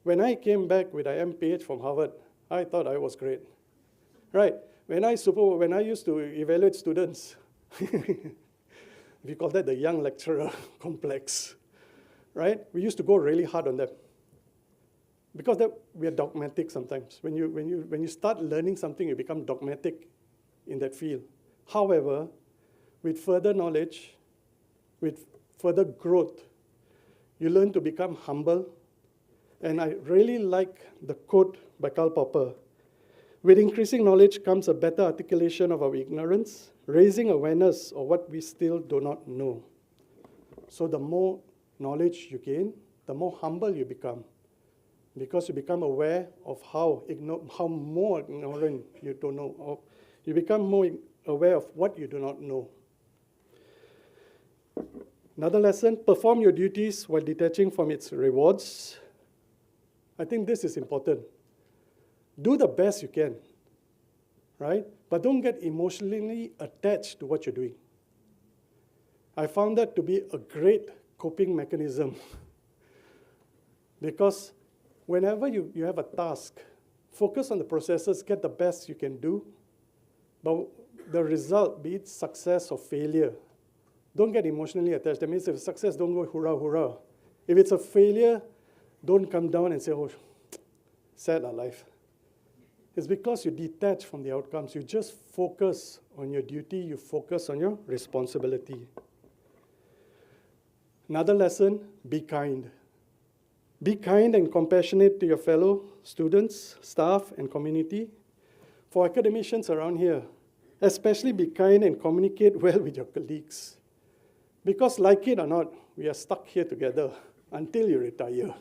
When I came back with an MPH from Harvard, I thought I was great, right? When I used to evaluate students, we call that the young lecturer complex, right? We used to go really hard on them because we are dogmatic sometimes. When you start learning something, you become dogmatic in that field. However, with further knowledge, with further growth, you learn to become humble. And I really like the quote by Karl Popper. With increasing knowledge comes a better articulation of our ignorance, raising awareness of what we still do not know. So the more knowledge you gain, the more humble you become, because you become aware of how more ignorant you don't know, or you become more aware of what you do not know. Another lesson, perform your duties while detaching from its rewards. I think this is important. Do the best you can, right? But don't get emotionally attached to what you're doing. I found that to be a great coping mechanism because whenever you have a task, focus on the processes, get the best you can do, but the result, be it success or failure, don't get emotionally attached. That means if it's success, don't go hurrah, hurrah. If it's a failure, don't come down and say, oh, sad our life. It's because you detach from the outcomes. You just focus on your duty. You focus on your responsibility. Another lesson, be kind. Be kind and compassionate to your fellow students, staff, and community. For academicians around here, especially be kind and communicate well with your colleagues. Because like it or not, we are stuck here together until you retire,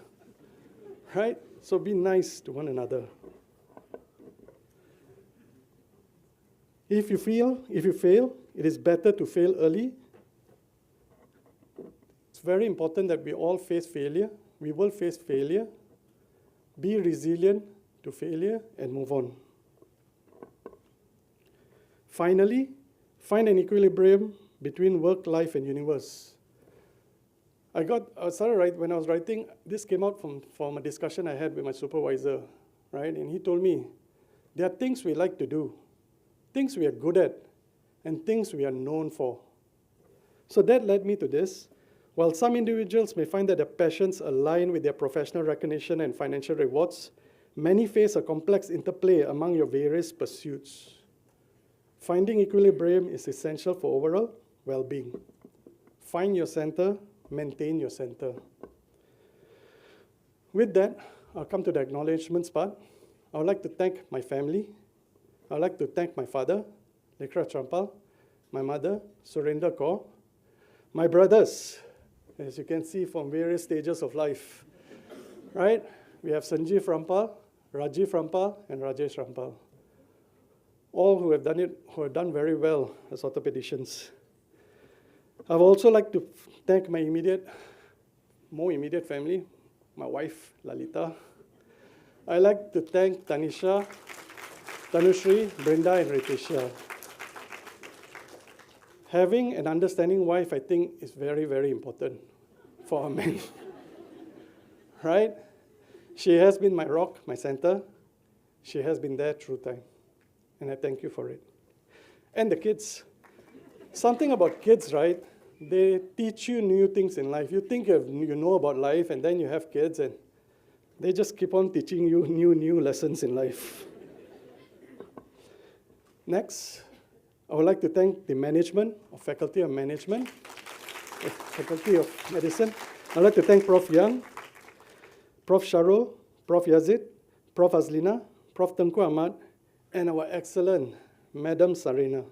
right? So be nice to one another. If you fail, it is better to fail early. It's very important that we all face failure. We will face failure. Be resilient to failure and move on. Finally, find an equilibrium between work, life, and universe. I started right when I was writing, this came out from a discussion I had with my supervisor, right? And he told me, there are things we like to do, things we are good at, and things we are known for. So that led me to this. While some individuals may find that their passions align with their professional recognition and financial rewards, many face a complex interplay among your various pursuits. Finding equilibrium is essential for overall well-being. Find your center, maintain your center. With that, I'll come to the acknowledgements part. I would like to thank my family. I would like to thank my father, Lekra Rampal, my mother, Surendra Kaur, my brothers, as you can see from various stages of life, right? We have Sanjay Rampal, Rajiv Rampal, and Rajesh Rampal. All who have done very well as orthopedicians. I would also like to thank my more immediate family, my wife, Lalita. I'd like to thank Tanisha, Tanushri, Brenda, and Ritisha. Having an understanding wife, I think, is very, very important for a man. Right? She has been my rock, my center. She has been there through time. And I thank you for it. And the kids. Something about kids, right? They teach you new things in life. You think you know about life, and then you have kids, and they just keep on teaching you new lessons in life. Next, I would like to thank the management of Faculty of Management, Faculty of Medicine. I'd like to thank Prof. Young, Prof. Sharul, Prof. Yazid, Prof. Azlina, Prof. Tengku Ahmad, and our excellent Madam Sarina.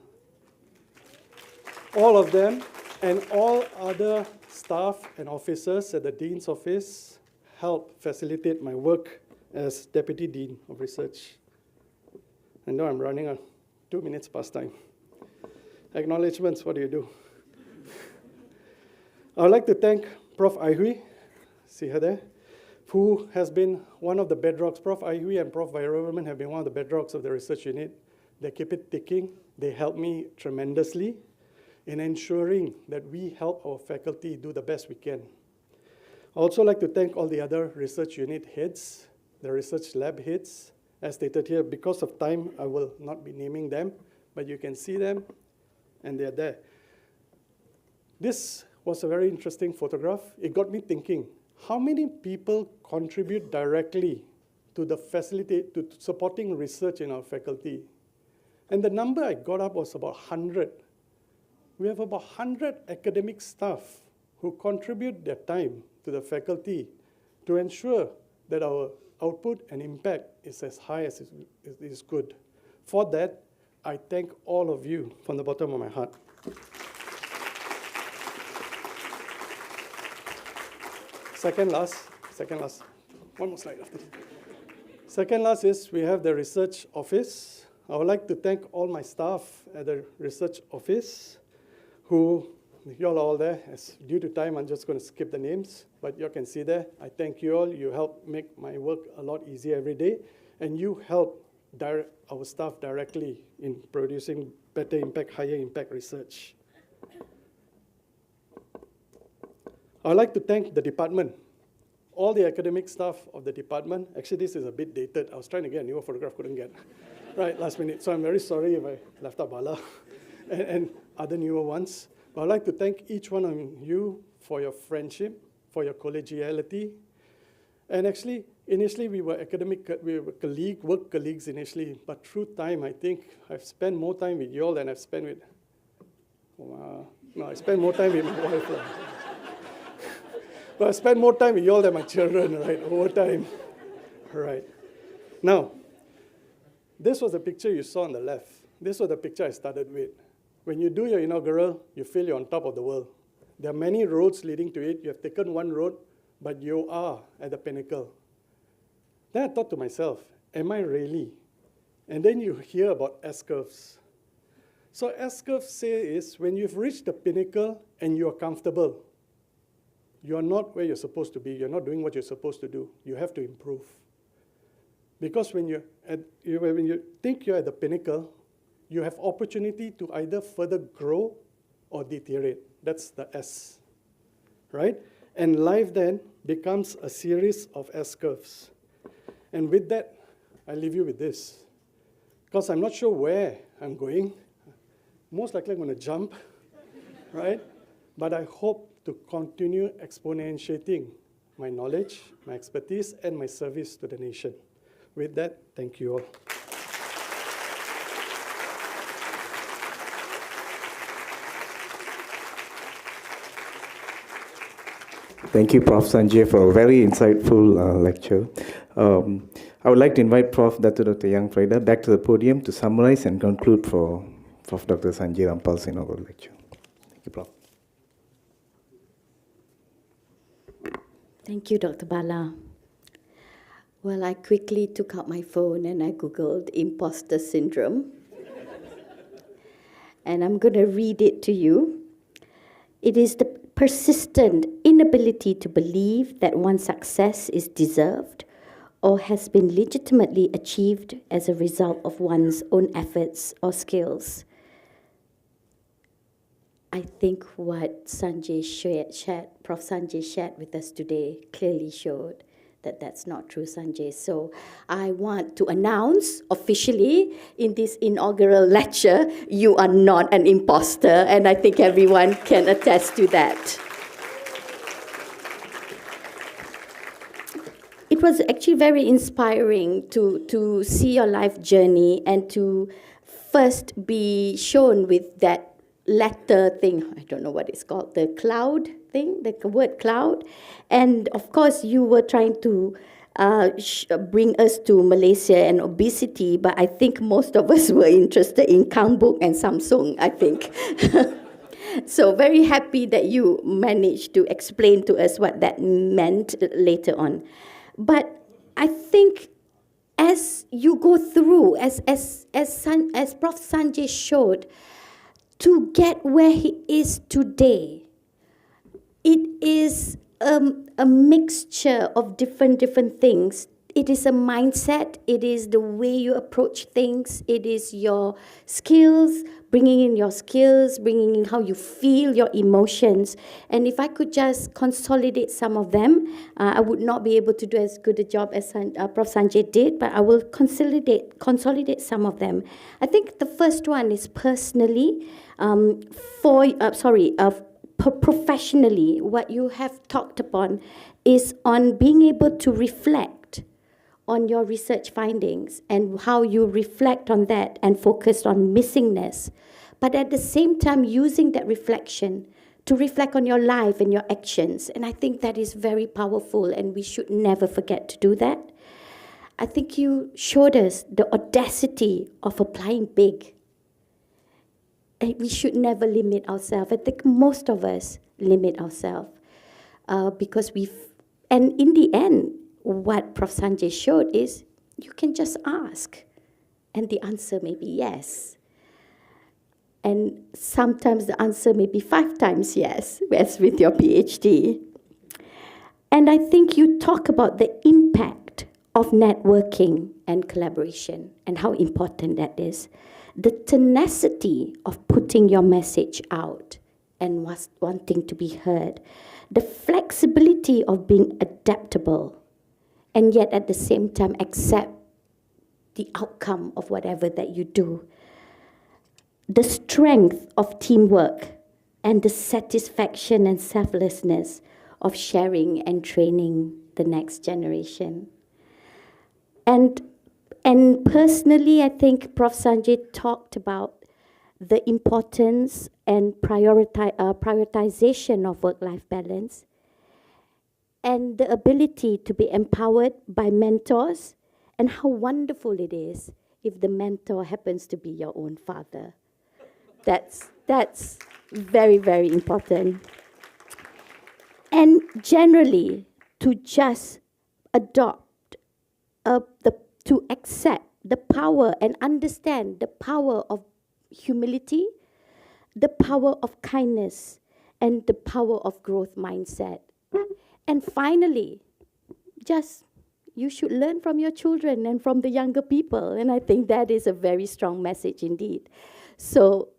All of them and all other staff and officers at the Dean's Office help facilitate my work as Deputy Dean of Research. I know I'm running on 2 minutes past time. Acknowledgements, what do you do? I would like to thank Prof. Aihui, see her there, who has been one of the bedrocks. Prof. Aihui and Prof. Vairavarman have been one of the bedrocks of the research unit. They keep it ticking. They help me tremendously in ensuring that we help our faculty do the best we can. I also like to thank all the other research unit heads, the research lab heads. As stated here, because of time, I will not be naming them, but you can see them, and they're there. This was a very interesting photograph. It got me thinking, how many people contribute directly to to supporting research in our faculty? And the number I got up was about 100. We have about 100 academic staff who contribute their time to the faculty to ensure that our output and impact is as high as it is good. For that, I thank all of you from the bottom of my heart. Second last, one more slide after this. Second last is we have the research office. I would like to thank all my staff at the research office who, you all are all there. As due to time, I'm just going to skip the names, but you can see there. I thank you all. You help make my work a lot easier every day, and you help our staff directly in producing better impact, higher impact research. I'd like to thank the department, all the academic staff of the department. Actually, this is a bit dated. I was trying to get a newer photograph, couldn't get. Right, last minute. So I'm very sorry if I left out Bala and other newer ones. But I'd like to thank each one of you for your friendship, for your collegiality. And actually, initially we were work colleagues initially, but through time, I think I've spent more time with you all than I've spent with, I spent more time with my wife. But I spent more time with you all than my children, right, over time. Right. Now, this was the picture you saw on the left. This was the picture I started with. When you do your inaugural, you feel you're on top of the world. There are many roads leading to it. You have taken one road, but you are at the pinnacle. Then I thought to myself, am I really? And then you hear about S-curves. So S-curves say is when you've reached the pinnacle and you're comfortable, you're not where you're supposed to be. You're not doing what you're supposed to do. You have to improve. Because when you think you're at the pinnacle, you have opportunity to either further grow or deteriorate. That's the S, right? And life then becomes a series of S-curves. And with that, I leave you with this. Because I'm not sure where I'm going. Most likely I'm going to jump, right? But I hope to continue exponentiating my knowledge, my expertise, and my service to the nation. With that, thank you all. Thank you, Prof. Sanjay, for a very insightful lecture. I would like to invite Prof. Dr. Yang Farida back to the podium to summarize and conclude for Prof. Dr. Sanjay Rampal's inaugural lecture. Thank you, Prof. Thank you, Dr. Bala. Well, I quickly took out my phone and I Googled imposter syndrome. And I'm going to read it to you. It is the persistent, inability to believe that one's success is deserved or has been legitimately achieved as a result of one's own efforts or skills. I think what Sanjay shared, Prof. Sanjay shared with us today clearly showed that that's not true, Sanjay. So I want to announce officially in this inaugural lecture, you are not an imposter, and I think everyone can attest to that. It was actually very inspiring to see your life journey and to first be shown with that letter thing. I don't know what it's called, the cloud thing, the word cloud. And of course, you were trying to bring us to Malaysia and obesity, but I think most of us were interested in Kangbook and Samsung, I think. So very happy that you managed to explain to us what that meant later on. But I think as you go through, as Prof. Sanjay showed, to get where he is today, it is a mixture of different things. It is a mindset, it is the way you approach things, it is your skills, bringing in your skills, bringing in how you feel, your emotions. And if I could just consolidate some of them, I would not be able to do as good a job as Prof. Sanjay did, but I will consolidate some of them. I think the first one is personally, professionally, what you have talked upon is on being able to reflect on your research findings and how you reflect on that and focus on missingness. But at the same time, using that reflection to reflect on your life and your actions. And I think that is very powerful, and we should never forget to do that. I think you showed us the audacity of applying big. And we should never limit ourselves. I think most of us limit ourselves because and in the end, what Prof. Sanjay showed is you can just ask, and the answer may be yes. And sometimes the answer may be 5 times yes, as with your PhD. And I think you talk about the impact of networking and collaboration and how important that is. The tenacity of putting your message out and wanting to be heard. The flexibility of being adaptable and yet at the same time accept the outcome of whatever that you do. The strength of teamwork and the satisfaction and selflessness of sharing and training the next generation. And personally, I think Prof. Sanjay talked about the importance and prioritization of work-life balance and the ability to be empowered by mentors, and how wonderful it is if the mentor happens to be your own father. That's very, very important. And generally, to just adopt, to accept the power and understand the power of humility, the power of kindness, and the power of growth mindset. And finally, just you should learn from your children and from the younger people. And I think that is a very strong message indeed. So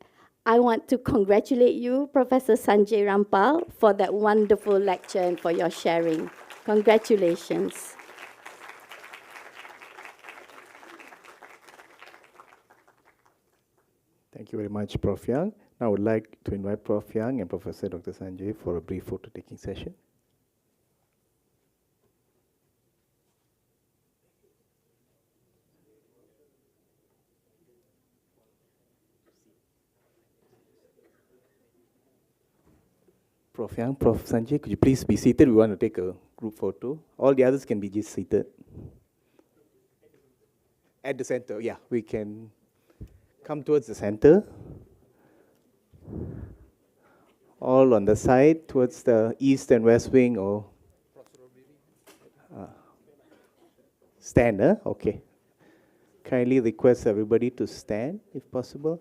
I want to congratulate you, Professor Sanjay Rampal, for that wonderful lecture and for your sharing. Congratulations. Thank you very much, Prof. Yang. Now I would like to invite Prof. Yang and Professor Dr. Sanjay for a brief photo-taking session. Prof. Yang, Prof. Sanjay, could you please be seated? We want to take a group photo. All the others can be just seated. At the center, yeah, we can come towards the center. All on the side, towards the east and west wing, or stand, huh? Okay. Kindly request everybody to stand, if possible.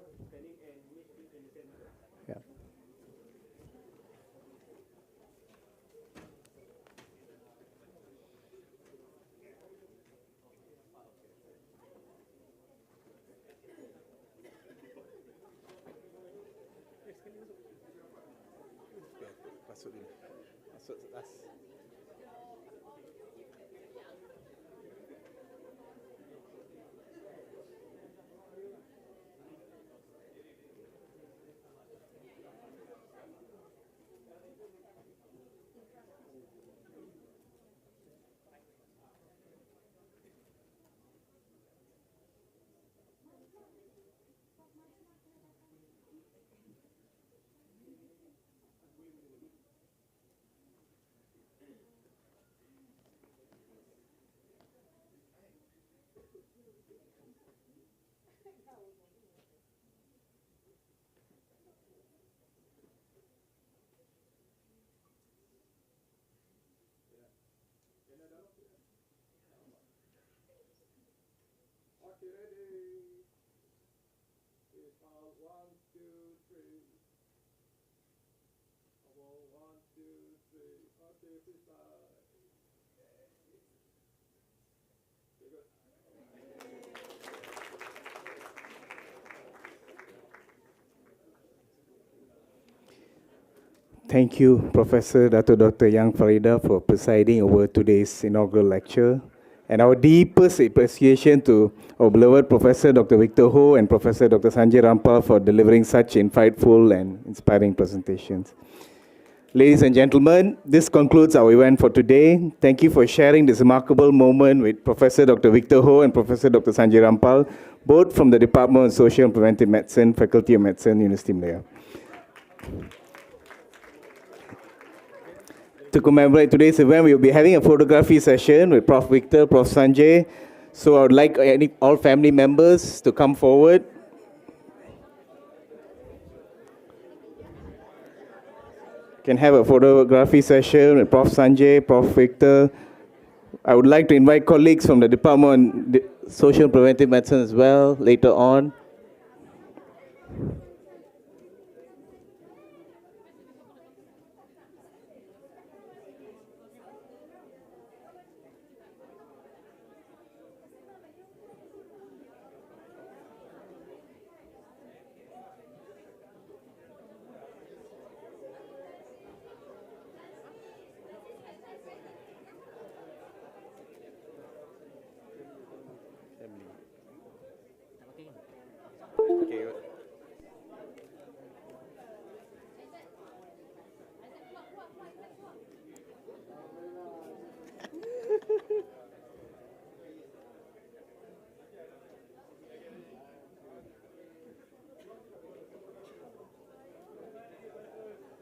Yeah. Masuk dulu. Masuk sebelas. Okay, ready. Freestyle, 1, 2, 3. Double, 1, 2, 3. Okay, freestyle. Okay, good. Thank you, Professor Dr. Yang Farida, for presiding over today's inaugural lecture. And our deepest appreciation to our beloved Professor Dr. Victor Hoe and Professor Dr. Sanjay Rampal for delivering such insightful and inspiring presentations. Ladies and gentlemen, this concludes our event for today. Thank you for sharing this remarkable moment with Professor Dr. Victor Hoe and Professor Dr. Sanjay Rampal, both from the Department of Social and Preventive Medicine, Faculty of Medicine, University of Malaya. To commemorate today's event, we will be having a photography session with Prof. Victor, Prof. Sanjay. So I would like all family members to come forward. Can have a photography session with Prof. Sanjay, Prof. Victor. I would like to invite colleagues from the Department of Social and Preventive Medicine as well later on.